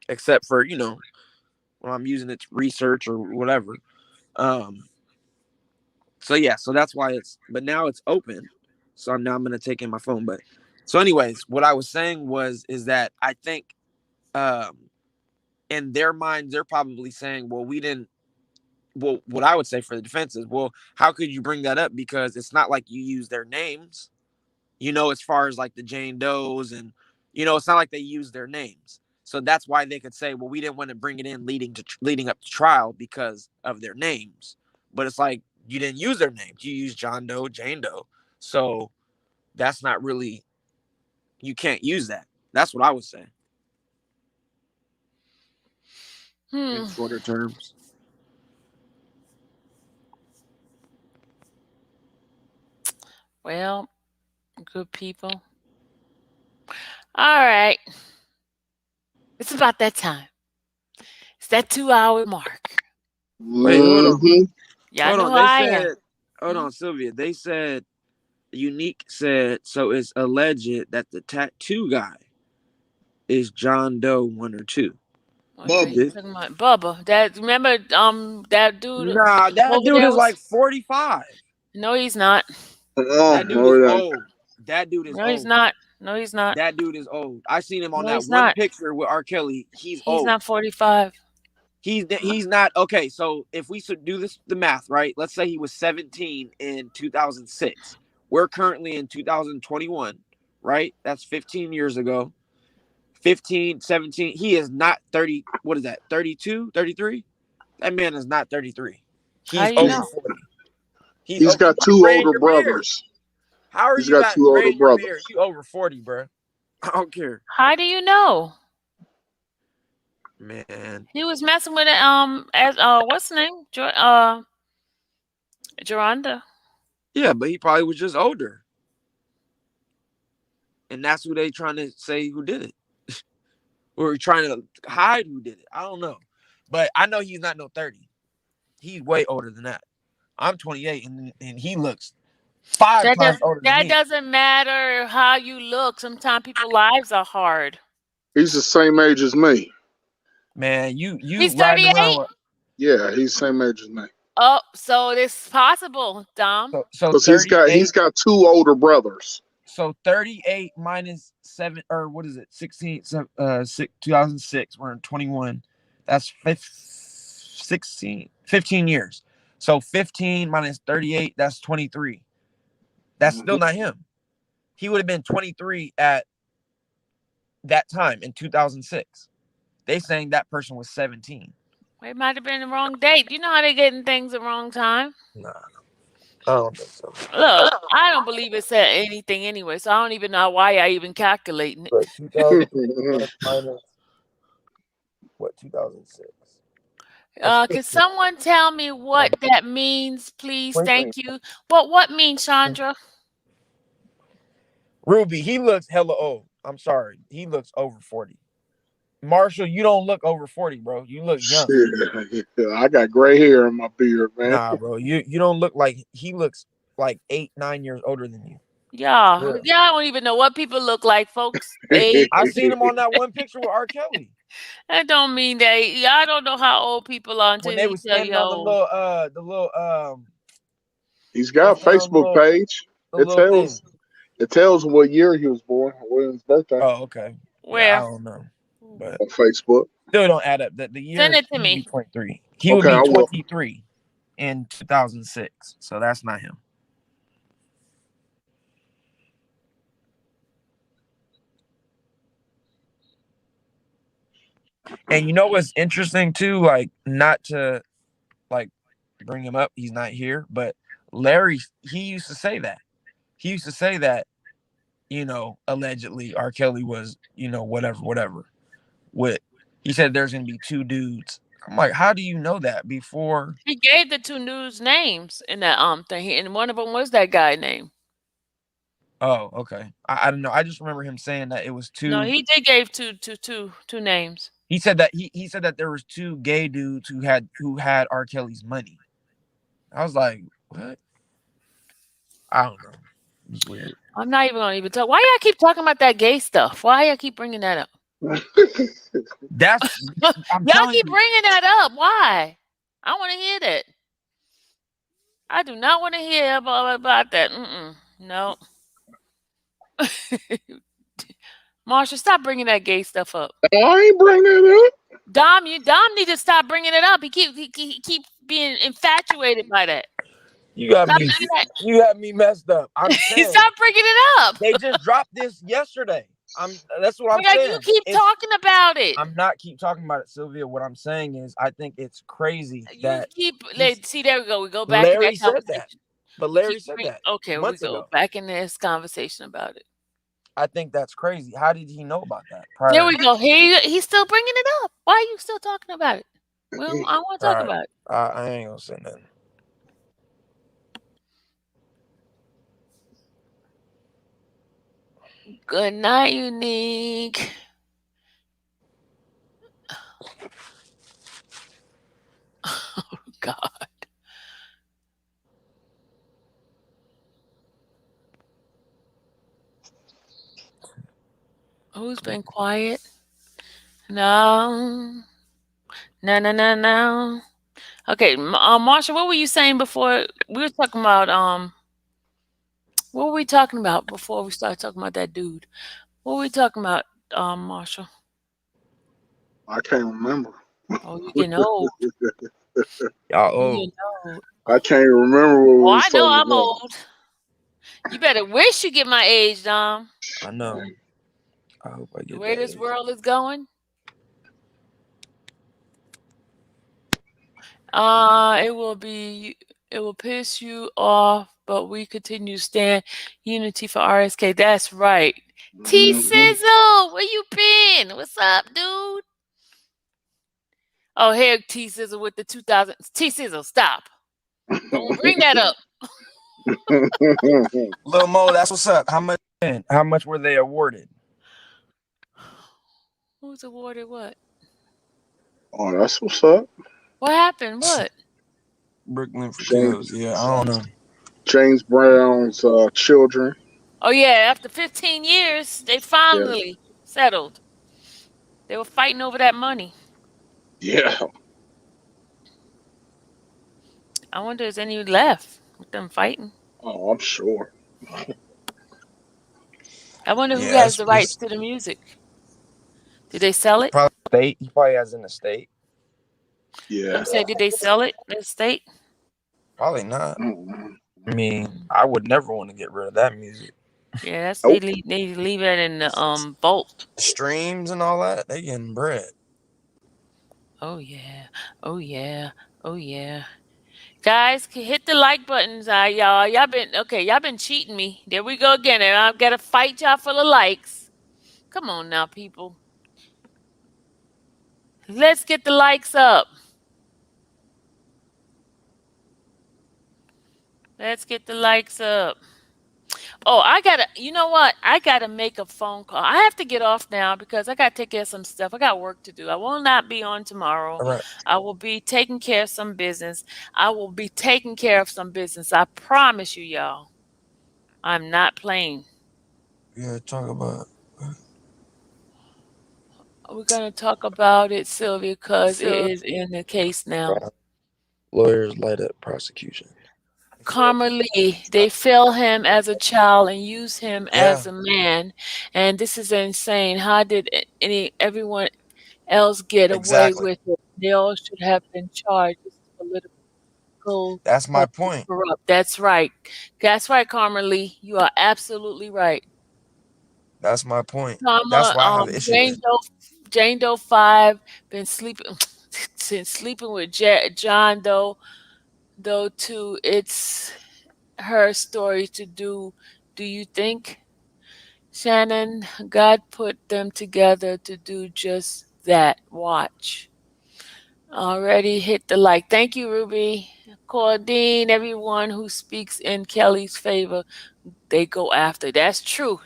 Except for, when I'm using it to research or whatever. So that's why but now it's open. So now I'm going to take in my phone. But so anyways, what I was saying is that I think in their minds, they're probably saying, what I would say for the defense is, how could you bring that up? Because it's not like you use their names, as far as like the Jane Does and, it's not like they use their names. So that's why they could say, we didn't want to bring it in leading up to trial because of their names. But it's like, you didn't use their names. You used John Doe, Jane Doe. So that's not really, you can't use that. That's what I would say. In shorter terms. Well, good people. All right. It's about that time. It's that 2-hour mark. Wait, hold on. Yeah, hold on. Hold on, Sylvia. They said, Unique said, so it's alleged that the tattoo guy is John Doe 1 or 2. Bubba. Remember that dude? Nah, that dude is like 45. No, he's not. That dude is old. That dude is old. No, he's not. That dude is old. I seen him on that one picture with R. Kelly. He's old. He's not 45. He's not okay. So if we should do the math, right? Let's say he was 17 in 2006. We're currently in 2021, right? That's 15 years ago. 15, 17. He is not 30. What is that? 32, 33? That man is not 33. How He's do you over know? 40. He's got two older brothers. How are He's you got got two gray older in your beard? brothers. You over 40, bro. I don't care. How do you know? Man. He was messing with it. What's the name? Geronda. Yeah, but he probably was just older. And that's who they trying to say who did it. Or trying to hide who did it. I don't know. But I know he's not no 30. He's way older than that. I'm 28 and he looks 5 times older than me. That doesn't matter how you look. Sometimes people's lives are hard. He's the same age as me. Man, you He's riding 38? around with, Yeah, he's the same age as me. Oh, so it's possible, Dom. so Because 38. he's got two older brothers. So 38 minus 7, or what is it? 16, 2006. We're in 21. That's 15 years. So 15 minus 38, that's 23. That's still not him. He would have been 23 at that time in 2006. They saying that person was 17. It might have been the wrong date. You know how they getting things the wrong time? Nah, I don't think so. Look, I don't believe it said anything anyway, so I don't even know why I even calculating it. But 2000 minus what? 2006. Can someone tell me what that means, please? Thank you. What means, Chandra? Ruby, he looks hella old. I'm sorry. He looks over 40. Marshall, you don't look over 40, bro. You look young. Yeah, I got gray hair in my beard, man. Nah, bro. You don't look like he looks like 8, 9 years older than you. Y'all don't even know what people look like, folks. I seen him on that one picture with R. Kelly. That don't mean that y'all don't know how old people are until When they was standing on the little He's got a Facebook page. It tells what year he was born, when his birthday. Oh, okay. Where? Yeah, I don't know. But on Facebook. Still don't add up. The year Send it to me. 23. He would be 23 in 2006. So that's not him. And you know what's interesting too? Like, not to like bring him up, he's not here, but Larry, he used to say that. He used to say that, allegedly R. Kelly was, whatever. He said there's gonna be 2 dudes. I'm like, how do you know that before? He gave the 2 dudes names in that thing, and one of them was that guy name. Oh, okay. I don't know. I just remember him saying that it was 2. No, he did gave two names. He said that he said that there was 2 gay dudes who had R. Kelly's money. I was like, what? I don't know. It's weird. I'm not even gonna talk. Why y'all keep talking about that gay stuff? Why y'all keep bringing that up? That's y'all keep bringing that up. Why? I want to hear that. I do not want to hear about that. No. Marsha, stop bringing that gay stuff up. I ain't bringing it up. Dom need to stop bringing it up. He keep being infatuated by that. You got me messed up. I'm saying, stop bringing it up. They just dropped this yesterday. That's what I'm saying. You keep talking about it. I'm not keep talking about it, Sylvia. What I'm saying is, I think it's crazy that see. There we go. We go back. Larry to that said that, but Larry said that. Okay, we go back in this conversation about it. I think that's crazy. How did he know about that? There we go. He's still bringing it up. Why are you still talking about it? Well, I want to talk about it. I ain't gonna say nothing. Good night, Unique. Oh, God. Who's been quiet? No. Okay, Marsha, what were you saying before? We were talking about what were we talking about before we started talking about that dude? What were we talking about, Marshall? I can't remember. Oh, you getting old. Y'all You old. getting old. I can't remember what we Oh, was I know talking I'm about. old. You better wish you get my age, Dom. I know. I hope I The get way that this age. world is going. It will piss you off, but we continue to stand unity for RSK. That's right. T Mhm. Sizzle, where you been? What's up, dude? Oh, here T Sizzle with the 2000. T Sizzle, stop. Don't bring that up. Lil Mo, that's what's up. How much? How much were they awarded? Who's awarded what? Oh, that's what's up. What happened? What? Brooklyn for James, kills. Yeah, I don't know. James Brown's children. Oh yeah, after 15 years, they finally settled. They were fighting over that money. Yeah. I wonder is any left with them fighting. Oh, I'm sure. I wonder who Yeah, has the rights to the music. Did they sell it? Probably state. He probably has an estate. Yeah. I'm saying, did they sell it? The estate? probably not. Mm-mm. I mean, I would never want to get rid of that music. Yeah, that's Nope. they leave it in the vault. Streams and all that, they getting bread. Oh yeah, oh yeah, oh yeah. Guys, hit the like buttons, y'all. Y'all been cheating me. There we go again. And I've got to fight y'all for the likes. Come on now, people. Let's get the likes up. Let's get the likes up. Oh, you know what? I gotta make a phone call. I have to get off now because I gotta take care of some stuff. I got work to do. I will not be on tomorrow. All right. I will be taking care of some business. I promise you, y'all. I'm not playing. Yeah, talk about. We're gonna talk about it, Sylvia, because it is in the case now. Lawyers light up prosecution. Karma Lee, they fail him as a child and use him as a man, and this is insane. How did everyone else get away Exactly. with it? They all should have been charged. This is political. That's my point. Corrupt. That's right. That's right, Karma Lee. You are absolutely right. That's my point. Karma, That's why I have an issue with. Jane Doe 5 been sleeping with John Doe. Though too, it's her story to do. Do you think, Shannon? God put them together to do just that. Watch. Already hit the like. Thank you, Ruby. Claudine, everyone who speaks in Kelly's favor, they go after. That's true.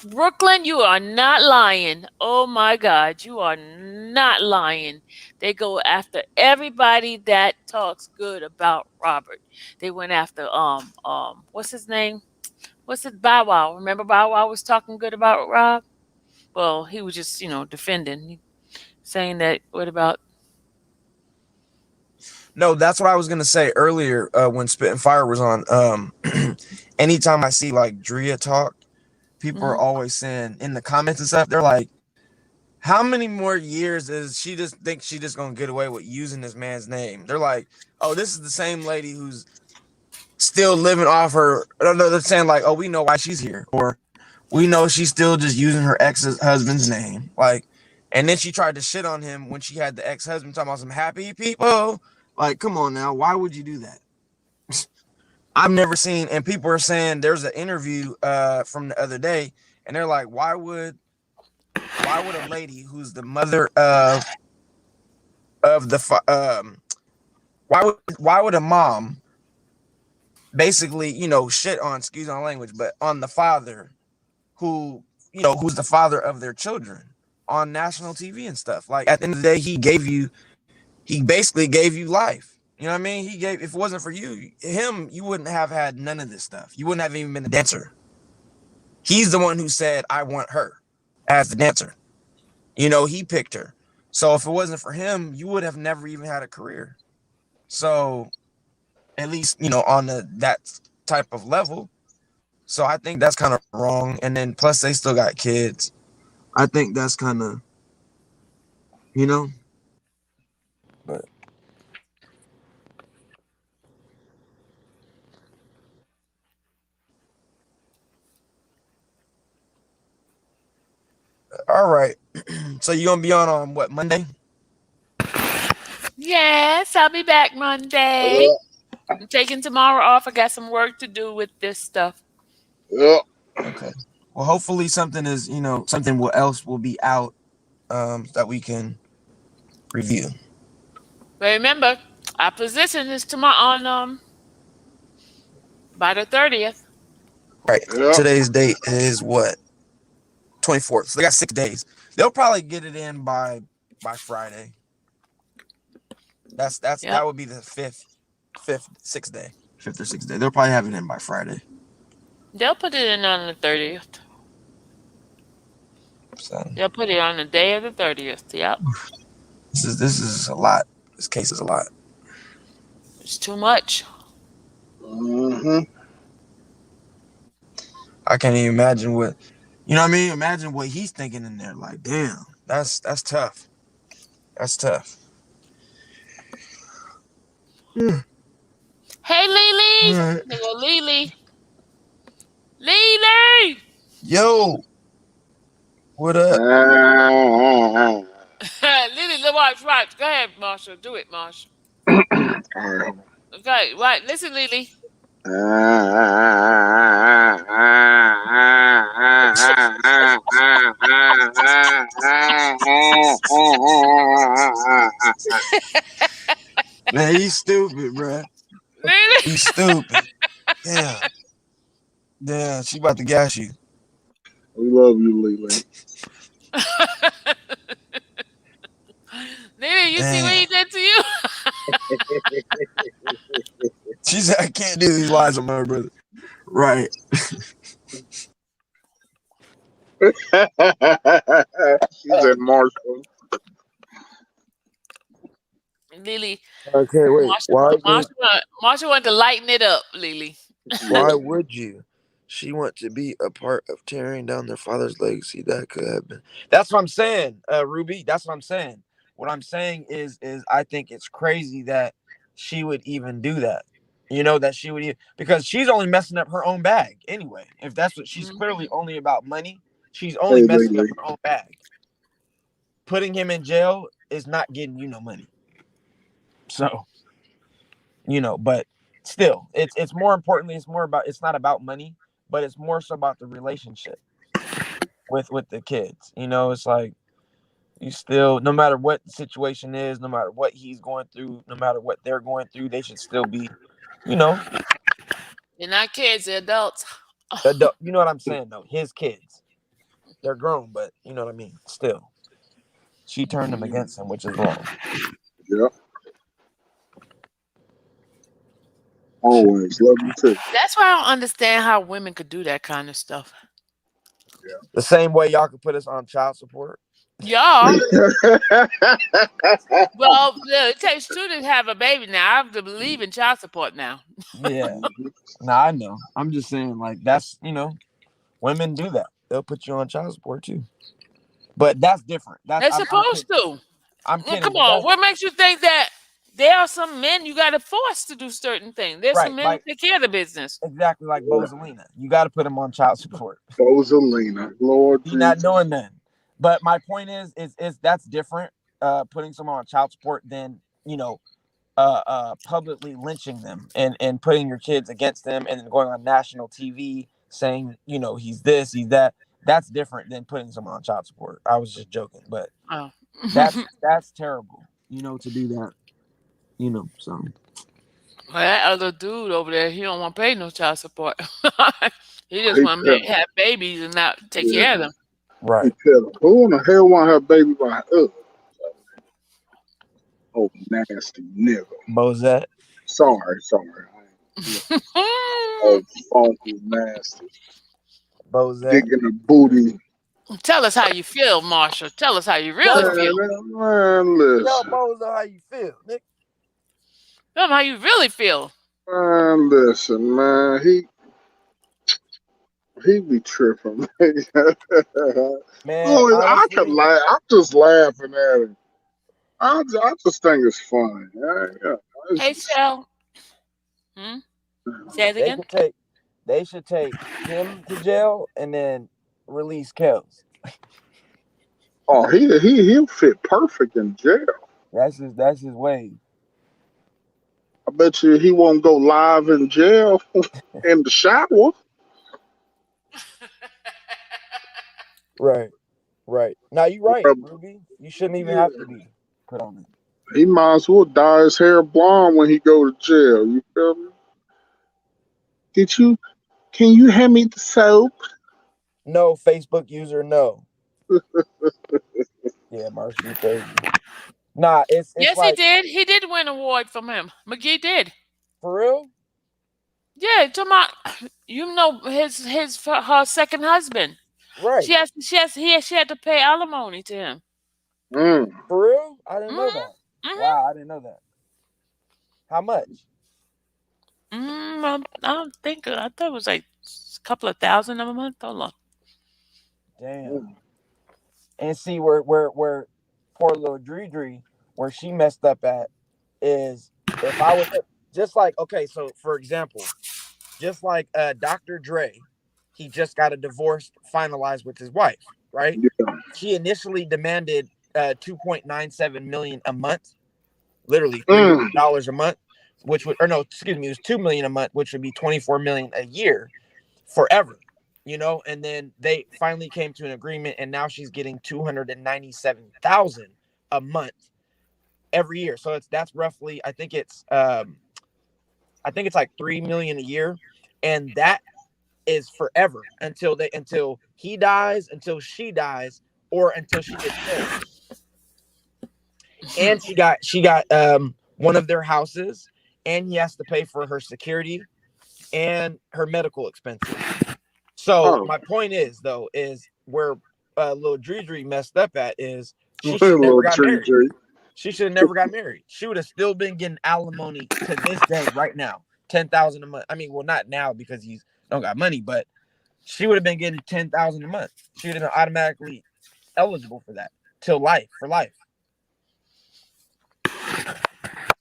Brooklyn, you are not lying. Oh my God, you are not lying. They go after everybody that talks good about Robert. They went after what's his name? What's it? Bow Wow. Remember Bow Wow was talking good about Rob? Well, he was just defending, saying that. What about? No, that's what I was gonna say earlier when Spit and Fire was on. Anytime I see like Drea talk, people are always saying in the comments and stuff, they're like, how many more years is she just think she just gonna get away with using this man's name? They're like, oh, this is the same lady who's still living off her. No, they're saying like, oh, we know why she's here, or we know she's still just using her ex-husband's name. Like, and then she tried to shit on him when she had the ex-husband talking about some happy people. Like, come on now, why would you do that? I've never seen, and people are saying there's an interview from the other day, and they're like, why would a lady who's the mother of the why would a mom basically shit on, excuse my language, but on the father who's the father of their children on national TV and stuff? Like, at the end of the day, he basically gave you life. You know what I mean? If it wasn't for him, you wouldn't have had none of this stuff. You wouldn't have even been a dancer. He's the one who said, I want her as the dancer. He picked her. So if it wasn't for him, you would have never even had a career. So at least, on that type of level. So I think that's kind of wrong. And then plus they still got kids. I think that's kind of, All right. So you gonna be on what, Monday? Yes, I'll be back Monday. I'm taking tomorrow off. I got some work to do with this stuff. Yeah. Okay. Well, hopefully something else will be out that we can review. But remember, our position is tomorrow on by the 30th. Right. Yeah. Today's date is what? 24th. So they got 6 days. They'll probably get it in by Friday. That would be the fifth, sixth day. 5th or 6th day. They'll probably have it in by Friday. They'll put it in on the 30th. So They'll put it on the day of the 30th. Yep. this is a lot. This case is a lot. It's too much. Mm-hmm. I can't even imagine what, you know what I mean? Imagine what he's thinking in there. Like, damn, that's tough. That's tough. Hey, Lily. All right. There go Lily. Lily. Yo, what up? Lily, watch. Go ahead, Marshall. Do it, Marshall. All right. Okay, right. Listen, Lily. Man, he's stupid, bro. Lily. He's stupid. Damn, she about to gas you. We love you, Lily. Lily, you see what he did to you? She said, I can't do these lies on my brother. Right. She's at Marshall. Lily. Okay, wait. Marshall wanted to lighten it up, Lily. Why would you? She want to be a part of tearing down their father's legacy. That could have been. That's what I'm saying, Ruby. That's what I'm saying. What I'm saying is I think it's crazy that she would even do that. You know, that she would even, because she's only messing up her own bag anyway. If that's what she's clearly only about money, she's only messing up her own bag. Putting him in jail is not getting you no money. So, but still, it's more importantly, it's not about money, but it's more so about the relationship with the kids. It's like, you still, no matter what the situation is, no matter what he's going through, no matter what they're going through, they should still be, They're not kids, they're adults. adult. You know what I'm saying, though? His kids. They're grown, but you know what I mean? Still. She turned them against him, which is wrong. Yeah. Always. Love you too. That's why I don't understand how women could do that kind of stuff. Yeah. The same way y'all could put us on child support. Y'all. Well, it takes two to have a baby now. I have to believe in child support now. Yeah. I know. I'm just saying, like, that's, women do that. They'll put you on child support too. But that's different. They're supposed to. I'm kidding. Come on. What makes you think that there are some men you got to force to do certain things? There's some men who take care of the business. Exactly like Bozelina. You got to put him on child support. Bozelina. Lord. He's not doing that. But my point is that's different. Putting someone on child support than, publicly lynching them and putting your kids against them and then going on national TV saying, he's this, he's that. That's different than putting someone on child support. I was just joking, but that's terrible, to do that, so. Well, that other dude over there, he don't want to pay no child support. He just want to have babies and not take care of them. Right. Who in the hell want to have a baby by us? Oh, nasty nigga. Bozette. Sorry. Oh, funky, nasty. Bozette. Digging the booty. Tell us how you feel, Marshall. Tell us how you really feel. Man, listen. Tell Bozo how you feel, Nick. Tell them how you really feel. Man, listen, man. He be tripping. Man, I could laugh. I'm just laughing at him. I just think it's funny. Yeah. Hey, Shell. Say it again. They should take him to jail and then release Kels. Oh, he'll fit perfect in jail. That's his way. I bet you he won't go live in jail in the shower. Right. Right. Now you're right, Uh, Ruby. You shouldn't even yeah. have to be put on it. He might as well dye his hair blonde when he go to jail. You feel me? Can you hand me the soap? No, Facebook user, no. Yeah, Marshall, you crazy. Nah, it's Yes, he like, did. He did win an award from him. McGee did. for real? Yeah, to my, her second husband. Right. She had to pay alimony to him. Mm. For real? I didn't know Mm-hmm. that. Mm-hmm. Wow, I didn't know that. How much? I don't think. I thought it was like a couple of thousand a month. Hold on. Damn. And see where poor little Dre, where she messed up at is if I was just like, okay, so for example, just like Dr. Dre, he just got a divorce finalized with his wife, right? Yeah. She initially demanded $2.97 million a month, literally $3 a month, which would, or no, excuse me, it was $2 million a month, which would be $24 million a year forever, you know. And then they finally came to an agreement, and now she's getting $297,000 a month every year. So that's roughly, I think it's like $3 million a year, and that is forever until he dies, until she dies, or until she gets married. And she got one of their houses, and he has to pay for her security and her medical expenses. So my point is, though, is where little Dre messed up at is she should never got married. She should have never got married. She would have still been getting alimony to this day, right now, $10,000 a month. I mean, well, not now because he's don't got money, but she would have been getting $10,000 a month. She would have been automatically eligible for that for life.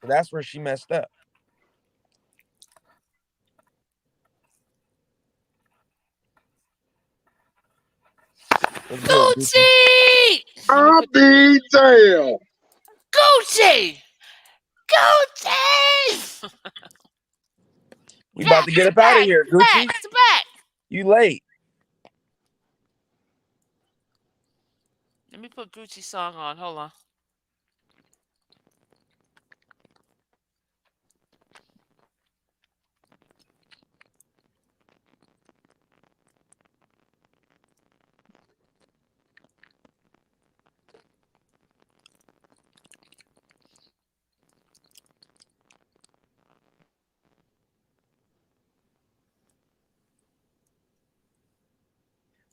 So that's where she messed up. Gucci! I'll be damn. Gucci! Gucci! We about to get up out of here, Gucci. Back. You late. Let me put Gucci's song on. Hold on.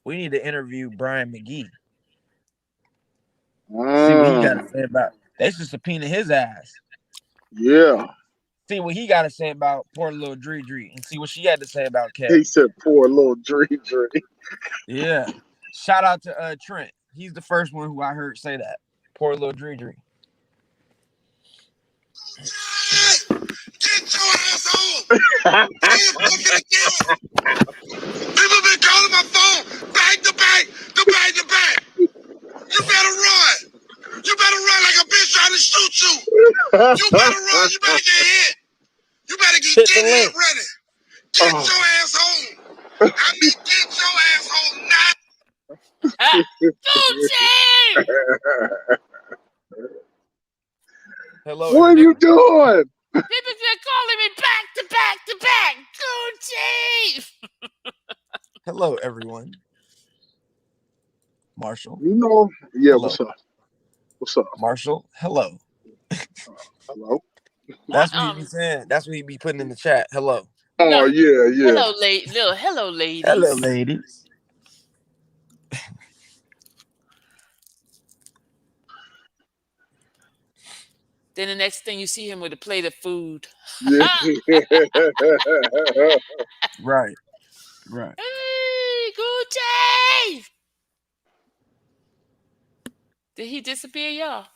We need to interview Brian McGee. See what he got to say about. They should subpoena his ass. Yeah. See what he got to say about poor little Dre, and see what she had to say about Kev. He said, "Poor little Dre." Yeah. Shout out to Trent. He's the first one who I heard say that. Poor little Dre. Get your ass home! People been calling my phone back to back. You better run. You better run like a bitch trying to shoot you. You better run. You better get hit. You better get hit running. Get your ass home. I mean, get your ass home now. Gucci! Hello. What are you doing? People been calling me back to back. Gucci! Hello, everyone. Marshall. You know, yeah. Hello. What's up, Marshall? Hello. Hello. That's what he be saying. That's what he be putting in the chat. Hello. Oh No. yeah. Hello, ladies. Hello, ladies. Then the next thing you see him with a plate of food. Yeah. Right. Hey, Gucci! Did he disappear, y'all?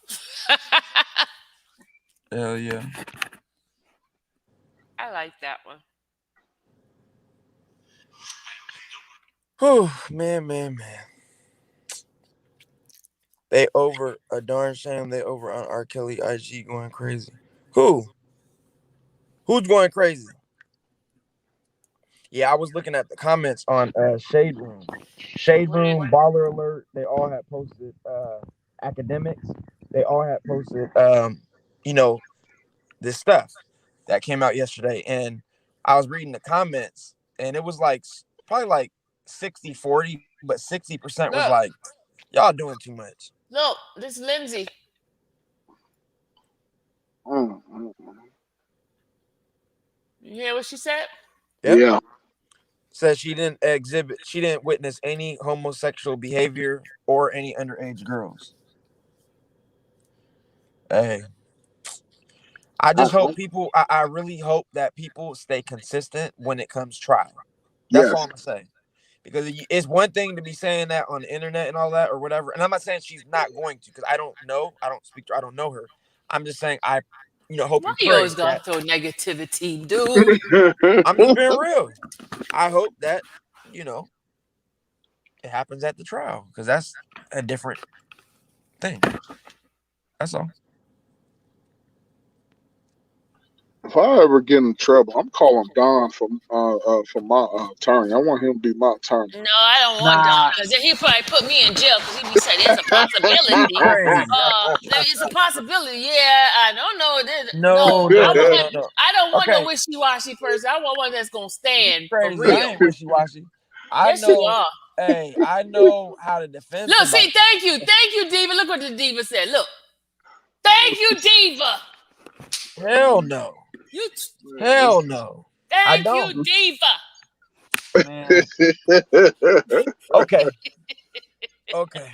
Hell yeah. I like that one. Oh, man. They over a darn shame. They over on R. Kelly IG going crazy. Who? Who's going crazy? Yeah, I was looking at the comments on Shade Room. Shade Room, Baller Alert, they all had posted academics. They all had posted this stuff that came out yesterday. And I was reading the comments, and it was like probably like 60-40, but 60% was like, y'all doing too much. No, this is Lindsay. You hear what she said? Yep. Yeah. Says she didn't witness any homosexual behavior or any underage girls. Hey, I just hope people, I really hope that people stay consistent when it comes trial. That's all I'm gonna say. Because it's one thing to be saying that on the internet and all that or whatever. And I'm not saying she's not going to, because I don't know. I don't speak to her. I don't know her. I'm just saying hope Why and you pray always gonna that- throw negativity, dude? I'm just being real. I hope that, it happens at the trial, because that's a different thing. That's all. If I ever get in trouble, I'm calling Don for my attorney. I want him to be my attorney. No, I don't want Don, because then he probably put me in jail, because he be saying there's a possibility. It's a possibility. Yeah, I don't know. No. I don't want no Okay. wishy-washy person. I want one that's gonna stand for Crazy. real. I ain't wishy-washy. Yes, you are. Hey, I know how to defend. Look, somebody. see, thank you, Diva. Look what the Diva said. Look, thank you, Diva. Hell no. Hell no. Thank you, Diva. Man. Okay. Okay.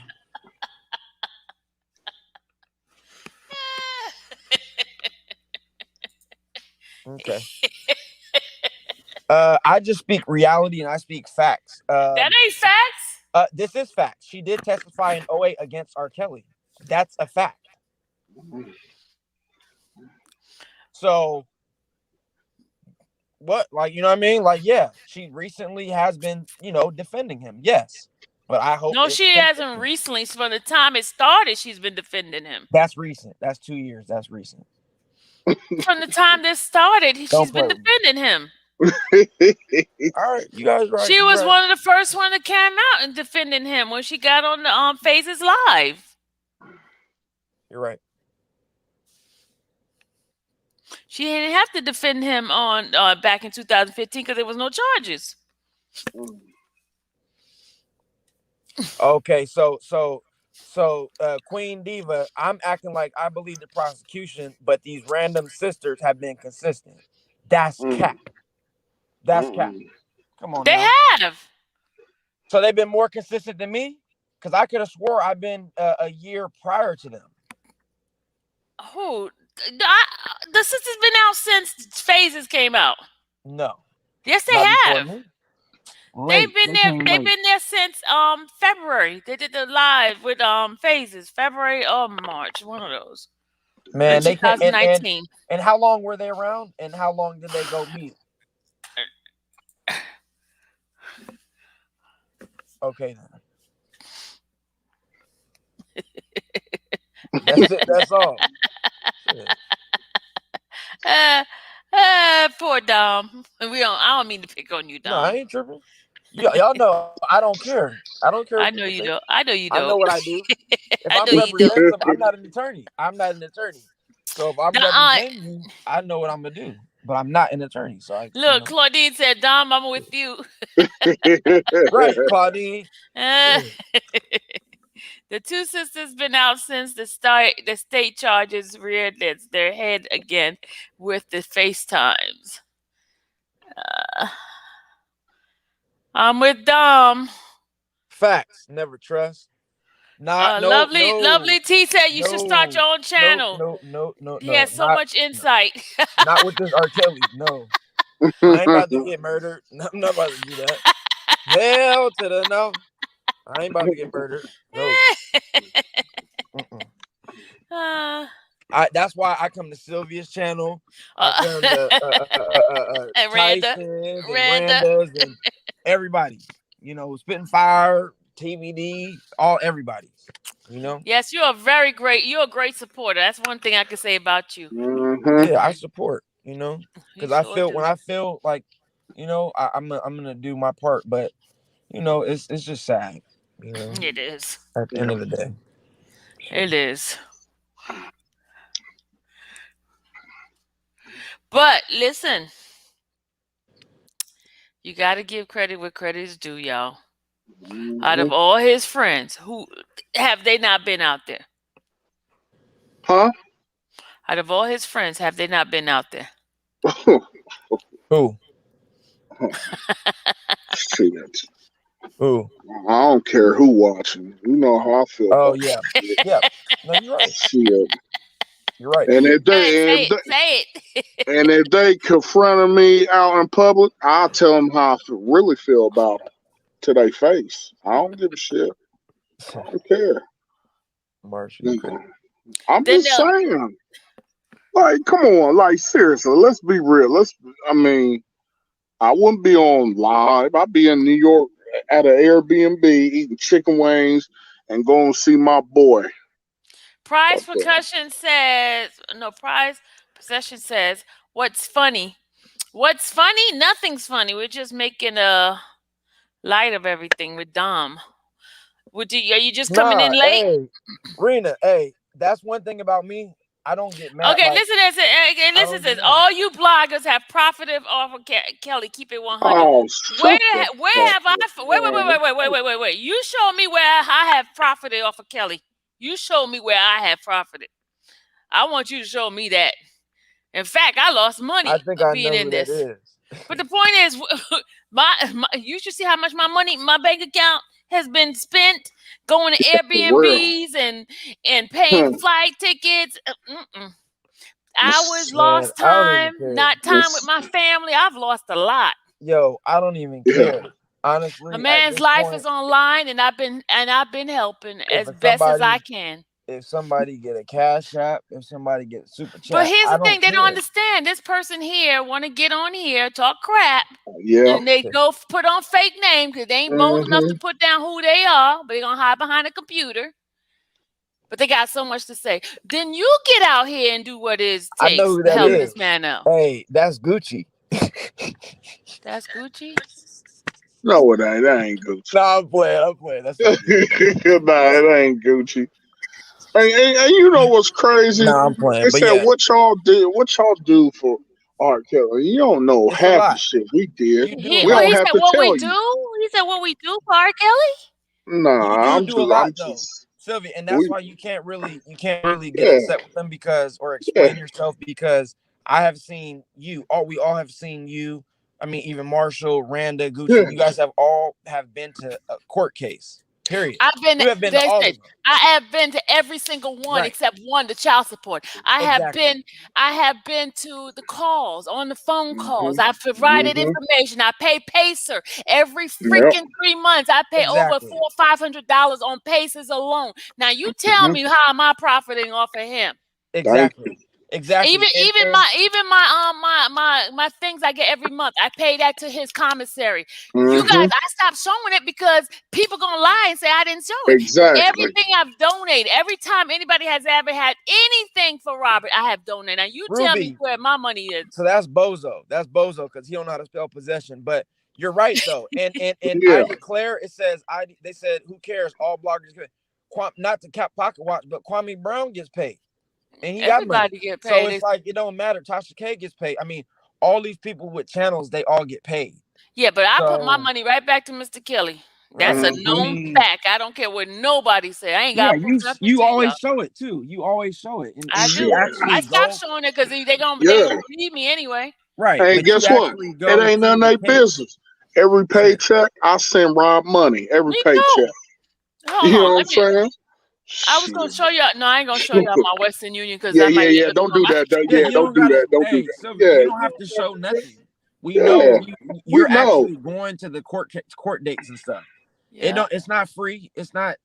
I just speak reality and I speak facts. That ain't facts. This is facts. She did testify in 2008 against R. Kelly. That's a fact. So what? Like, you know what I mean? Like, yeah, she recently has been, defending him. Yes. But I hope she hasn't recently. From the time it started, she's been defending him. That's recent. That's 2 years. That's recent. From the time this started, she's been defending him. All right, you guys right. She was one of the first one that came out and defending him when she got on the Phases Live. You're right. She didn't have to defend him on back in 2015 because there was no charges. Okay, so Queen Diva, I'm acting like I believe the prosecution, but these random sisters have been consistent. That's cap. That's cap. Come on. They have. So they've been more consistent than me? Because I could have swore I've been a year prior to them. Oh, the sisters been out since Phases came out. No. Yes, they have. They've been there since February. They did the live with Phases, February or March, one of those. Man, they 2019. And how long were they around? And how long did they go mute? Okay then. That's it. That's all. Poor Dom. I don't mean to pick on you, Dom. No, I ain't tripping. Y'all know I don't care. I don't care. I know you don't. I know you don't. I know what I do. If I'm representative, I'm not an attorney. So if I'm representing you, I know what I'm gonna do. But I'm not an attorney. So look, Claudine said, Dom, I'm with you. Right, Claudine. The two sisters been out since the state charges reared their head again with the FaceTimes. I'm with Dom. Facts. Never trust. Lovely T said you should start your own channel. No. He has so much insight. Not with this R. Kelly. No. I ain't about to get murdered. I'm not about to do that. Hell to the no. I ain't about to get murdered. No. That's why I come to Sylvia's channel. I come to Tyson's and Randa's and everybody. Spitting fire, TBD, everybody. You know. Yes, you're a great supporter. That's one thing I can say about you. Yeah, I support. You know, because when I feel like, you know, I'm gonna do my part, but you know, it's just sad. You know, It is. At the end of the day, it is. But listen, you got to give credit where credit is due, y'all. Out of all his friends, who have they not been out there? Huh? Out of all his friends, have they not been out there? Who? Shit. Who? I don't care who watching. You know how I feel. Oh yeah, yeah. No, you're right. Shit. You're right. And if say it. And if they confronted me out in public, I'll tell them how I really feel about them to their face. I don't give a shit. I don't care. Marshall. I'm just saying. Like, come on. Like, seriously, let's be real. I mean, I wouldn't be on live. I'd be in New York at an Airbnb eating chicken wings and going to see my boy. Prize Possession says, what's funny? What's funny? Nothing's funny. We're just making a light of everything with Dom. Are you just coming in late? Hey, Rena, that's one thing about me. I don't get mad. Okay, listen to this. All you bloggers have profited off of Kelly. Keep it 100. Oh, where have I? Wait. You show me where I have profited off of Kelly. You show me where I have profited. I want you to show me that. In fact, I lost money being in this. But the point is, you should see how much my bank account has been spent going to Airbnbs and paying flight tickets. Hours, lost time, not time with my family. I've lost a lot. Yo, I don't even care. Honestly, a man's life is online, and I've been helping as best as I can. If somebody get a cash app, if somebody get a super chat, but here's the thing: they don't understand. This person here want to get on here, talk crap, and they go put on fake name because they ain't bold enough to put down who they are, but they're gonna hide behind a computer. But they got so much to say. Then you get out here and do what it takes to help this man out. Hey, that's Gucci. That's Gucci. No, it ain't. That ain't Gucci. Nah, I'm playing. That's nah, it ain't Gucci. And you know what's crazy? Nah, I'm playing. They said, what y'all do for R. Kelly? You don't know half the shit we did. He said what we do. He said what we do for R. Kelly. Nah, I'm just Sylvia, and that's why you can't really get upset with them or explain yourself, because I have seen you. We all have seen you. I mean, even Marshall, Randa, Gucci, you guys all have been to a court case. Period. I have been to every single one except one, the child support. I have been to the calls, on the phone calls. I've provided information. I pay Pacer every freaking 3 months. I pay over $400 or $500 on Pacers alone. Now you tell me how am I profiting off of him? Exactly. Even my things I get every month, I pay that to his commissary. You guys, I stopped showing it because people gonna lie and say I didn't show it. Exactly. Everything I've donated, every time anybody has ever had anything for Robert, I have donated. Now you tell me where my money is. So that's bozo. That's bozo because he don't know how to spell possession. But you're right though. And I declare, it says they said who cares? All bloggers get not to cap pocket watch, but Kwame Brown gets paid. And he everybody get paid. So it's like it don't matter. Tasha K gets paid. I mean, all these people with channels, they all get paid. Yeah, but I put my money right back to Mr. Kelly. That's a known fact. I don't care what nobody say. I ain't got. You always show it too. You always show it. And I do. I stopped showing it because they don't believe me anyway. Right. Hey, guess what? It ain't none of their business. Every paycheck, I send Rob money. Every paycheck. You know what I'm saying? I was gonna show you. No, I ain't gonna show you my Western Union because don't do that. Don't do that. Don't do that. You don't have to show nothing. We know you're actually going to the court dates and stuff. Yeah. It's not free. It's not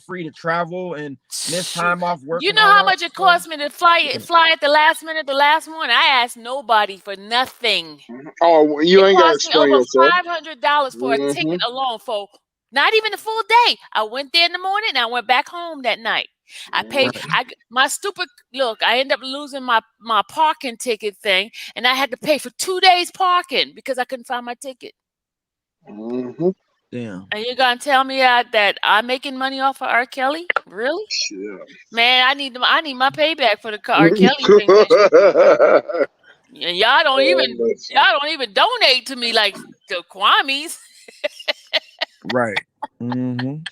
free to travel and miss time off work. You know how much it cost me to fly at the last minute, the last morning. I asked nobody for nothing. Oh, you ain't got to explain yourself. $500 for a ticket alone for Not even a full day. I went there in the morning and I went back home that night. I paid. My stupid look. I ended up losing my parking ticket thing, and I had to pay for 2 days parking because I couldn't find my ticket. Mm-hmm. Damn. And you're gonna tell me that I'm making money off of R. Kelly? Really? Yeah. Man, I need my payback for the R. Kelly thing. And y'all don't even donate to me like the Kwame's. Right. Mm-hmm.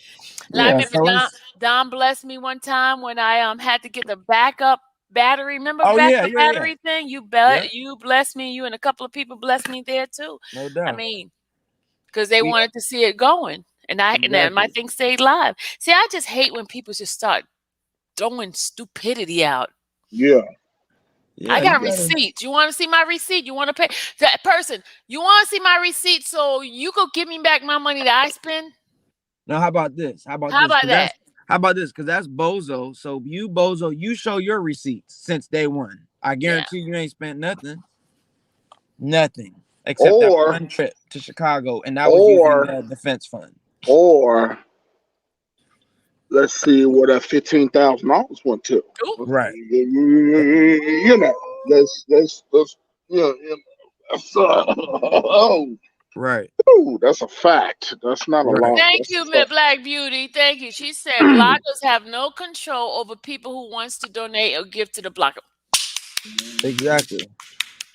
I Yeah, remember Don blessed me one time when I had to get the backup battery. Remember battery thing? You blessed me. You and a couple of people blessed me there too. No doubt. I mean, because they wanted to see it going, and my thing stayed live. See, I just hate when people just start throwing stupidity out. Yeah. I got a receipt. You want to see my receipt? You want to pay that person? You want to see my receipt so you go give me back my money that I spend? Now, how about this? How about that? How about this? Because that's bozo. So you show your receipts since day one. I guarantee you ain't spent nothing. Nothing. Except that one trip to Chicago, and that was using the defense fund. Or let's see what that $15,000 went to. Ooh. Right. You know, let's right. Ooh, that's a fact. That's not a lie. Thank you, Black Beauty. Thank you. She said blockers have no control over people who wants to donate or give to the blocker. Exactly.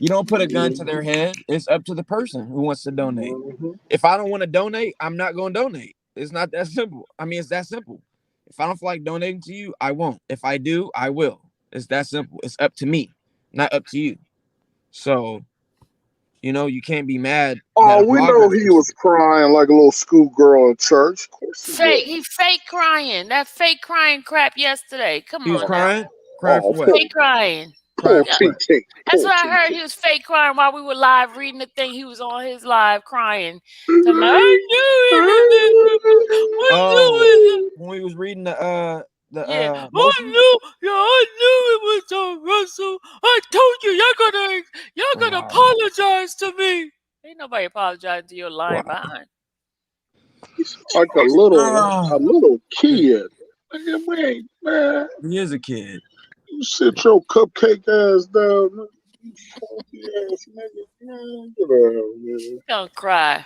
You don't put a gun to their head. It's up to the person who wants to donate. Mm-hmm. If I don't want to donate, I'm not going to donate. It's not that simple. I mean, it's that simple. If I don't feel like donating to you, I won't. If I do, I will. It's that simple. It's up to me, not up to you. So, you can't be mad. Oh, we know he was crying like a little schoolgirl in church. Of course he fake crying. That fake crying crap yesterday. Come on. He was crying? Crying for what? Fake crying. That's what I heard. He was fake crying while we were live reading the thing. He was on his live crying. When we was reading I knew it was John Russell. I told you you're gonna apologize to me. Ain't nobody apologizing to your lying behind. He's like a little kid. Wait, man. He is a kid. You sit your cupcake ass down. You funky ass nigga. Man, get out, man. Don't cry.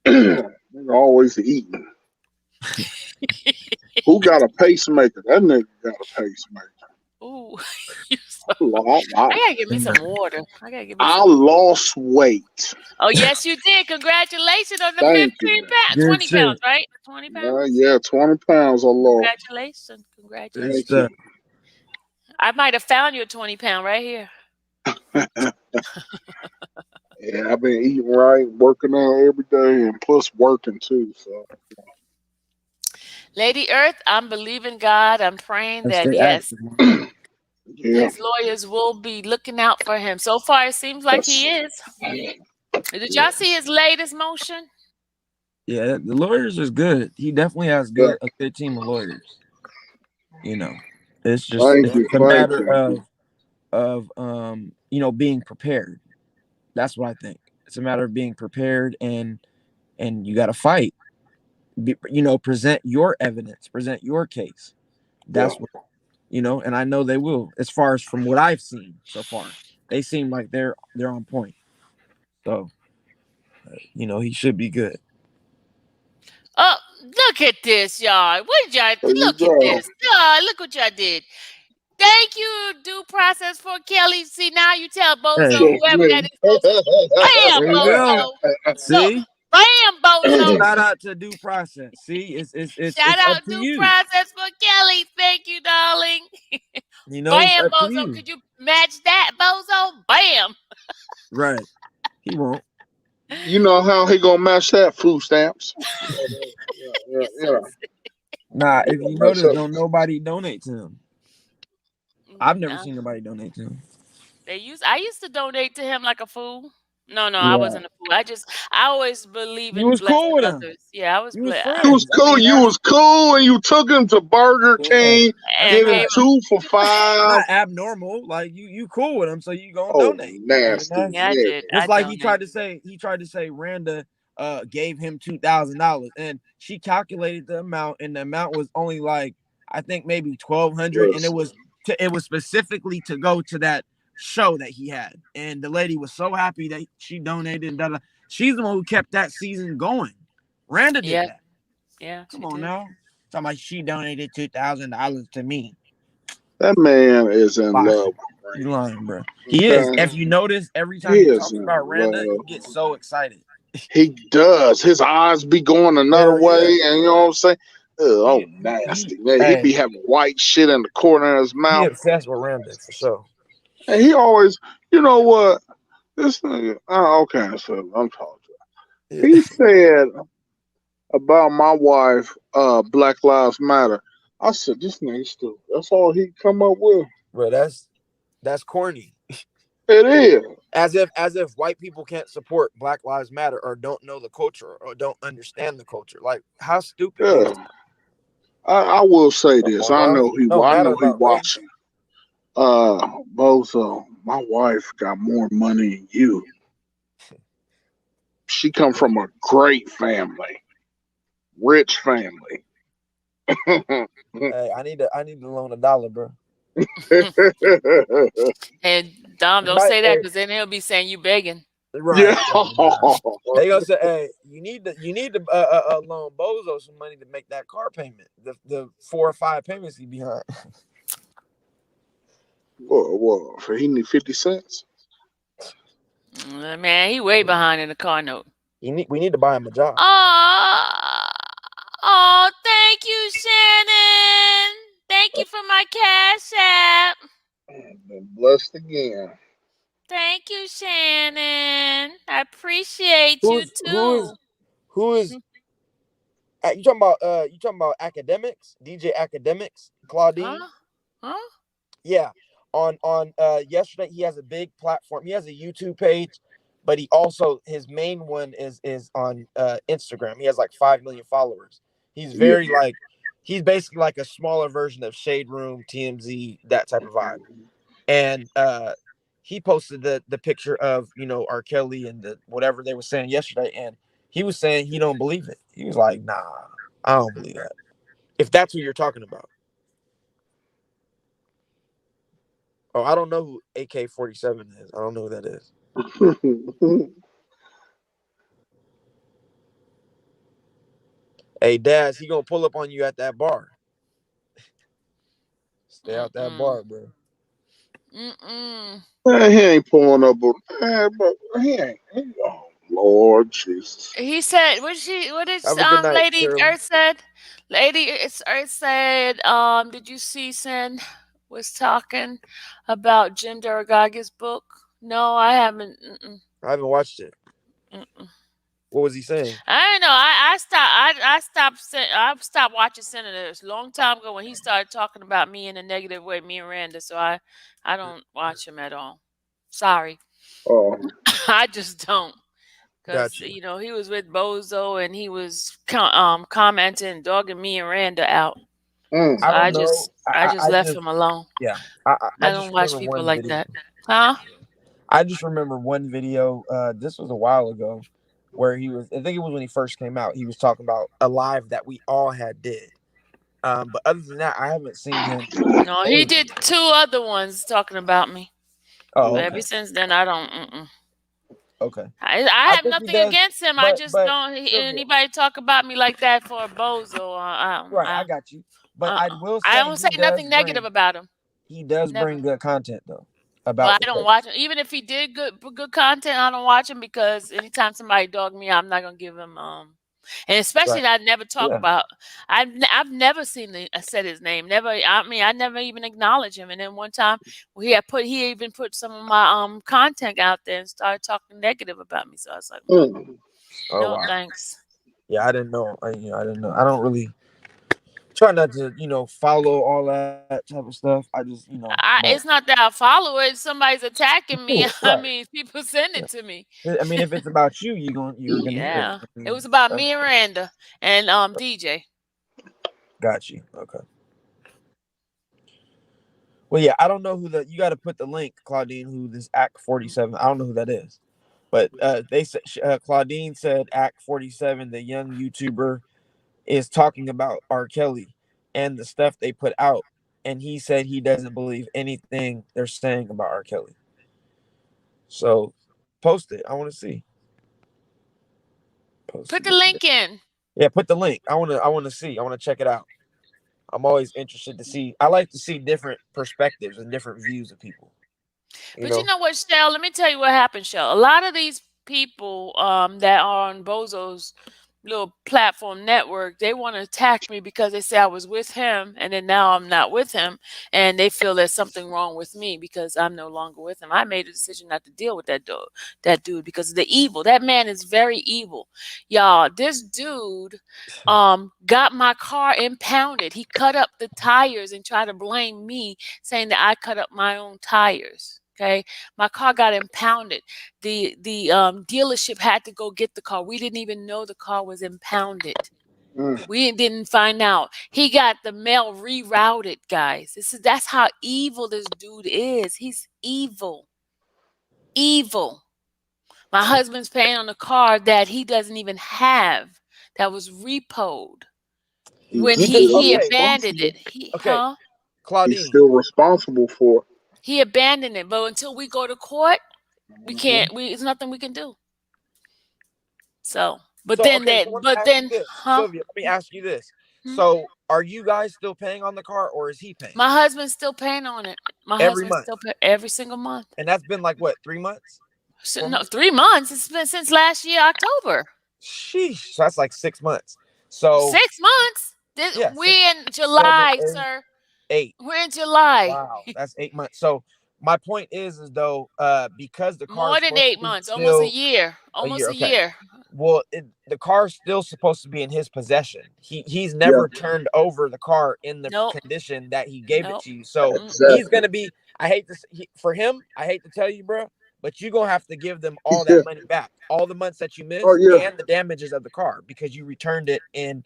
Nigga always eating. Who got a pacemaker? That nigga got a pacemaker. Ooh. I gotta give me some water. I lost weight. Oh, yes, you did. Congratulations on the 15 pounds. 20 pounds, right? 20 pounds? Yeah, 20 pounds I lost. Congratulations. I might have found you a 20-pound right here. Yeah, I've been eating right, working out every day, and plus working too. So, Lady Earth, I'm believing God. I'm praying that yes, his lawyers will be looking out for him. So far, it seems like he is. Did y'all see his latest motion? Yeah, the lawyers is good. He definitely has a good team of lawyers. It's just a matter of being prepared. That's what I think. It's a matter of being prepared, and you got to fight. Present your evidence, present your case. That's what and I know they will. As far as from what I've seen so far, they seem like they're on point. So, he should be good. Oh, look at this, y'all. What did y'all look at this? Look what y'all did. Thank you, due process for Kelly. See, now you tell Bozo, whoever that is. Bam, Bozo. See? Bam, Bozo. Shout out to due process. See, it's shout out due process for Kelly. Thank you, darling. Bam, Bozo. Could you match that, Bozo? Bam. Right. He won't. You know how he gonna match that? Food stamps. Nah, if you notice, don't nobody donate to him. I've never seen nobody donate to him. I used to donate to him like a fool. No, I wasn't a fool. I always believe in cool with others. Yeah, I was blessed. You was cool. You was cool, and you took him to Burger King, gave him 2 for $5. Not abnormal. Like you cool with him, so you gonna donate. Nasty. I did. It's like he tried to say, Randa gave him $2,000, and she calculated the amount, and the amount was only like I think maybe $1,200, and it was specifically to go to that show that he had, and the lady was so happy that she donated. She's the one who kept that season going. Randa did that. Yeah. Come on now. Talking about she donated $2,000 to me. That man is in love. He's lying, bro. He is. If you notice, every time he talks about Randa, he gets so excited. He does. His eyes be going another way, and you know what I'm saying? Oh, nasty. He be having white shit in the corner of his mouth. He obsessed with Randa for sure. And he always, you know what? This nigga. Okay, so I'm talking. He said about my wife, Black Lives Matter. I said, this nigga stupid. That's all he come up with. Bro, that's corny. It is. As if white people can't support Black Lives Matter or don't know the culture or don't understand the culture. Like, how stupid is that? I will say this. I know he watching. Bozo, my wife got more money than you. She come from a great family. Rich family. Hey, I need to loan $1, bro. And Dom, don't say that, because then he'll be saying you begging. Right. Yeah. They gonna say, hey, you need to loan Bozo some money to make that car payment. The 4 or 5 payments he behind. Whoa. So he need 50 cents? Man, he way behind in the car note. We need to buy him a job. Oh, thank you, Shannon. Thank you for my Cash App. Been blessed again. Thank you, Shannon. I appreciate you too. Who is you talking about Academics? DJ Academics, Claudine? Huh? Yeah. On yesterday, he has a big platform. He has a YouTube page, but he also, his main one is on Instagram. He has like 5 million followers. He's very he's basically like a smaller version of Shade Room, TMZ, that type of vibe. And he posted the picture of, R. Kelly and the whatever they were saying yesterday, and he was saying he don't believe it. He was like, nah, I don't believe that. If that's who you're talking about. Oh, I don't know who AK-47 is. I don't know who that is. Hey, Daz, he gonna pull up on you at that bar. Stay out that bar, bro. Man, he ain't pulling up. But he ain't. Oh, Lord Jesus. He said, what did Lady Earth said? Lady Earth said, did you see Sin was talking about Jim Duragagi's book? No, I haven't. I haven't watched it. What was he saying? I don't know. I stopped watching Senators a long time ago when he started talking about me in a negative way, me and Randa. So I don't watch him at all. Sorry. Oh. I just don't. Because he was with Bozo and he was commenting, dogging me and Randa out. So I just left him alone. Yeah, I don't watch people like that. Huh? I just remember one video. This was a while ago, where he was. I think it was when he first came out. He was talking about a live that we all had did. But other than that, I haven't seen him. No, he did 2 other ones talking about me. Oh, okay. Ever since then, I don't. Okay. I have nothing against him. I just don't. Anybody talk about me like that for a Bozo? Right, I got you. But I will say, I don't say nothing negative about him. He does bring good content though. I don't watch him. Even if he did good content, I don't watch him, because anytime somebody dog me, I'm not gonna give him and especially that I never talk about. I've never said his name. Never. I never even acknowledge him. And then one time he even put some of my content out there and started talking negative about me. So I was like, no, thanks. Yeah, I didn't know. I didn't know. I don't really try not to, follow all that type of stuff. I just, it's not that I follow it. Somebody's attacking me. Right. I mean, people send it to me. I mean, if it's about you, you're gonna yeah. It was about me and Randa and DJ. Got you. Okay. Well, yeah, I don't know who you got to put the link, Claudine, who this Act 47. I don't know who that is. But they said Claudine said Act 47, the young YouTuber, is talking about R. Kelly and the stuff they put out, and he said he doesn't believe anything they're saying about R. Kelly. So post it. I want to see. Put the link in. Yeah, put the link. I want to see. I want to check it out. I'm always interested to see. I like to see different perspectives and different views of people. You know what, Shell? Let me tell you what happened, Shell. A lot of these people that are on Bozo's little platform network, they want to attack me because they say I was with him and then now I'm not with him, and they feel there's something wrong with me because I'm no longer with him. I made a decision not to deal with that dude because of the evil. That man is very evil, y'all. This dude got my car impounded. He cut up the tires and tried to blame me, saying that I cut up my own tires. Okay, my car got impounded. The dealership had to go get the car. We didn't even know the car was impounded. We didn't find out. He got the mail rerouted, guys. That's how evil this dude is. He's evil. Evil. My husband's paying on a car that he doesn't even have, that was repoed. When he abandoned it. Claudine. He's still responsible for it. He abandoned it, but until we go to court, we can't. It's nothing we can do. So, Sylvia, let me ask you this. Hmm? So, are you guys still paying on the car, or is he paying? My husband's still paying on it. Every month? Still pay every single month. And that's been like what, 3 months? No, 3 months. It's been since last year, October. Sheesh. So that's like 6 months. So 6 months. We're in July, 7, 8, sir. 8. We're in July. Wow, that's 8 months. So my point is though, because the car more than 8 months, almost a year. Almost a year. Well, the car's still supposed to be in his possession. He's never turned over the car in the condition that he gave it to you. So he's gonna be. I hate for him. I hate to tell you, bro, but you're gonna have to give them all that money back, all the months that you missed, and the damages of the car because you returned it in.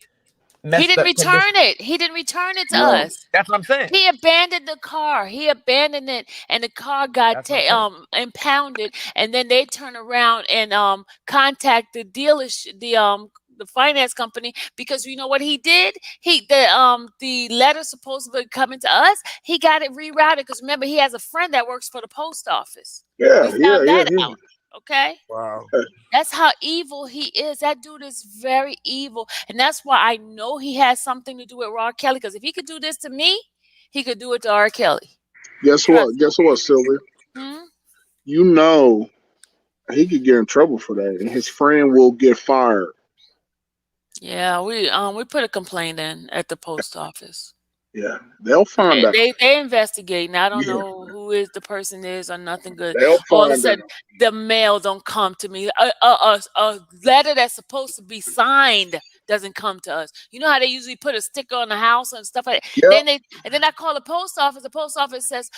He didn't return it. He didn't return it to us. That's what I'm saying. He abandoned the car. He abandoned it, and the car got impounded. And then they turn around and contact the dealership, the finance company, because you know what he did? The letter supposed to be coming to us. He got it rerouted because remember he has a friend that works for the post office. We found that out. Okay. Wow. That's how evil he is. That dude is very evil. And that's why I know he has something to do with R. Kelly. Because if he could do this to me, he could do it to R. Kelly. Guess what, Sylvia? You know he could get in trouble for that. And his friend will get fired. Yeah, we put a complaint in at the post office. Yeah, they'll find out. They investigating. I don't know who the person is or nothing good. They'll All of a find sudden, out. the mail don't come to me. A letter that's supposed to be signed doesn't come to us. You know how they usually put a sticker on the house and stuff like that. Yep. Then I call the post office. The post office says,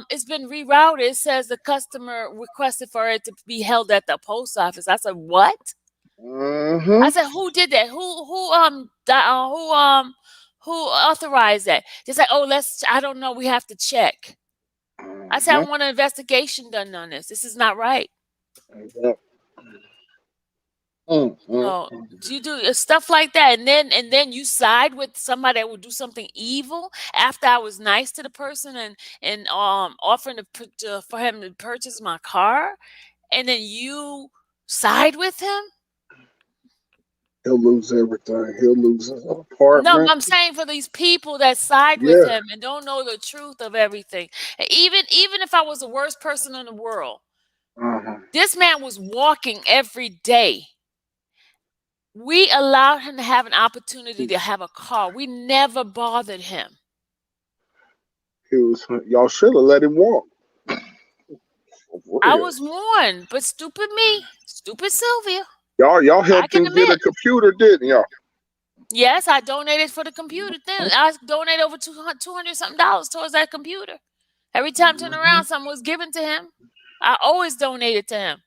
it's been rerouted. It says the customer requested for it to be held at the post office. I said, what? I said, who did that? Who authorized that? They said, I don't know. We have to check. I said, I want an investigation done on this. This is not right. So you do stuff like that, and then you side with somebody that would do something evil after I was nice to the person and offering for him to purchase my car, and then you side with him. He'll lose everything. He'll lose his apartment. No, I'm saying for these people that side with him and don't know the truth of everything. Even if I was the worst person in the world, this man was walking every day. We allowed him to have an opportunity to have a car. We never bothered him. Y'all should have let him walk. I was warned, but stupid me, stupid Sylvia. Y'all helped him get a computer, didn't y'all? Yes, I donated for the computer. Then I donated over $200 something towards that computer. Every time I turned around, something was given to him. I always donated to him.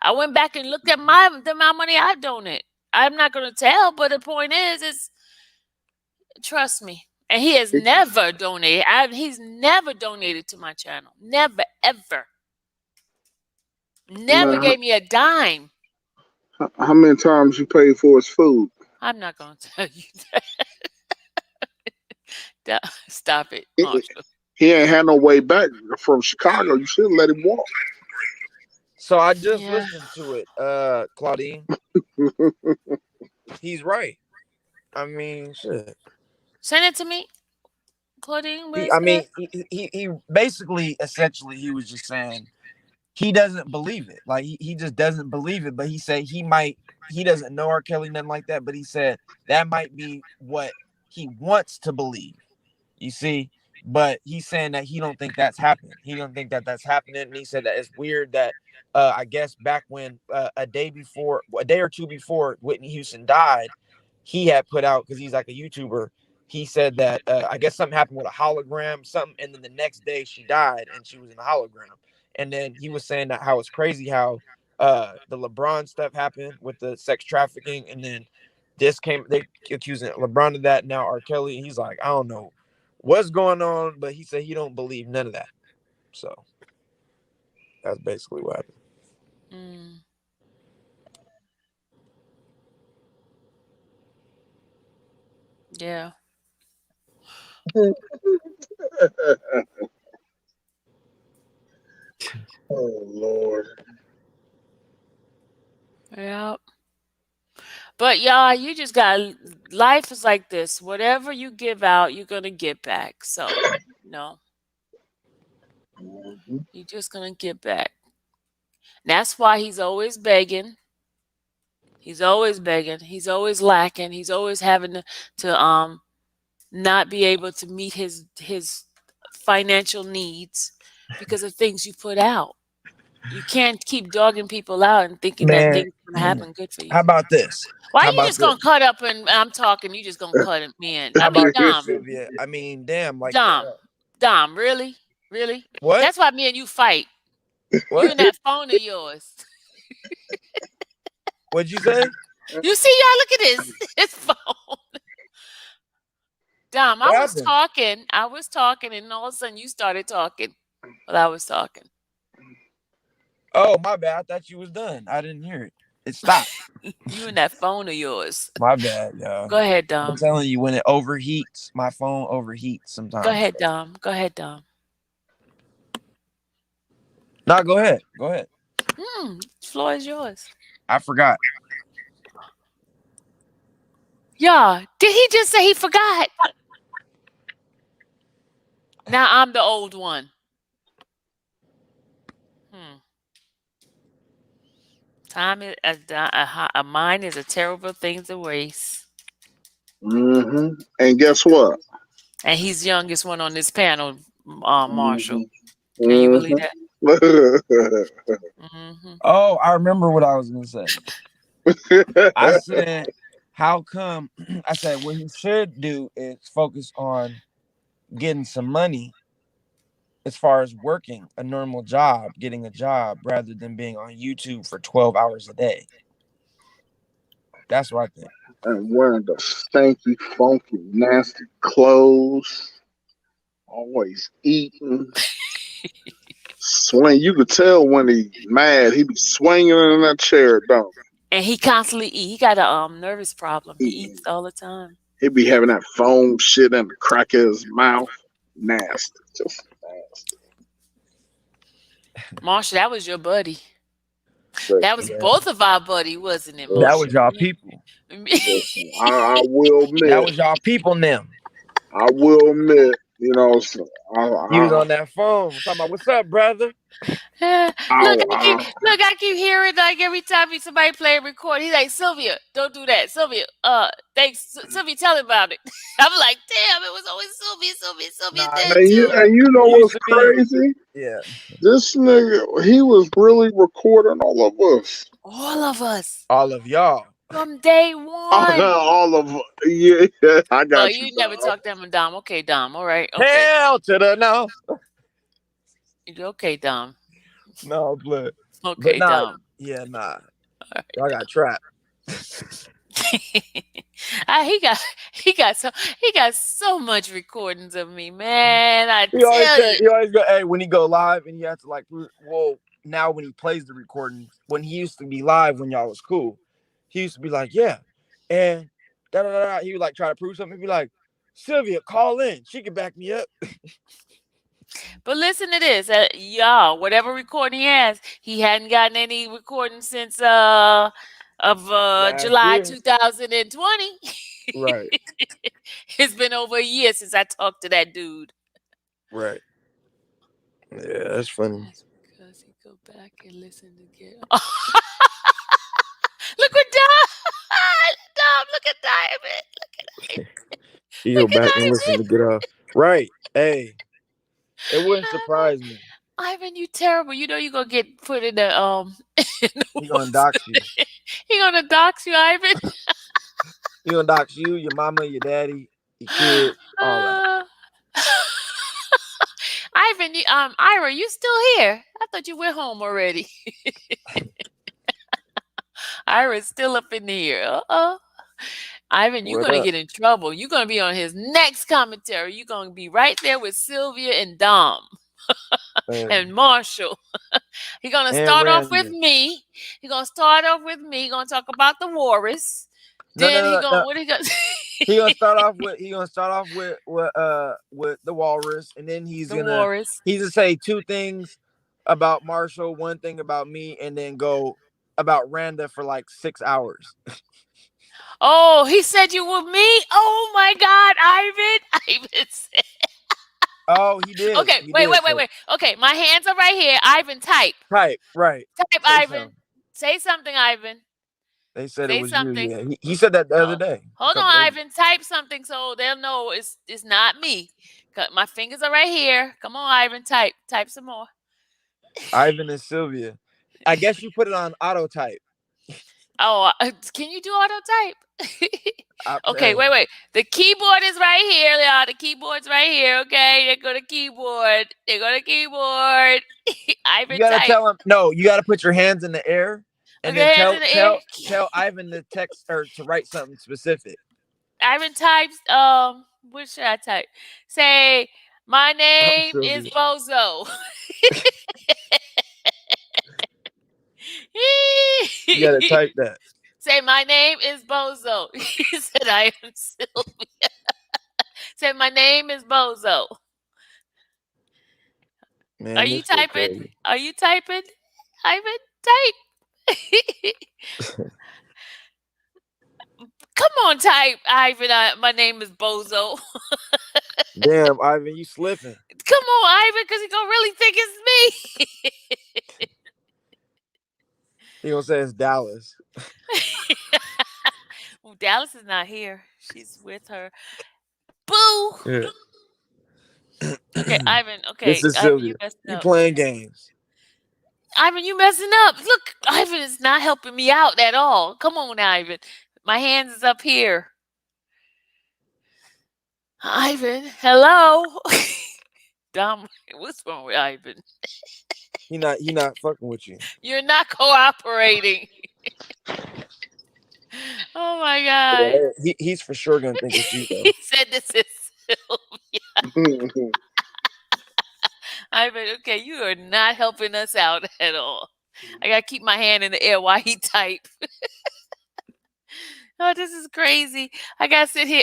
I went back and looked at the amount of money I donated. I'm not going to tell, but the point is trust me. And he has never donated. He's never donated to my channel. Never, ever. Never gave me a dime. How many times you paid for his food? I'm not gonna tell you that. Stop it, He, Marshall. he ain't had no way back from Chicago. You should let him walk. So I just Yeah. listened to it, Claudine. He's right. I mean, shit. Send it to me, Claudine. Where's I mean, that? he basically, essentially, he was just saying he doesn't believe it. Like he just doesn't believe it. But he said he doesn't know R. Kelly, nothing like that. But he said that might be what he wants to believe. You see, but he's saying that he don't think that's happening. He don't think that that's happening. And he said that it's weird that I guess back when a day or two before Whitney Houston died, he had put out, because he's like a YouTuber. He said that I guess something happened with a hologram, something, and then the next day she died and she was in a hologram. And then he was saying that how it's crazy how the LeBron stuff happened with the sex trafficking, and then they accusing LeBron of that. Now R. Kelly, he's like, I don't know what's going on, but he said he don't believe none of that. So that's basically what happened. Yeah. Oh Lord. Yeah. But y'all, you just got, life is like this. Whatever you give out, you're gonna get back. So no, you're just gonna get back. That's why he's always begging. He's always begging. He's always lacking. He's always having to not be able to meet his financial needs because of things you put out. You can't keep dogging people out and thinking that things are gonna happen good for you. How about this? Why How you about just gonna cut up and I'm talking? You just gonna cut me in? I mean, Dom. Sylvia? I mean, damn, like Dom, really? What? That's why me and you fight. What? You and that phone of yours. What'd you say? You see, y'all, look at his phone. Dom, I was talking, and all of a sudden you started talking while I was talking. Oh, my bad. I thought you was done. I didn't hear it. It stopped. You and that phone of yours. My bad, y'all. Go ahead, Dom. I'm telling you, when it overheats, my phone overheats sometimes. Go ahead, Dom. No, go ahead. The floor is yours. I forgot. Yeah, did he just say he forgot? Now I'm the old one. Time is a mind is a terrible thing to waste. And guess what? And he's the youngest one on this panel, Marshall. Can you believe that? Oh, I remember what I was gonna say. I said, how come? I said what he should do is focus on getting some money as far as working a normal job, getting a job, rather than being on YouTube for 12 hours a day. That's what I think. And wearing the stanky, funky, nasty clothes. Always eating. Swing. You could tell when he mad. He be swinging in that chair, don't he? And he constantly eat. He got a nervous problem. He eats all the time. He be having that foam shit in the crack of his mouth. Nasty. Just nasty. Marshall, that was your buddy. That was both of our buddy, wasn't it, Marshall? That was y'all people. I will admit. That was y'all people now. I will admit, you know, he was on that phone talking about, what's up, brother? Look, I keep hearing, like, every time somebody play a record, he's like, Sylvia, don't do that. Sylvia, thanks. Sylvia, tell him about it. I'm like, damn, it was always Sylvia. And you know what's crazy? Yeah. This nigga, he was really recording all of us. All of us. All of y'all. From day one. Yeah, I got you. You never talked to him, Dom. Okay, Dom. All right. Okay. Hell to the no. Okay, Dom. No, blood. Okay, Dom. Yeah, nah. Right. I got trapped. He got so much recordings of me, man. He always go, hey, when he go live and he has to like, whoa, now when he plays the recording, when he used to be live when y'all was cool, he used to be like, yeah, and da da da. He would like try to prove something. He'd be like, Sylvia, call in. She can back me up. But listen to this, y'all. Whatever recording he has, he hadn't gotten any recording since July year. 2020. Right. It's been over a year since I talked to that dude. Right. Yeah, that's funny. That's because he go back and listen again. Look what Dom. Look at Diamond. Look at You go back and listen to Get Off. Right. Hey, it wouldn't surprise me. Ivan, you terrible. You know you're gonna get put in the He gonna dox you. He gonna dox you, Ivan. He gonna dox you, your mama, your daddy, your kids, all that. Ivan, Ira, you still here? I thought you went home already. Ira's still up in here. Ivan, you're gonna get in trouble. You're gonna be on his next commentary. You're gonna be right there with Sylvia and Dom. And Marshall. He's gonna start off with me. He's gonna start off with me. He's gonna talk about the Walrus. Then what he gonna He gonna start off with the Walrus, and then he's gonna say 2 things about Marshall, 1 thing about me, and then go about Randa for like 6 hours. Oh, he said you were me? Oh my God, Ivan said. Oh, he did. Okay, wait. Okay, my hands are right here. Ivan, type. Right. Type, Ivan. Say something, Ivan. They said it was something. You. Yeah. He said that the other day. Hold on, Ivan. Type something so they'll know it's not me. My fingers are right here. Come on, Ivan. Type some more. Ivan and Sylvia. I guess you put it on auto type. Oh, can you do auto type? Okay, wait. The keyboard is right here, y'all. The keyboard's right here. Okay, there go the keyboard. Ivan, you gotta tell him. No, you gotta put your hands in the air. And then tell Ivan to text or to write something specific. Ivan types, what should I type? Say, my name is Bozo. You gotta type that. Say, my name is Bozo. He said, I am Sylvia. Say, my name is Bozo. Man, Are you typing? Are you typing? Ivan, type. Come on, type, Ivan. My name is Bozo. Damn, Ivan, you slipping. Come on, Ivan, because he's gonna really think it's me. He gonna say it's Dallas. Well, Dallas is not here. She's with her. Boo. Yeah. Okay, Ivan. Okay, this is Ivan, Sylvia. You playing games. Ivan, you messing up. Look, Ivan is not helping me out at all. Come on, Ivan. My hands is up here. Ivan, hello. Dom, what's wrong with Ivan? He not fucking with you. You're not cooperating. Oh my God. Yeah, he's for sure gonna think it's you though. He said this is Sylvia. Ivan, okay, you are not helping us out at all. I gotta keep my hand in the air while he type. Oh, this is crazy. I gotta sit here.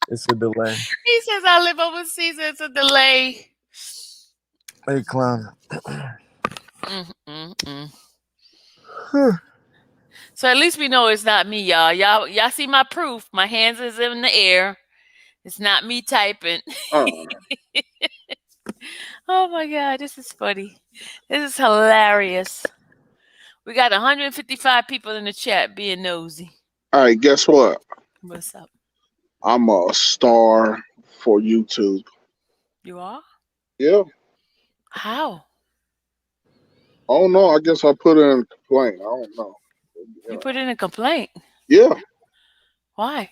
It's a delay. He says I live overseas. It's a delay. Hey, clown. So at least we know it's not me, y'all. Y'all see my proof. My hands is in the air. It's not me typing. Oh my God, this is funny. This is hilarious. We got 155 people in the chat being nosy. All right, guess what? What's up? I'm a star for YouTube. You are? Yeah. How? I don't know. I guess I put in a complaint. I don't know. You put in a complaint? Yeah. Why?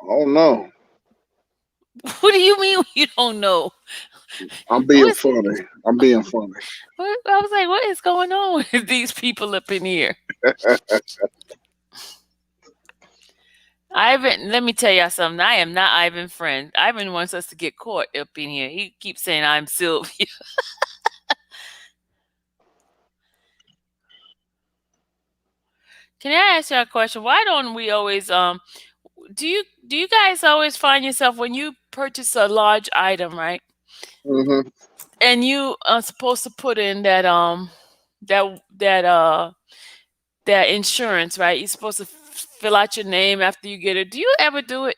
I don't know. What do you mean you don't know? I'm being funny. I'm being funny. I was like, what is going on with these people up in here? Ivan, let me tell y'all something. I am not Ivan's friend. Ivan wants us to get caught up in here. He keeps saying I'm Sylvia. Can I ask you a question? Why don't we always do you guys always find yourself when you purchase a large item, right? Mm-hmm. And you are supposed to put in that insurance, right? You're supposed to fill out your name after you get it. Do you ever do it?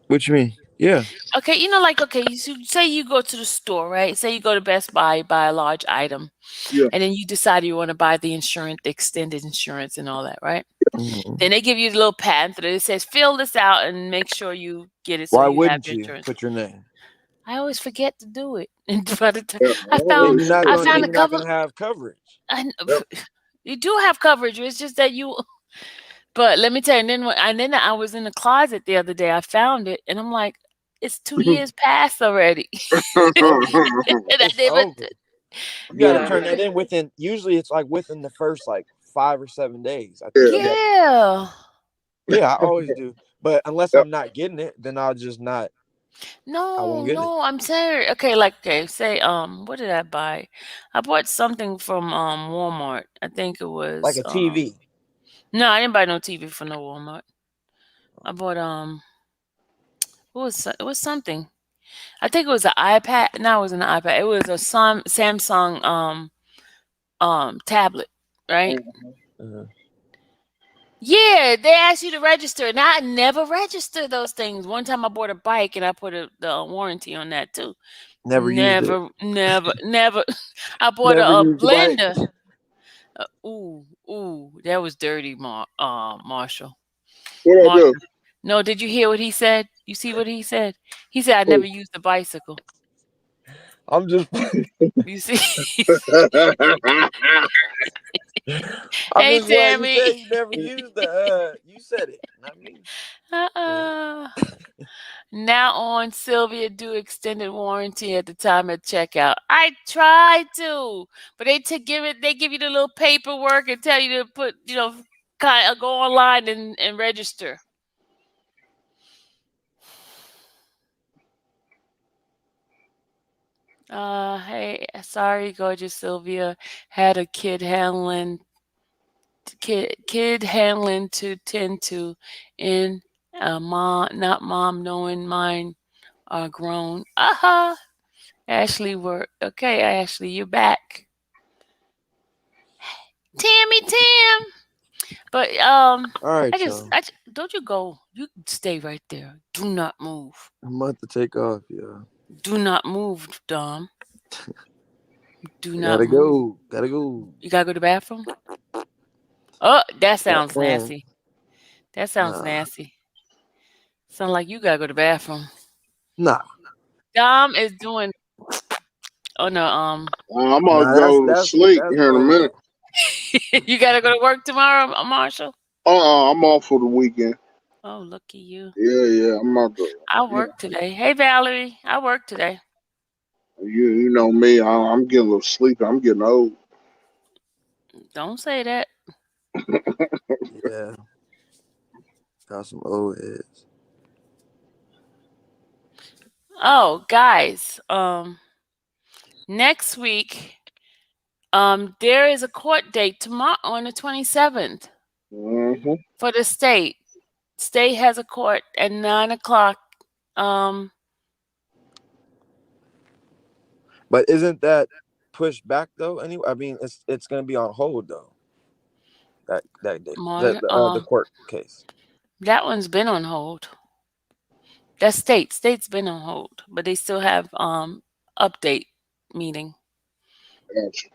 What you mean? Yeah. Okay, you say you go to the store, right? Say you go to Best Buy, buy a large item, Yeah. and then you decide you want to buy the insurance, the extended insurance, and all that, right? Mhm. Then they give you the little pamphlet that says, "Fill this out and make sure you get it, so Why you have wouldn't your you insurance." put your name? I always forget to do it, and by the time Yeah. I Then found I found a you're not couple. gonna have coverage. Yep. You do have coverage. It's just that you. But let me tell you, and then I was in the closet the other day. I found it, and I'm like, it's 2 years past already. And I It's never. over. You got to turn that in within. Usually, it's like within the first like 5 or 7 days. I think. Yeah. Yeah, I always do. But unless I'm not getting it, then I'll just not. I won't get it. No, I'm saying say what did I buy? I bought something from Walmart. I think it was Like a TV. No, I didn't buy no TV from no Walmart. I bought it was something. I think it was an iPad. No, it wasn't an iPad. It was a Samsung tablet, right? Uh-huh. Yeah, they asked you to register, and I never registered those things. One time I bought a bike, and I put the warranty on that too. Never used it. Never. I bought Never a used the bike. blender. That was dirty, Marshall. What I do? No, did you hear what he said? You see what he said? He said I never used the bicycle. I'm just. You see? I'm Hey, just glad you Tammy. said you never used the. You said it, not me. Now on Sylvia do extended warranty at the time of checkout. I tried to, but they give you the little paperwork and tell you to put, kind of go online and register. Hey, sorry, gorgeous Sylvia. Had a kid handling to tend to, and mom knowing mine are grown. Ashley, Ashley, you're back. Tammy Tam. But All right, don't you go. You stay right there. Do not move. I'm about to take off, yeah. Do not move, Dom. Do not move. Gotta go. You gotta go to the bathroom? Oh, that sounds nasty. That sounds nasty. Sound like you gotta go to the bathroom. Nah. Dom is doing. Oh no. I'm gonna go to sleep here in a minute. You gotta go to work tomorrow, Marshall? I'm off for the weekend. Oh, lucky you. Yeah, I'm out there. I work today. Hey, Valerie, I work today. You know me. I'm getting a little sleepy. I'm getting old. Don't say that. Yeah. Got some old heads. Oh, guys. Next week, there is a court date tomorrow on the 27th for the state. State has a court at 9:00. But isn't that pushed back though? Anyway, I mean, it's gonna be on hold though. That day, the court case. That one's been on hold. That state's been on hold, but they still have update meeting. Gotcha.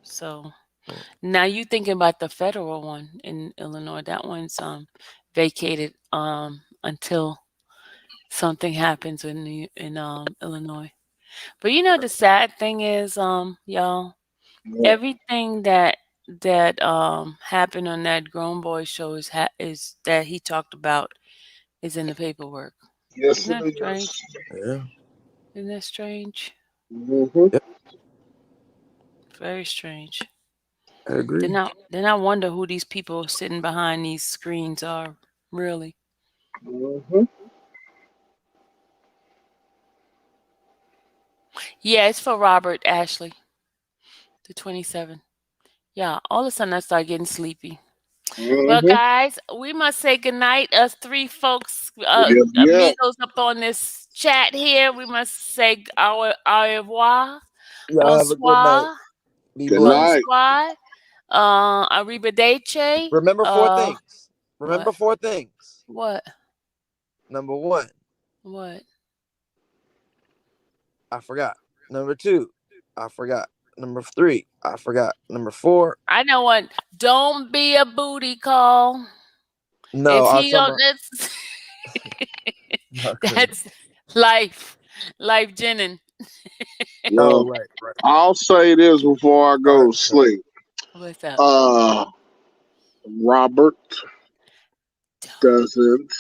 So now you thinking about the federal one in Illinois. That one's vacated until something happens in Illinois. But the sad thing is, y'all, everything that happened on that Grown Boy show is that he talked about is in the paperwork. Yes, Isn't that strange? Yeah. Isn't that strange? Mm-hmm. Yep. Very strange. I agree. Then I wonder who these people sitting behind these screens are, really. Mhm. Yeah, it's for Robert Ashley, the 27. Yeah, all of a sudden I start getting sleepy. Well, Mhm. guys, we must say goodnight. Us three folks, Yeah, yeah. amigos up on this chat here, we must say au revoir, Y'all have a good night. bonsoir, Be Good blessed. night. bonsoir, arrivederci. Remember 4 things. Remember What? 4 things. What? Number 1, What? I forgot. Number 2, I forgot. Number 3, I forgot. Number 4, I know one. Don't be a booty call. no, If I he don't, was that's life Jennings. Well, right. I'll say this before I All go right, to sleep. What's up? Robert doesn't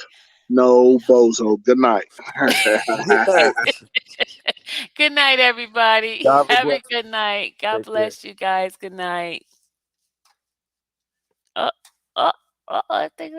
know Bozo. Good night. Good night. Good night, everybody. Y'all have a Have a blessed good night. God Take care. bless you guys. Good night. I think